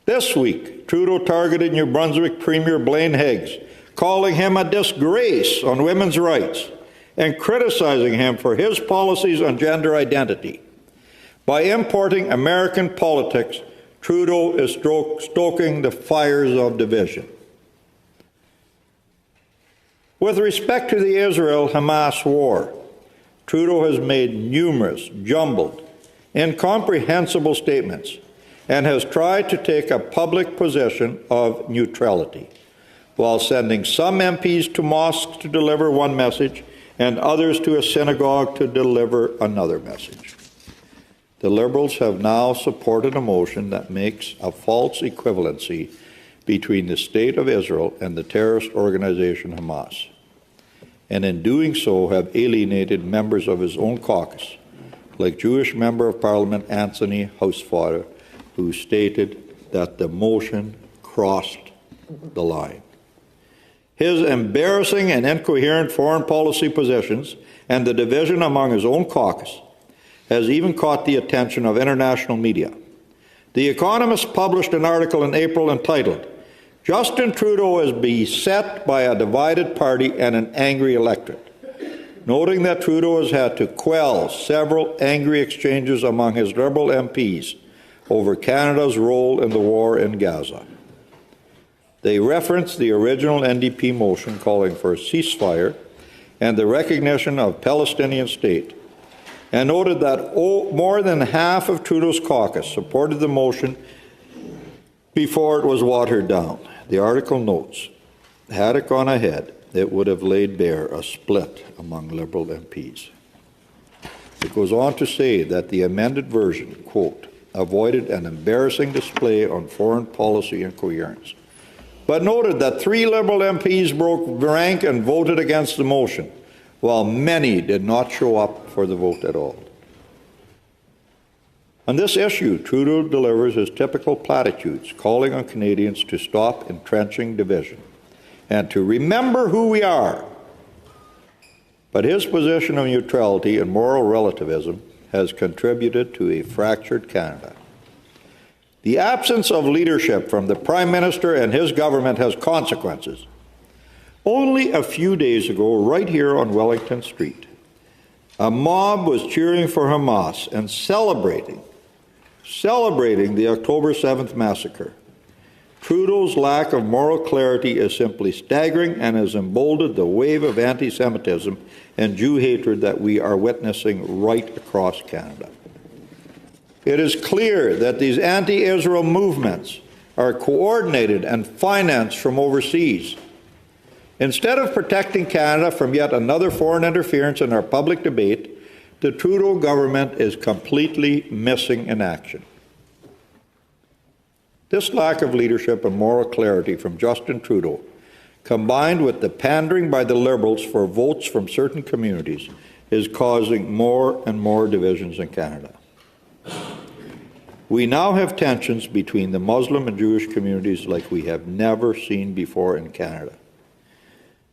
This week, Trudeau targeted New Brunswick Premier Blaine Higgs, calling him a disgrace on women's rights and criticizing him for his policies on gender identity. By importing American politics, Trudeau is stoking the fires of division. With respect to the Israel-Hamas war, Trudeau has made numerous, jumbled, incomprehensible statements and has tried to take a public position of neutrality, while sending some MPs to mosques to deliver one message and others to a synagogue to deliver another message. The Liberals have now supported a motion that makes a false equivalency between the State of Israel and the terrorist organization Hamas, and in doing so have alienated members of his own caucus, like Jewish Member of Parliament Anthony Housefather, who stated that the motion crossed the line. His embarrassing and incoherent foreign policy positions and the division among his own caucus has even caught the attention of international media. The Economist published an article in April entitled, "Justin Trudeau is beset by a divided party and an angry electorate," noting that Trudeau has had to quell several angry exchanges among his Liberal MPs over Canada's role in the war in Gaza. They referenced the original NDP motion calling for a ceasefire and the recognition of Palestinian state, and noted that more than half of Trudeau's caucus supported the motion before it was watered down. The article notes, had it gone ahead, it would have laid bare a split among Liberal MPs. It goes on to say that the amended version, quote, avoided an embarrassing display on foreign policy incoherence, but noted that 3 Liberal MPs broke rank and voted against the motion, while many did not show up for the vote at all. On this issue, Trudeau delivers his typical platitudes, calling on Canadians to stop entrenching division and to remember who we are. But his position of neutrality and moral relativism has contributed to a fractured Canada. The absence of leadership from the Prime Minister and his government has consequences. Only a few days ago, right here on Wellington Street, a mob was cheering for Hamas and celebrating the October 7th massacre. Trudeau's lack of moral clarity is simply staggering and has emboldened the wave of anti-Semitism and Jew hatred that we are witnessing right across Canada. It is clear that these anti-Israel movements are coordinated and financed from overseas. Instead of protecting Canada from yet another foreign interference in our public debate, the Trudeau government is completely missing in action. This lack of leadership and moral clarity from Justin Trudeau, combined with the pandering by the Liberals for votes from certain communities, is causing more and more divisions in Canada. We now have tensions between the Muslim and Jewish communities like we have never seen before in Canada.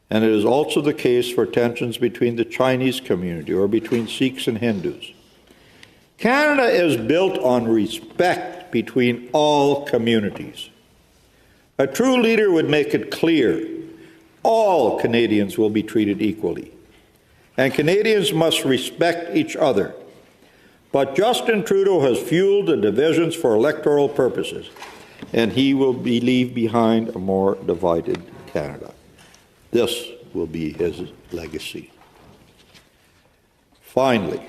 And it is also the case for tensions between the Chinese community or between Sikhs and Hindus. Canada is built on respect between all communities. A true leader would make it clear all Canadians will be treated equally, and Canadians must respect each other. But Justin Trudeau has fueled the divisions for electoral purposes, and he will leave behind a more divided Canada. This will be his legacy. Finally,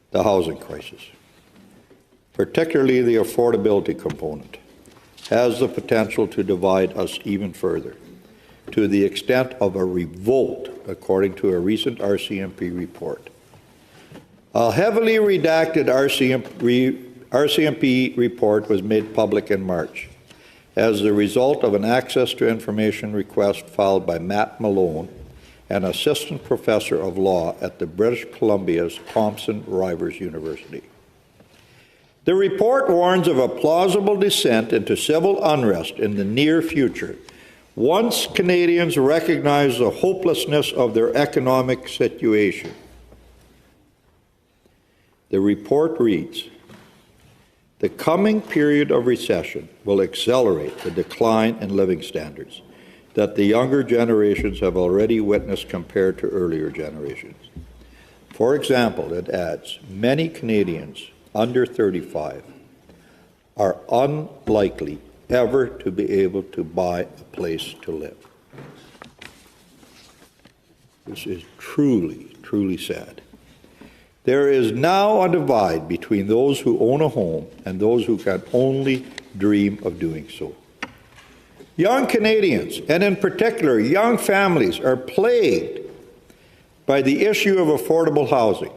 the housing crisis, particularly the affordability component, has the potential to divide us even further, to the extent of a revolt, according to a recent RCMP report. A heavily redacted RCMP report was made public in March as the result of an access to information request filed by Matt Malone, an assistant professor of law at the British Columbia's Thomson Rivers University. The report warns of a plausible descent into civil unrest in the near future once Canadians recognize the hopelessness of their economic situation. The report reads, "The coming period of recession will accelerate the decline in living standards that the younger generations have already witnessed compared to earlier generations. For example," it adds, "many Canadians under 35 are unlikely ever to be able to buy a place to live." This is truly, truly sad. There is now a divide between those who own a home and those who can only dream of doing so. Young Canadians, and in particular young families, are plagued by the issue of affordable housing.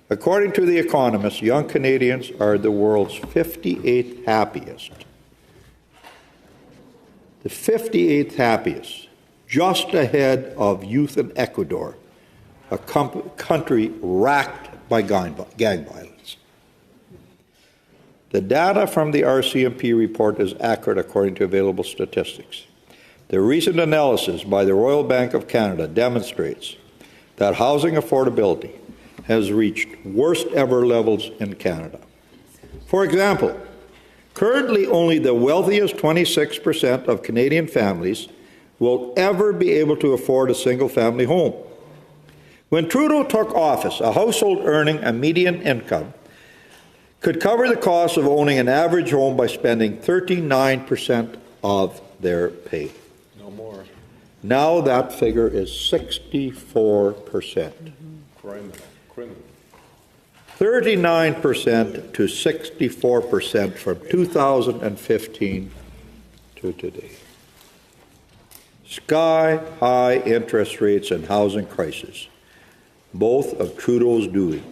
According to The Economist, young Canadians are the world's 58th happiest. The 58th happiest, just ahead of youth in Ecuador, a country racked by gang violence. The data from the RCMP report is accurate according to available statistics. The recent analysis by the Royal Bank of Canada demonstrates that housing affordability has reached worst ever levels in Canada. For example, currently only the wealthiest 26% of Canadian families will ever be able to afford a single-family home. When Trudeau took office, a household earning a median income could cover the cost of owning an average home by spending 39% of their pay. No more. Now that figure is 64%. Criminal. 39% to 64% from 2015 to today. Sky-high interest rates and housing crisis, both of Trudeau's doing,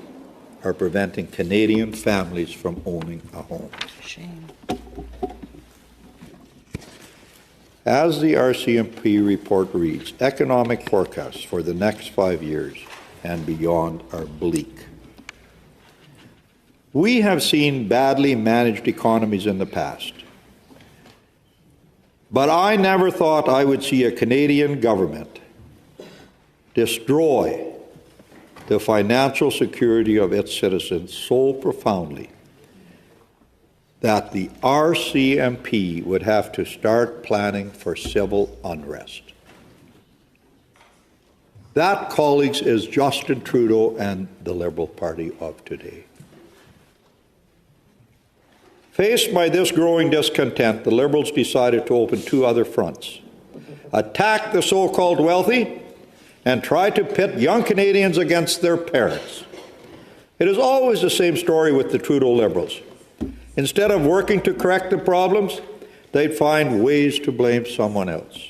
are preventing Canadian families from owning a home. Shame. As the RCMP report reads, economic forecasts for the next 5 years and beyond are bleak. We have seen badly managed economies in the past, but I never thought I would see a Canadian government destroy the financial security of its citizens so profoundly that the RCMP would have to start planning for civil unrest. That, colleagues, is Justin Trudeau and the Liberal Party of today. Faced by this growing discontent, the Liberals decided to open two other fronts: attack the so-called wealthy and try to pit young Canadians against their parents. It is always the same story with the Trudeau Liberals. Instead of working to correct the problems, they'd find ways to blame someone else.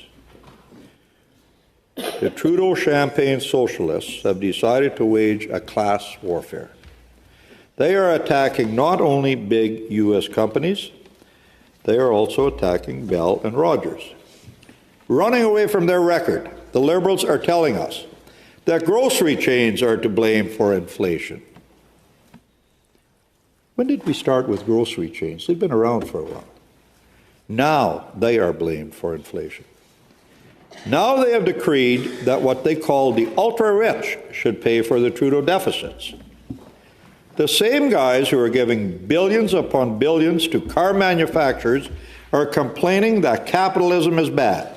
The Trudeau Champagne socialists have decided to wage a class warfare. They are attacking not only big U.S. companies, they are also attacking Bell and Rogers. Running away from their record, the Liberals are telling us that grocery chains are to blame for inflation. When did we start with grocery chains? They've been around for a while. Now they are blamed for inflation. Now they have decreed that what they call the ultra-rich should pay for the Trudeau deficits. The same guys who are giving billions upon billions to car manufacturers are complaining that capitalism is bad.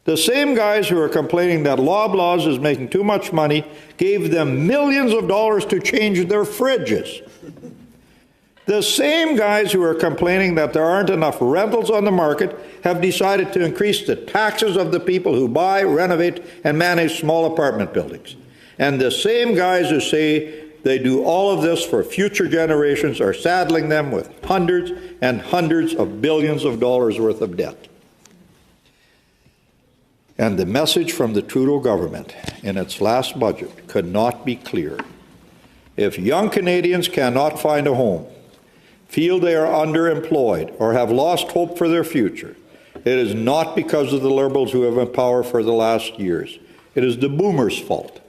The same guys who are complaining that Loblaws is making too much money gave them millions of dollars to change their fridges. The same guys who are complaining that there aren't enough rentals on the market have decided to increase the taxes of the people who buy, renovate, and manage small apartment buildings. And the same guys who say they do all of this for future generations are saddling them with hundreds and hundreds of billions of dollars worth of debt. And the message from the Trudeau government in its last budget could not be clearer. If young Canadians cannot find a home, feel they are underemployed or have lost hope for their future, it is not because of the Liberals who have been in power for the last years. It is the boomers' fault.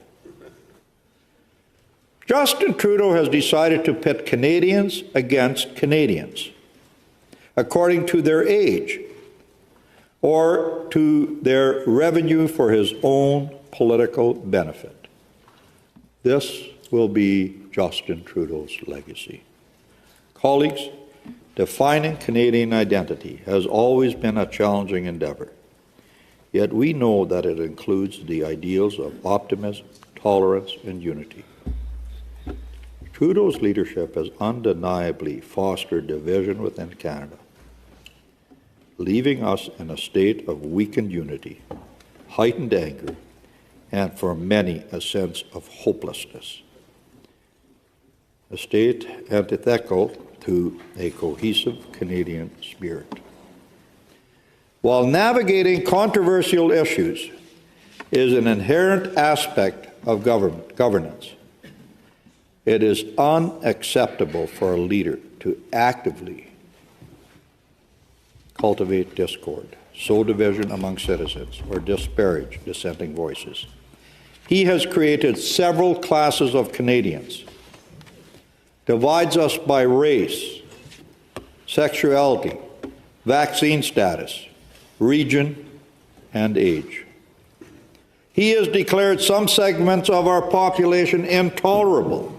Justin Trudeau has decided to pit Canadians against Canadians, according to their age or to their revenue for his own political benefit. This will be Justin Trudeau's legacy. Colleagues, defining Canadian identity has always been a challenging endeavor. Yet we know that it includes the ideals of optimism, tolerance, and unity. Trudeau's leadership has undeniably fostered division within Canada, leaving us in a state of weakened unity, heightened anger, and for many a sense of hopelessness. A state antithetical to a cohesive Canadian spirit. While navigating controversial issues is an inherent aspect of governance, it is unacceptable for a leader to actively cultivate discord, sow division among citizens, or disparage dissenting voices. He has created several classes of Canadians, divides us by race, sexuality, vaccine status, region, and age. He has declared some segments of our population intolerable.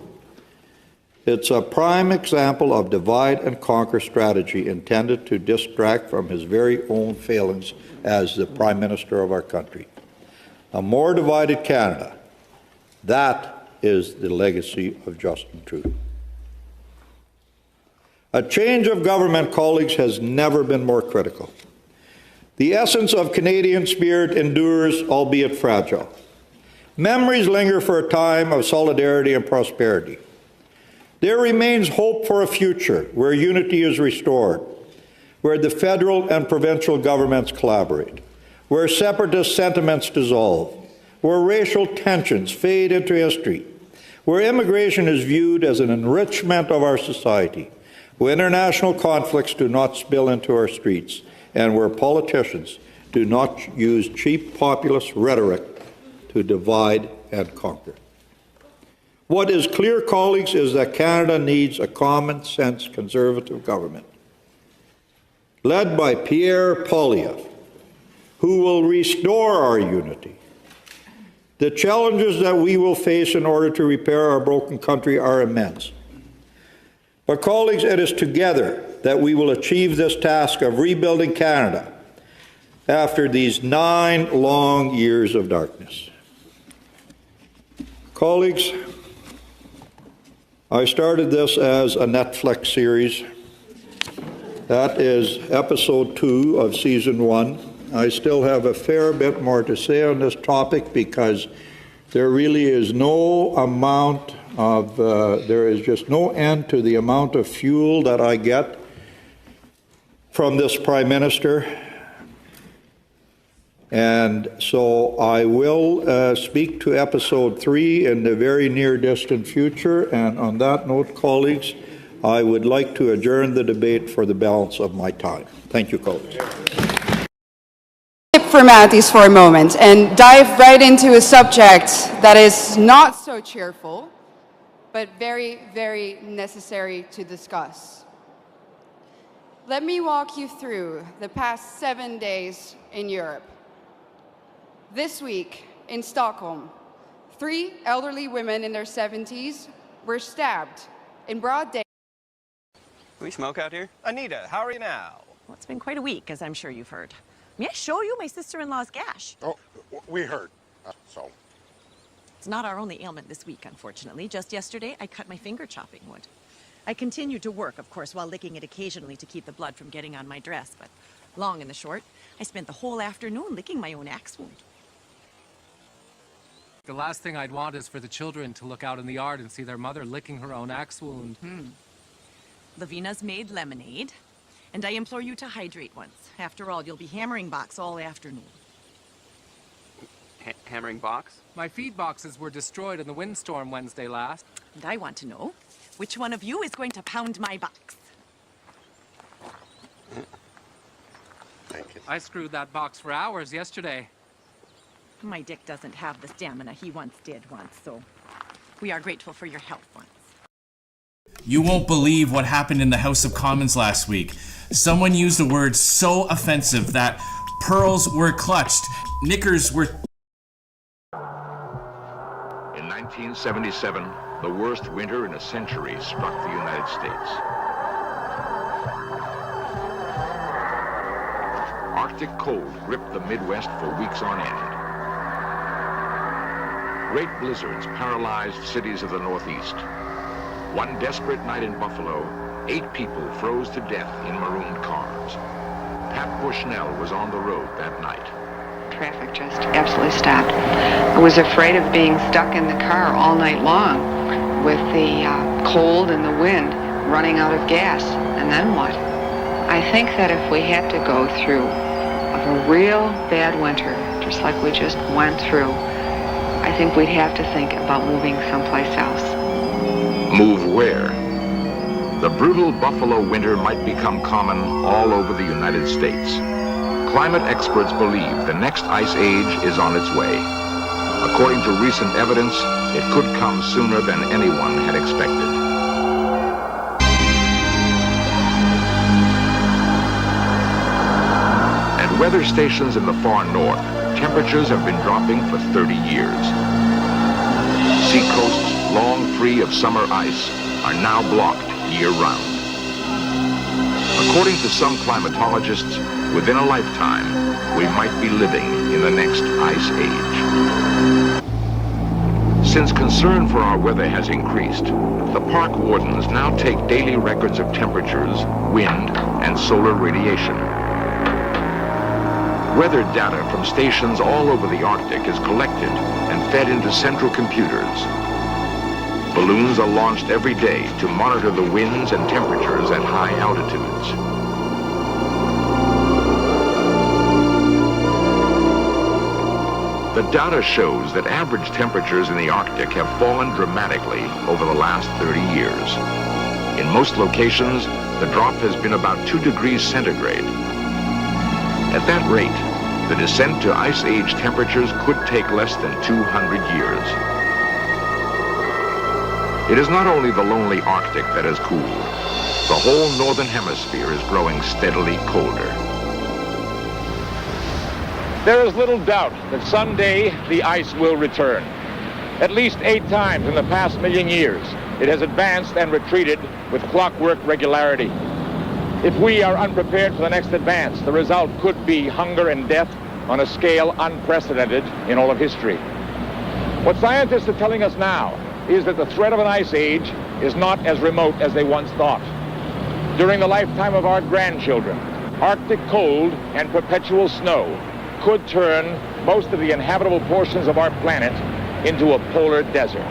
It's a prime example of divide and conquer strategy intended to distract from his very own failings as the Prime Minister of our country. A more divided Canada, that is the legacy of Justin Trudeau. A change of government, colleagues, has never been more critical. The essence of Canadian spirit endures, albeit fragile. Memories linger for a time of solidarity and prosperity. There remains hope for a future where unity is restored, where the federal and provincial governments collaborate, where separatist sentiments dissolve, where racial tensions fade into history, where immigration is viewed as an enrichment of our society, where international conflicts do not spill into our streets, and where politicians do not use cheap populist rhetoric to divide and conquer. What is clear, colleagues, is that Canada needs a common-sense Conservative government, led by Pierre Poilievre, who will restore our unity. The challenges that we will face in order to repair our broken country are immense. But, colleagues, it is together that we will achieve this task of rebuilding Canada after these 9 long years of darkness. Colleagues, I started this as a Netflix series. That is episode 2 of season 1. I still have a fair bit more to say on this topic because there really is no amount of, there is just no end to the amount of fuel that I get from this Prime Minister. And so I will speak to episode 3 in the very near distant future. And on that note, colleagues, I would like to adjourn the debate for the balance of my time. Thank you, colleagues. Formalities for a moment and dive right into a subject that is not so cheerful, but very, very necessary to discuss. Let me walk you through the past 7 days in Europe. This week in Stockholm, 3 elderly women in their 70s were stabbed in broad day. Can we smoke out here? Anita, how are you now? Well, it's been quite a week, as I'm sure you've heard. May I show you my sister-in-law's gash? Oh, we heard, so. It's not our only ailment this week, unfortunately. Just yesterday, I cut my finger chopping wood. I continued to work, of course, while licking it occasionally to keep the blood from getting on my dress, but long and the short, I spent the whole afternoon licking my own axe wound. The last thing I'd want is for the children to look out in the yard and see their mother licking her own axe wound. Lavina's made lemonade, and I implore you to hydrate once. After all, you'll be hammering box all afternoon. Hammering box? My feed boxes were destroyed in the windstorm Wednesday last. And I want to know, which one of you is going to pound my box? I screwed that box for hours yesterday. My Dick doesn't have the stamina he once did so we are grateful for your help once. You won't believe what happened in the House of Commons last week. Someone used a word so offensive that pearls were clutched, knickers were... In 1977, the worst winter in a century struck the United States. Arctic cold gripped the Midwest for weeks on end. Great blizzards paralyzed cities of the Northeast. One desperate night in Buffalo, 8 people froze to death in marooned cars. Pat Bushnell was on the road that night. Traffic just absolutely stopped. I was afraid of being stuck in the car all night long with the cold and the wind, running out of gas. And then what? I think that if we had to go through a real bad winter, just like we just went through, I think we'd have to think about moving someplace else. Move where? The brutal Buffalo winter might become common all over the United States. Climate experts believe the next ice age is on its way. According to recent evidence, it could come sooner than anyone had expected. At weather stations in the far north, temperatures have been dropping for 30 years. Seacoasts long free of summer ice are now blocked year-round. According to some climatologists, within a lifetime, we might be living in the next ice age. Since concern for our weather has increased, the park wardens now take daily records of temperatures, wind, and solar radiation. Weather data from stations all over the Arctic is collected and fed into central computers. Balloons are launched every day to monitor the winds and temperatures at high altitudes. The data shows that average temperatures in the Arctic have fallen dramatically over the last 30 years. In most locations, the drop has been about 2 degrees centigrade. At that rate, the descent to ice age temperatures could take less than 200 years. It is not only the lonely Arctic that has cooled. The whole northern hemisphere is growing steadily colder. There is little doubt that someday the ice will return. At least 8 times in the past million years, it has advanced and retreated with clockwork regularity. If we are unprepared for the next advance, the result could be hunger and death on a scale unprecedented in all of history. What scientists are telling us now is that the threat of an ice age is not as remote as they once thought. During the lifetime of our grandchildren, Arctic cold and perpetual snow could turn most of the inhabitable portions of our planet into a polar desert.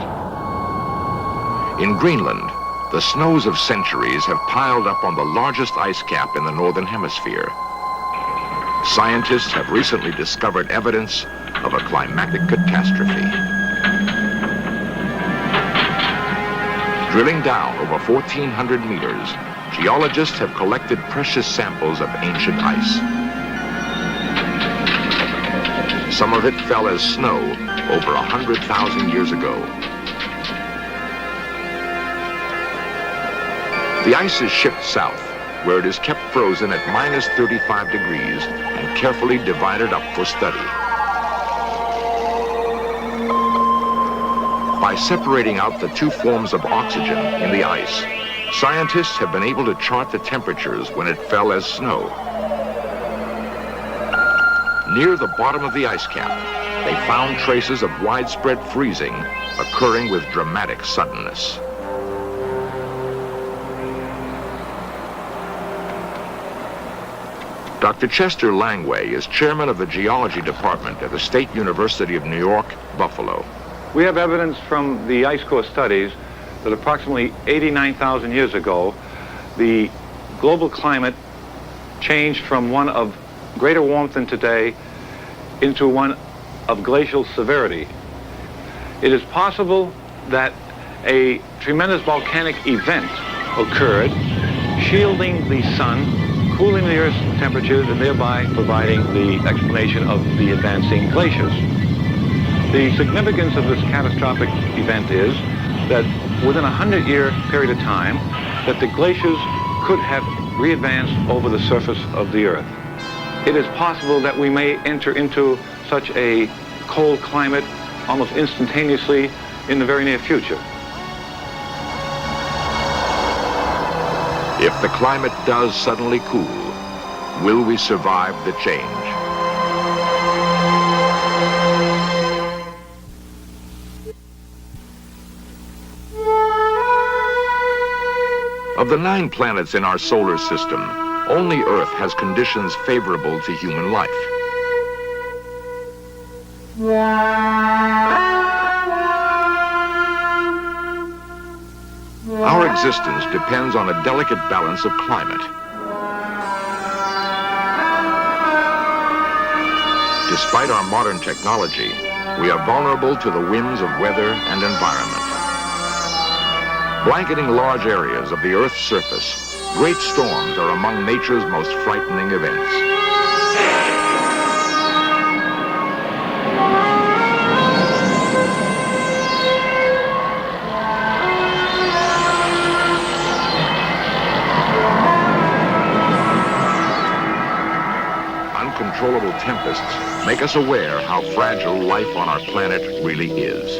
In Greenland, the snows of centuries have piled up on the largest ice cap in the northern hemisphere. Scientists have recently discovered evidence of a climatic catastrophe. Drilling down over 1,400 meters, geologists have collected precious samples of ancient ice. Some of it fell as snow over 100,000 years ago. The ice is shipped south, where it is kept frozen at minus 35 degrees and carefully divided up for study. By separating out the 2 forms of oxygen in the ice, scientists have been able to chart the temperatures when it fell as snow. Near the bottom of the ice cap, they found traces of widespread freezing occurring with dramatic suddenness. Dr. Chester Langway is chairman of the geology department at the State University of New York, Buffalo. We have evidence from the ice core studies that approximately 89,000 years ago, the global climate changed from one of greater warmth than today into one of glacial severity. It is possible that a tremendous volcanic event occurred, shielding the sun, cooling the Earth's temperatures and thereby providing the explanation of the advancing glaciers. The significance of this catastrophic event is that within a 100-year period of time, that the glaciers could have re-advanced over the surface of the Earth. It is possible that we may enter into such a cold climate almost instantaneously in the very near future. If the climate does suddenly cool, will we survive the change? Of the 9 planets in our solar system, only Earth has conditions favorable to human life. Our existence depends on a delicate balance of climate. Despite our modern technology, we are vulnerable to the whims of weather and environment. Blanketing large areas of the Earth's surface, great storms are among nature's most frightening events. Uncontrollable tempests make us aware how fragile life on our planet really is.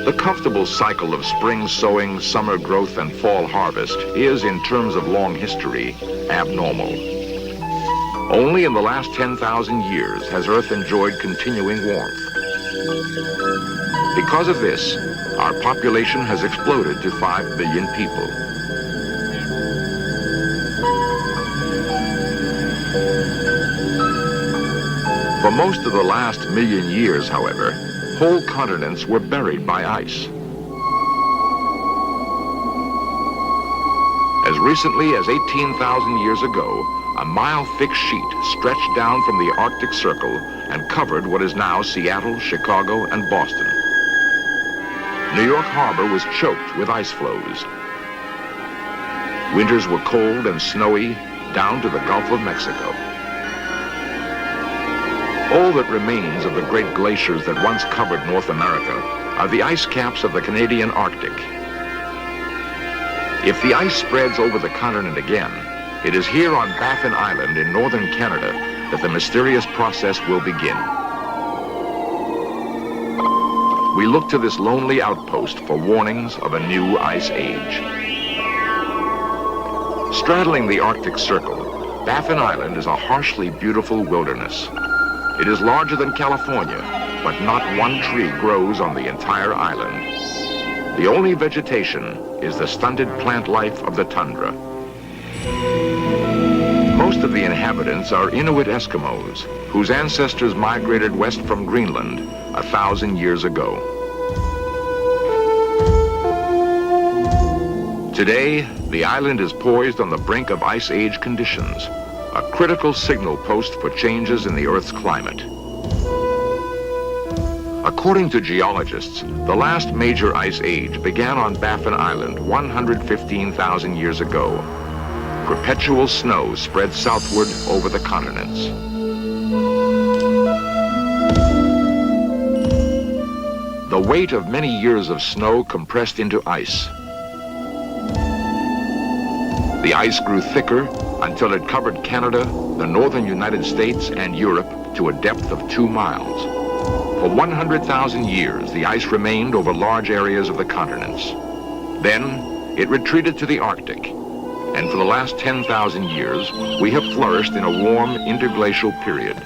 The comfortable cycle of spring sowing, summer growth, and fall harvest is, in terms of long history, abnormal. Only in the last 10,000 years has Earth enjoyed continuing warmth. Because of this, our population has exploded to 5 billion people. For most of the last million years, however, whole continents were buried by ice. As recently as 18,000 years ago, a mile-thick sheet stretched down from the Arctic Circle and covered what is now Seattle, Chicago, and Boston. New York Harbor was choked with ice floes. Winters were cold and snowy down to the Gulf of Mexico. All that remains of the great glaciers that once covered North America are the ice caps of the Canadian Arctic. If the ice spreads over the continent again, it is here on Baffin Island in northern Canada that the mysterious process will begin. We look to this lonely outpost for warnings of a new ice age. Straddling the Arctic Circle, Baffin Island is a harshly beautiful wilderness. It is larger than California, but not one tree grows on the entire island. The only vegetation is the stunted plant life of the tundra. Most of the inhabitants are Inuit Eskimos, whose ancestors migrated west from Greenland 1,000 years ago. Today, the island is poised on the brink of ice age conditions, a critical signal post for changes in the Earth's climate. According to geologists, the last major ice age began on Baffin Island 115,000 years ago. Perpetual snow spread southward over the continents. The weight of many years of snow compressed into ice. The ice grew thicker until it covered Canada, the northern United States, and Europe to a depth of 2 miles. For 100,000 years, the ice remained over large areas of the continents. Then, it retreated to the Arctic, and for the last 10,000 years, we have flourished in a warm interglacial period.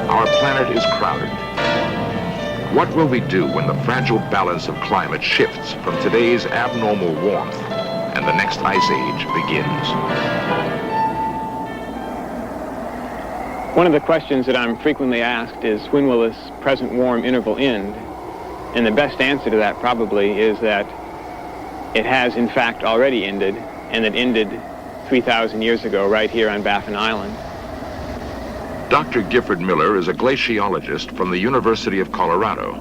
Our planet is crowded. What will we do when the fragile balance of climate shifts from today's abnormal warmth and the next ice age begins? One of the questions that I'm frequently asked is, when will this present warm interval end? And the best answer to that probably is that it has in fact already ended, and it ended 3,000 years ago right here on Baffin Island. Dr. Gifford Miller is a glaciologist from the University of Colorado.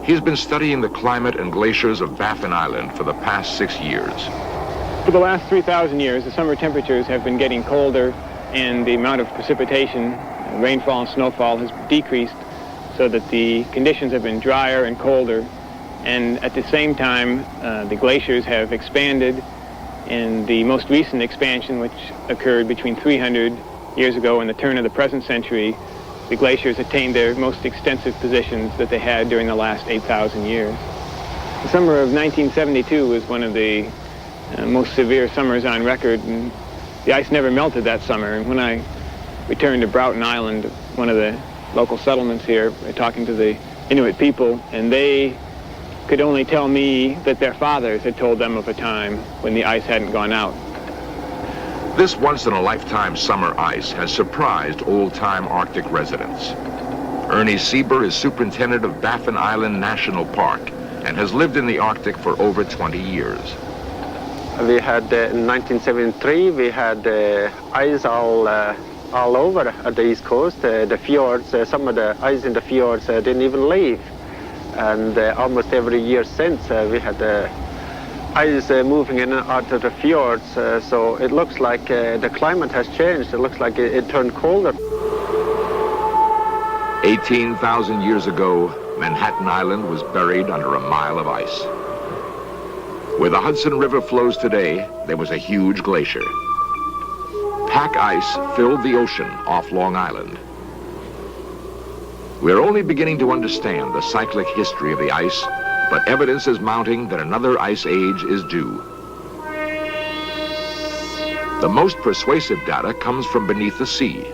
He's been studying the climate and glaciers of Baffin Island for the past 6 years. For the last 3,000 years, the summer temperatures have been getting colder and the amount of precipitation, rainfall and snowfall has decreased so that the conditions have been drier and colder. And at the same time, the glaciers have expanded. And the most recent expansion, which occurred between 300 years ago and the turn of the present century, the glaciers attained their most extensive positions that they had during the last 8,000 years. The summer of 1972 was one of the most severe summers on record, and the ice never melted that summer. And when I returned to Broughton Island, one of the local settlements here, talking to the Inuit people, and they could only tell me that their fathers had told them of a time when the ice hadn't gone out. This once-in-a-lifetime summer ice has surprised old-time Arctic residents. Ernie Sieber is superintendent of Baffin Island National Park and has lived in the Arctic for over 20 years. We had, in 1973, we had ice all over at the East Coast. The fjords, some of the ice in the fjords didn't even leave. And almost every year since, we had ice moving in and out of the fjords. So it looks like the climate has changed. It looks like it turned colder. 18,000 years ago, Manhattan Island was buried under a mile of ice. Where the Hudson River flows today, there was a huge glacier. Pack ice filled the ocean off Long Island. We're only beginning to understand the cyclic history of the ice, but evidence is mounting that another ice age is due. The most persuasive data comes from beneath the sea.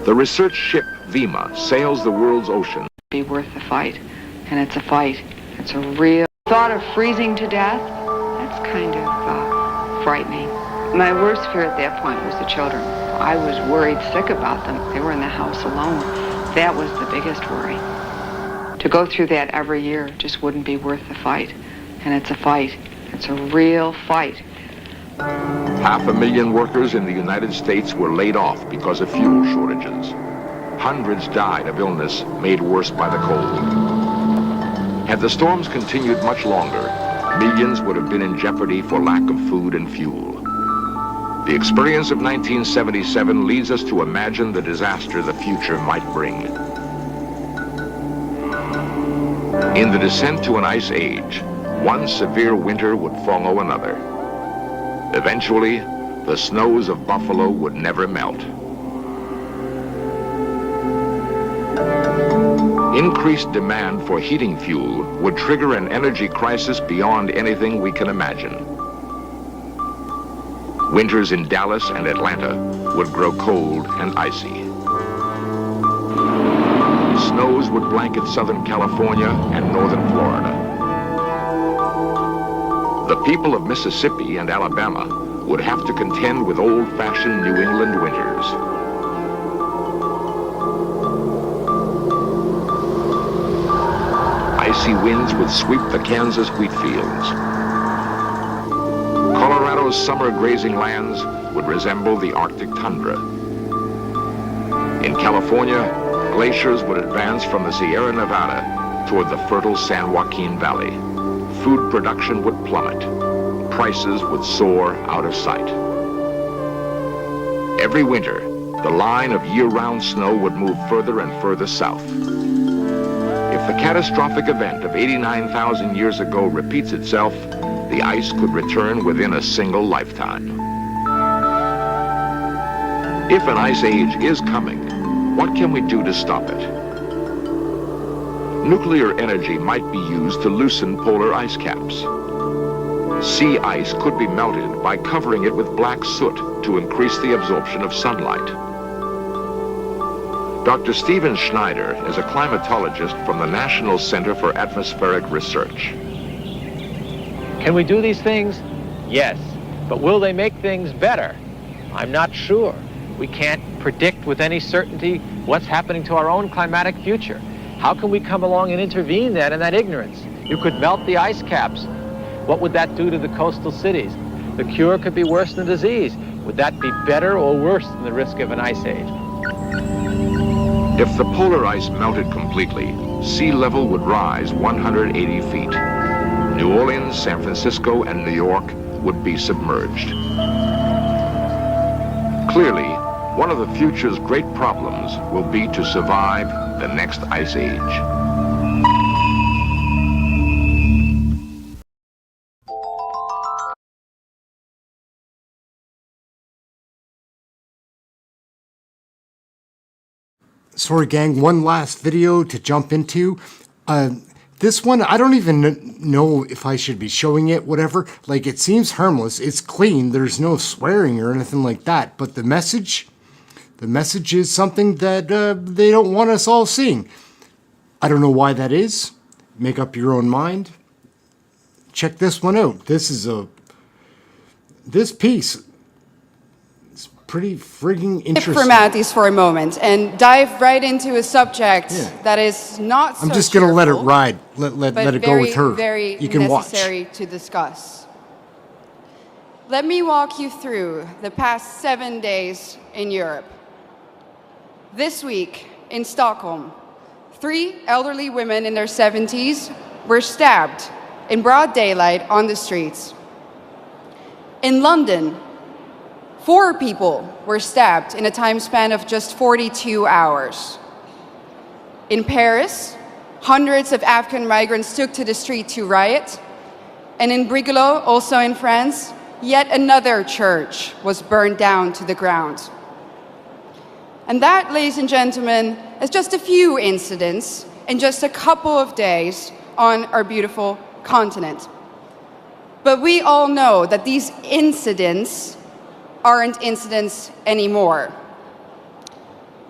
The research ship Vima sails the world's ocean. Be worth the fight, and it's a fight. It's a real thought of freezing to death. That's kind of frightening. My worst fear at that point was the children. I was worried sick about them. They were in the house alone. That was the biggest worry. To go through that every year just wouldn't be worth the fight. And it's a fight. It's a real fight. 500,000 workers in the United States were laid off because of fuel shortages. Hundreds died of illness made worse by the cold. Had the storms continued much longer, millions would have been in jeopardy for lack of food and fuel. The experience of 1977 leads us to imagine the disaster the future might bring. In the descent to an ice age, one severe winter would follow another. Eventually, the snows of Buffalo would never melt. Increased demand for heating fuel would trigger an energy crisis beyond anything we can imagine. Winters in Dallas and Atlanta would grow cold and icy. Snows would blanket Southern California and Northern Florida. The people of Mississippi and Alabama would have to contend with old-fashioned New England winters. Icy winds would sweep the Kansas wheat fields. Colorado's summer grazing lands would resemble the Arctic tundra. In California, glaciers would advance from the Sierra Nevada toward the fertile San Joaquin Valley. Food production would plummet. Prices would soar out of sight. Every winter, the line of year-round snow would move further and further south. If the catastrophic event of 89,000 years ago repeats itself, the ice could return within a single lifetime. If an ice age is coming, what can we do to stop it? Nuclear energy might be used to loosen polar ice caps. Sea ice could be melted by covering it with black soot to increase the absorption of sunlight. Dr. Steven Schneider is a climatologist from the National Center for Atmospheric Research. Can we do these things? Yes. But will they make things better? I'm not sure. We can't predict with any certainty what's happening to our own climatic future. How can we come along and intervene then in that ignorance? You could melt the ice caps. What would that do to the coastal cities? The cure could be worse than disease. Would that be better or worse than the risk of an ice age? If the polar ice melted completely, sea level would rise 180 feet. New Orleans, San Francisco, and New York would be submerged. Clearly, one of the future's great problems will be to survive the next ice age. Sorry, gang, one last video to jump into. This one, I don't even know if I should be showing it, whatever. Like, it seems harmless. It's clean. There's no swearing or anything like that. But the message is something that they don't want us all seeing. I don't know why that is. Make up your own mind. Check this one out. This piece is pretty frigging interesting. Formalities for a moment and dive right into a subject that is not so I'm just going to let it ride. Let it go with her. Very you can necessary to discuss. Let me walk you through the past 7 days in Europe. This week in Stockholm, 3 elderly women in their 70s were stabbed in broad daylight on the streets. In London, 4 people were stabbed in a time span of just 42 hours. In Paris, hundreds of African migrants took to the street to riot. And in Brigalow, also in France, yet another church was burned down to the ground. And that, ladies and gentlemen, is just a few incidents in just a couple of days on our beautiful continent. But we all know that these incidents aren't incidents anymore.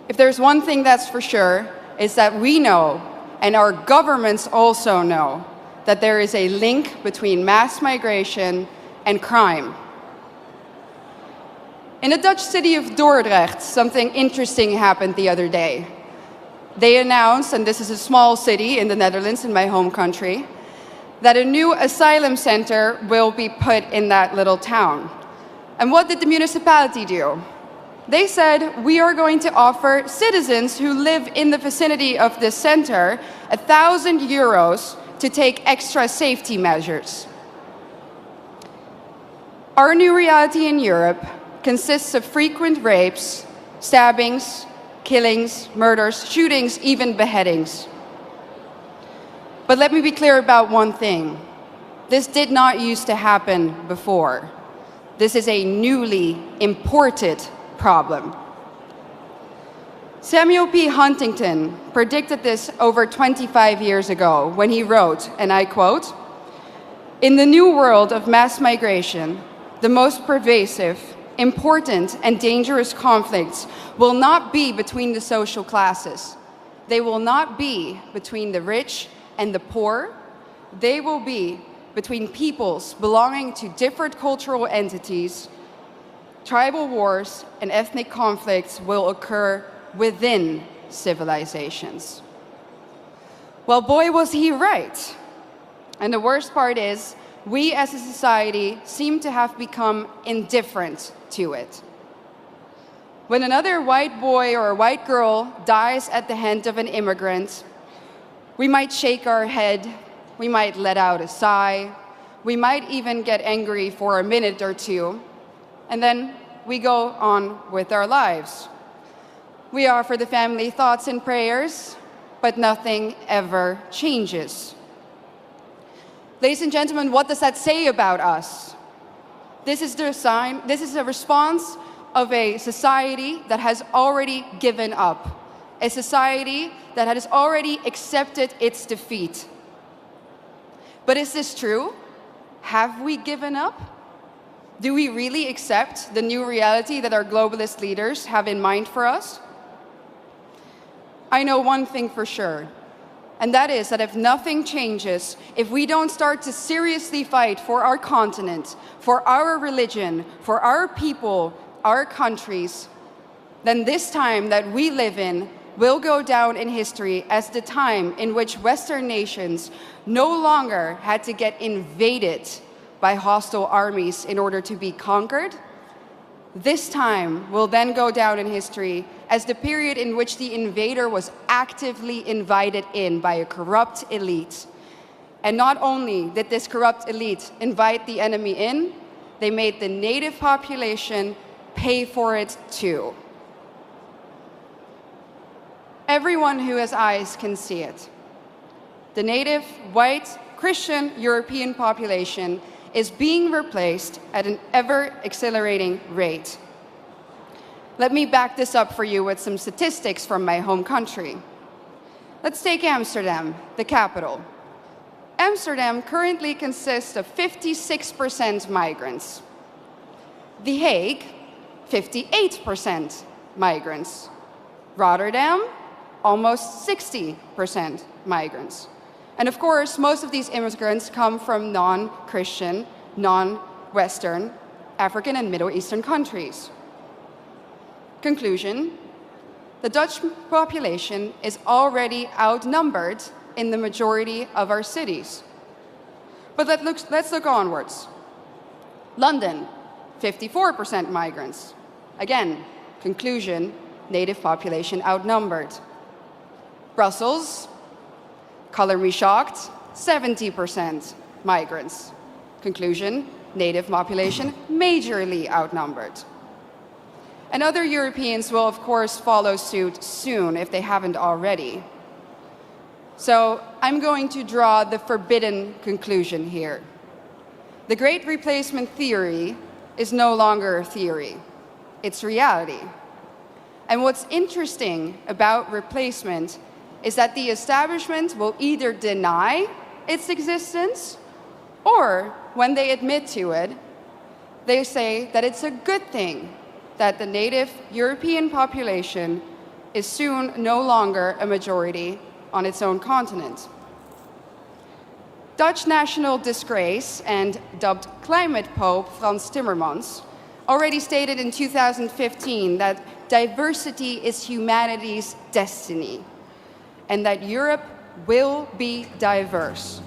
If there's one thing that's for sure, is that we know, and our governments also know, that there is a link between mass migration and crime. In the Dutch city of Dordrecht, something interesting happened the other day. They announced, and this is a small city in the Netherlands, in my home country, that a new asylum center will be put in that little town. And what did the municipality do? They said, we are going to offer citizens who live in the vicinity of this center 1,000 euros to take extra safety measures. Our new reality in Europe consists of frequent rapes, stabbings, killings, murders, shootings, even beheadings. But let me be clear about one thing. This did not used to happen before. This is a newly imported problem. Samuel P. Huntington predicted this over 25 years ago when he wrote, and I quote, "In the new world of mass migration, the most pervasive, important, and dangerous conflicts will not be between the social classes. They will not be between the rich and the poor. They will be between peoples belonging to different cultural entities. Tribal wars and ethnic conflicts will occur within civilizations." Well, boy, was he right. And the worst part is, we as a society seem to have become indifferent to it. When another white boy or a white girl dies at the hand of an immigrant, we might shake our head, we might let out a sigh, we might even get angry for a minute or two, and then we go on with our lives. We offer the family thoughts and prayers, but nothing ever changes. Ladies and gentlemen, what does that say about us? This is a response of a society that has already given up, a society that has already accepted its defeat. But is this true? Have we given up? Do we really accept the new reality that our globalist leaders have in mind for us? I know one thing for sure, and that is that if nothing changes, if we don't start to seriously fight for our continent, for our religion, for our people, our countries, then this time that we live in will go down in history as the time in which Western nations no longer had to get invaded by hostile armies in order to be conquered, This time will then go down in history as the period in which the invader was actively invited in by a corrupt elite. And not only did this corrupt elite invite the enemy in, they made the native population pay for it too. Everyone who has eyes can see it. The native, white, Christian European population is being replaced at an ever-accelerating rate. Let me back this up for you with some statistics from my home country. Let's take Amsterdam, the capital. Amsterdam currently consists of 56% migrants. The Hague, 58% migrants. Rotterdam, almost 60% migrants. And of course, most of these immigrants come from non-Christian, non-Western, African and Middle Eastern countries. Conclusion, the Dutch population is already outnumbered in the majority of our cities. But let's look onwards. London, 54% migrants. Again, conclusion, native population outnumbered. Brussels, color me shocked, 70% migrants. Conclusion, native population majorly outnumbered. And other Europeans will of course follow suit soon if they haven't already. So I'm going to draw the forbidden conclusion here. The Great Replacement theory is no longer a theory, it's reality. And what's interesting about replacement is that the establishment will either deny its existence, or when they admit to it, they say that it's a good thing that the native European population is soon no longer a majority on its own continent. Dutch national disgrace and dubbed climate pope Frans Timmermans already stated in 2015 that diversity is humanity's destiny, and that Europe will be diverse.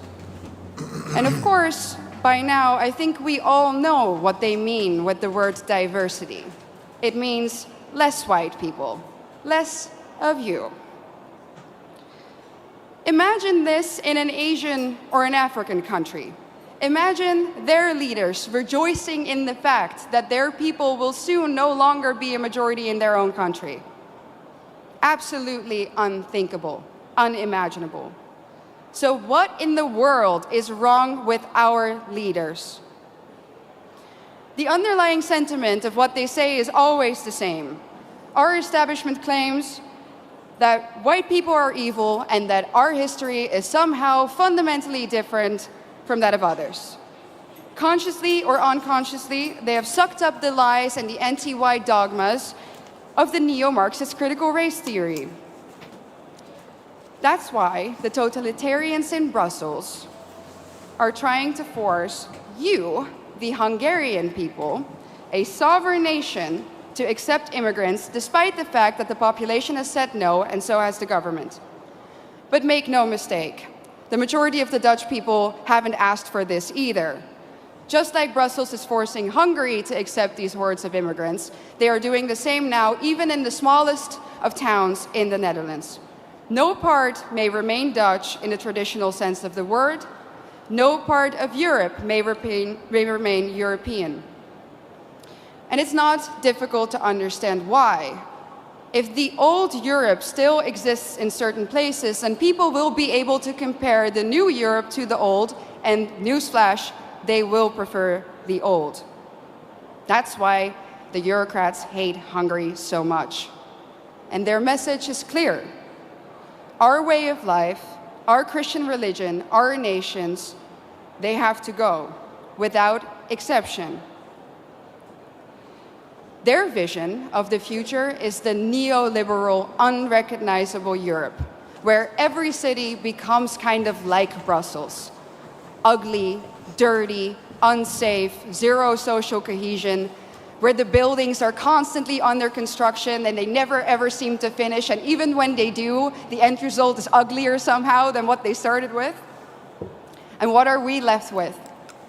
And of course, by now, I think we all know what they mean with the word diversity. It means less white people, less of you. Imagine this in an Asian or an African country. Imagine their leaders rejoicing in the fact that their people will soon no longer be a majority in their own country. Absolutely unthinkable, unimaginable. So what in the world is wrong with our leaders? The underlying sentiment of what they say is always the same. Our establishment claims that white people are evil and that our history is somehow fundamentally different from that of others. Consciously or unconsciously, they have sucked up the lies and the anti-white dogmas of the neo-Marxist critical race theory. That's why the totalitarians in Brussels are trying to force you, the Hungarian people, a sovereign nation, to accept immigrants despite the fact that the population has said no, and so has the government. But make no mistake, the majority of the Dutch people haven't asked for this either. Just like Brussels is forcing Hungary to accept these hordes of immigrants, they are doing the same now, even in the smallest of towns in the Netherlands. No part may remain Dutch in the traditional sense of the word. No part of Europe may remain European. And it's not difficult to understand why. If the old Europe still exists in certain places, then people will be able to compare the new Europe to the old, and newsflash, they will prefer the old. That's why the Eurocrats hate Hungary so much. And their message is clear. Our way of life, our Christian religion, our nations, they have to go, without exception. Their vision of the future is the neoliberal, unrecognizable Europe, where every city becomes kind of like Brussels. Ugly, dirty, unsafe, zero social cohesion, where the buildings are constantly under construction and they never ever seem to finish, and even when they do, the end result is uglier somehow than what they started with. And what are we left with?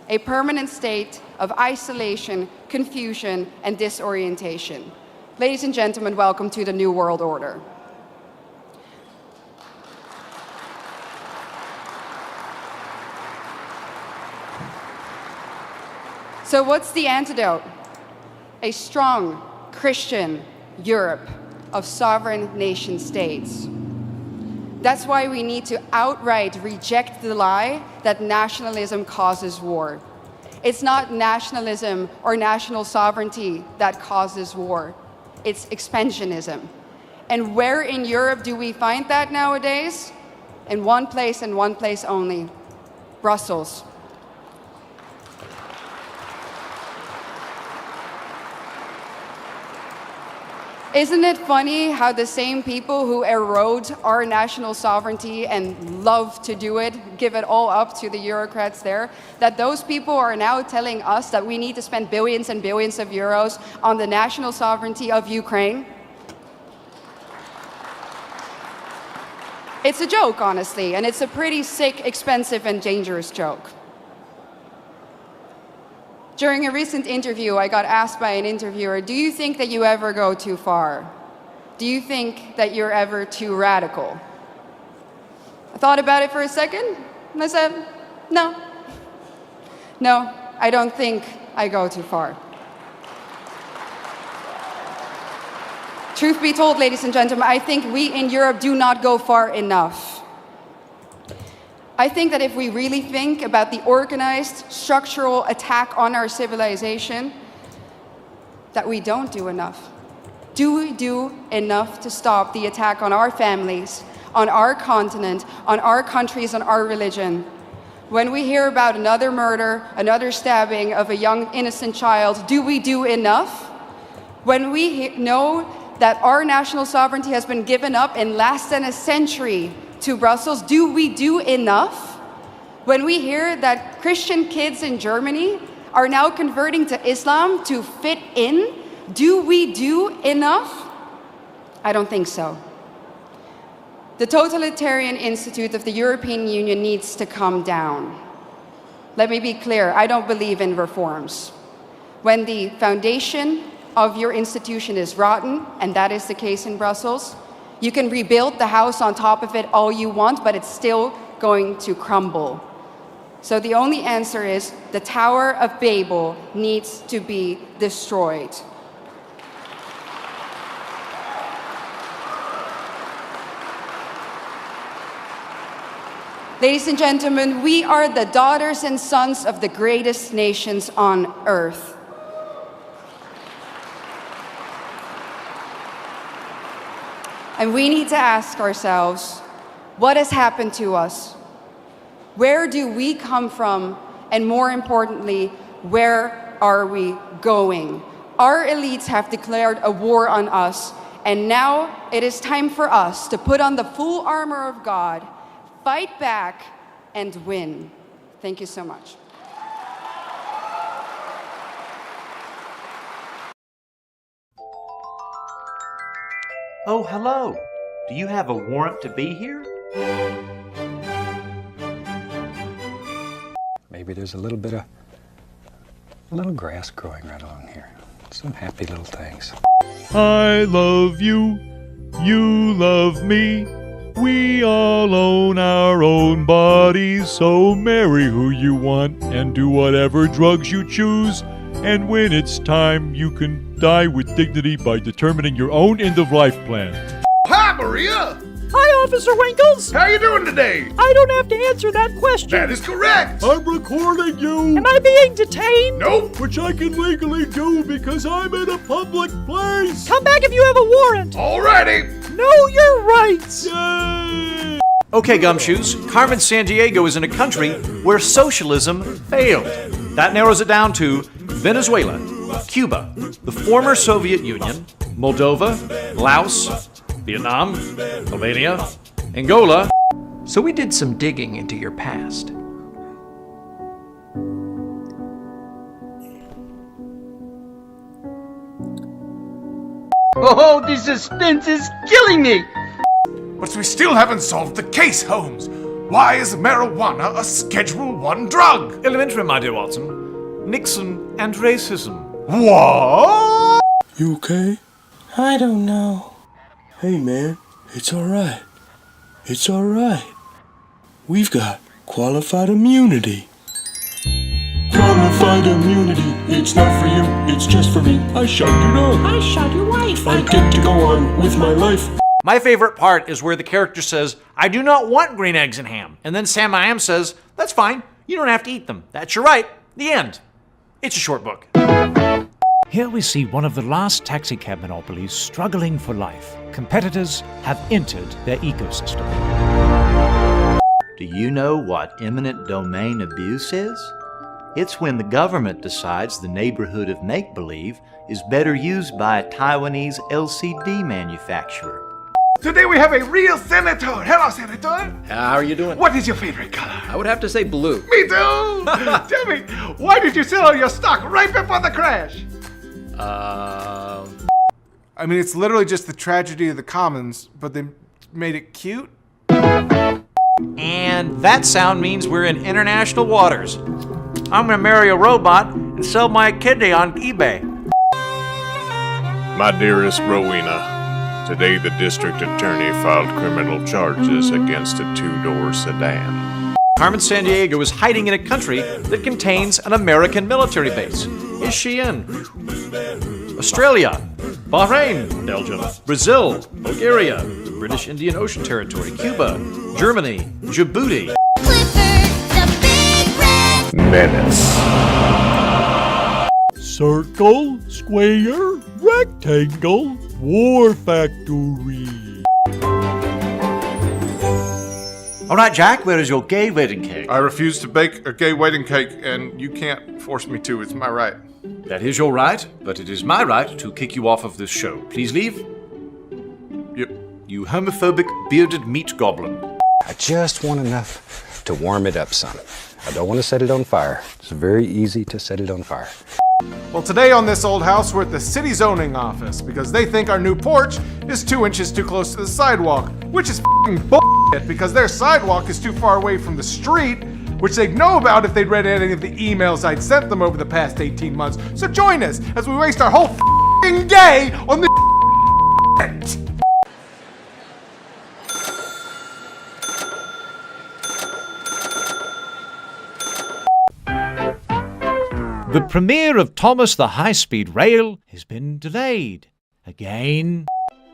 A permanent state of isolation, confusion, and disorientation. Ladies and gentlemen, welcome to the New World Order. So what's the antidote? A strong Christian Europe of sovereign nation states. That's why we need to outright reject the lie that nationalism causes war. It's not nationalism or national sovereignty that causes war. It's expansionism. And where in Europe do we find that nowadays? In one place and one place only, Brussels. Isn't it funny how the same people who erode our national sovereignty and love to do it, give it all up to the Eurocrats there, that those people are now telling us that we need to spend billions and billions of euros on the national sovereignty of Ukraine? It's a joke, honestly, and it's a pretty sick, expensive, and dangerous joke. During a recent interview, I got asked by an interviewer, do you think that you ever go too far? Do you think that you're ever too radical? I thought about it for a second, and I said, no. No, I don't think I go too far. Truth be told, ladies and gentlemen, I think we in Europe do not go far enough. I think that if we really think about the organized, structural attack on our civilization, that we don't do enough. Do we do enough to stop the attack on our families, on our continent, on our countries, on our religion? When we hear about another murder, another stabbing of a young innocent child, do we do enough? When we know that our national sovereignty has been given up in less than a century to Brussels, do we do enough? When we hear that Christian kids in Germany are now converting to Islam to fit in, do we do enough? I don't think so. The totalitarian institute of the European Union needs to come down. Let me be clear, I don't believe in reforms. When the foundation of your institution is rotten, and that is the case in Brussels, you can rebuild the house on top of it all you want, but it's still going to crumble. So the only answer is the Tower of Babel needs to be destroyed. Ladies and gentlemen, we are the daughters and sons of the greatest nations on earth. And we need to ask ourselves, what has happened to us? Where do we come from? And more importantly, where are we going? Our elites have declared a war on us, and now it is time for us to put on the full armor of God, fight back, and win. Thank you so much. Oh, hello. Do you have a warrant to be here? Maybe there's a little grass growing right along here. Some happy little things. I love you, you love me. We all own our own bodies, so marry who you want and do whatever drugs you choose. And when it's time, you can die with dignity by determining your own end-of-life plan. Hi, Maria! Hi, Officer Winkles! How you doing today? I don't have to answer that question. That is correct! I'm recording you! Am I being detained? Nope! Which I can legally do because I'm in a public place! Come back if you have a warrant! Alrighty! Know your rights! Yay! Okay, Gumshoes, Carmen Sandiego is in a country where socialism failed. That narrows it down to Venezuela, Cuba, the former Soviet Union, Moldova, Laos, Vietnam, Albania, Angola. So we did some digging into your past. Oh, the suspense is killing me! But we still haven't solved the case, Holmes. Why is marijuana a Schedule I drug? Elementary, my dear Watson. Nixon and racism. What? You okay? I don't know. Hey man, it's alright. It's alright. We've got qualified immunity. Qualified immunity, it's not for you, it's just for me. I shot your dog. I shot your wife. I get to go on with my life. My favorite part is where the character says, I do not want green eggs and ham. And then Sam I Am says, that's fine, you don't have to eat them. That's your right. The end. It's a short book. Here we see one of the last taxicab monopolies struggling for life. Competitors have entered their ecosystem. Do you know what eminent domain abuse is? It's when the government decides the neighborhood of make-believe is better used by a Taiwanese LCD manufacturer. Today we have a real senator. Hello, Senator. How are you doing? What is your favorite color? I would have to say blue. Me too. Tell me, why did you sell all your stock right before the crash? I mean, it's literally just the tragedy of the commons, but they made it cute. And that sound means we're in international waters. I'm gonna marry a robot and sell my kidney on eBay. My dearest Rowena, today the district attorney filed criminal charges against a two-door sedan. Carmen Sandiego is hiding in a country that contains an American military base. Is she in Australia, Bahrain, Belgium, Brazil, Bulgaria, the British Indian Ocean Territory, Cuba, Germany, Djibouti? Menace. Circle, square, rectangle, war factory. All right, Jack, where is your gay wedding cake? I refuse to bake a gay wedding cake, and you can't force me to. It's my right. That is your right, but it is my right to kick you off of this show. Please leave. Yep. You homophobic bearded meat goblin. I just want enough to warm it up some. I don't want to set it on fire. It's very easy to set it on fire. Well, today on This Old House, we're at the city zoning office because they think our new porch is 2 inches too close to the sidewalk, which is f***ing bullshit because their sidewalk is too far away from the street, which they'd know about if they'd read any of the emails I'd sent them over the past 18 months. So join us as we waste our whole f***ing day on this shit. The premiere of Thomas the High-Speed Rail has been delayed again.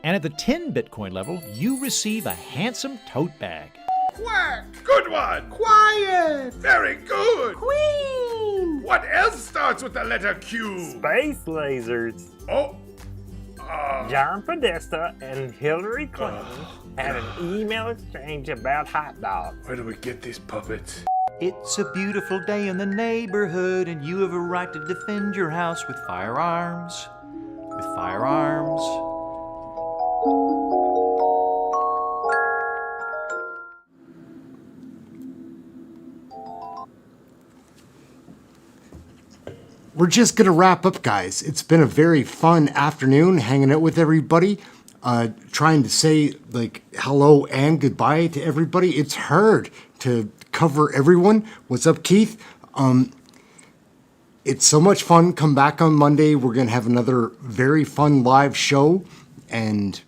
And at the 10 Bitcoin level, you receive a handsome tote bag. Quack! Good one! Quiet! Very good! Queen! What else starts with the letter Q? Space lasers. Oh. John Podesta and Hillary Clinton had an email exchange about hot dogs. Where do we get these puppets? It's a beautiful day in the neighborhood, and you have a right to defend your house with firearms. With firearms. We're just going to wrap up, guys. It's been a very fun afternoon hanging out with everybody, trying to say like hello and goodbye to everybody. It's hard to cover everyone. What's up, Keith? It's so much fun. Come back on Monday. We're going to have another very fun live show, and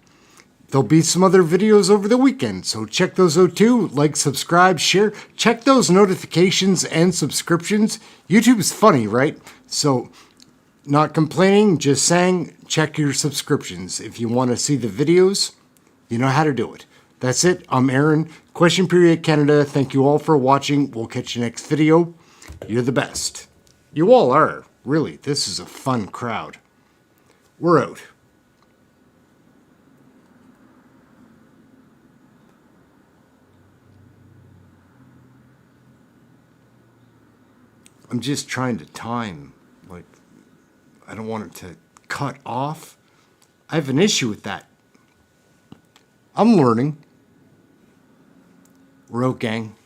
there'll be some other videos over the weekend. So check those out too. Like, subscribe, share. Check those notifications and subscriptions. YouTube's funny, right? So not complaining, just saying check your subscriptions. If you want to see the videos, you know how to do it. That's it. I'm Aaron. Question Period Canada. Thank you all for watching. We'll catch you next video. You're the best. You all are. Really, this is a fun crowd. We're out. I'm just trying to time. Like, I don't want it to cut off. I have an issue with that. I'm learning. We're out, gang.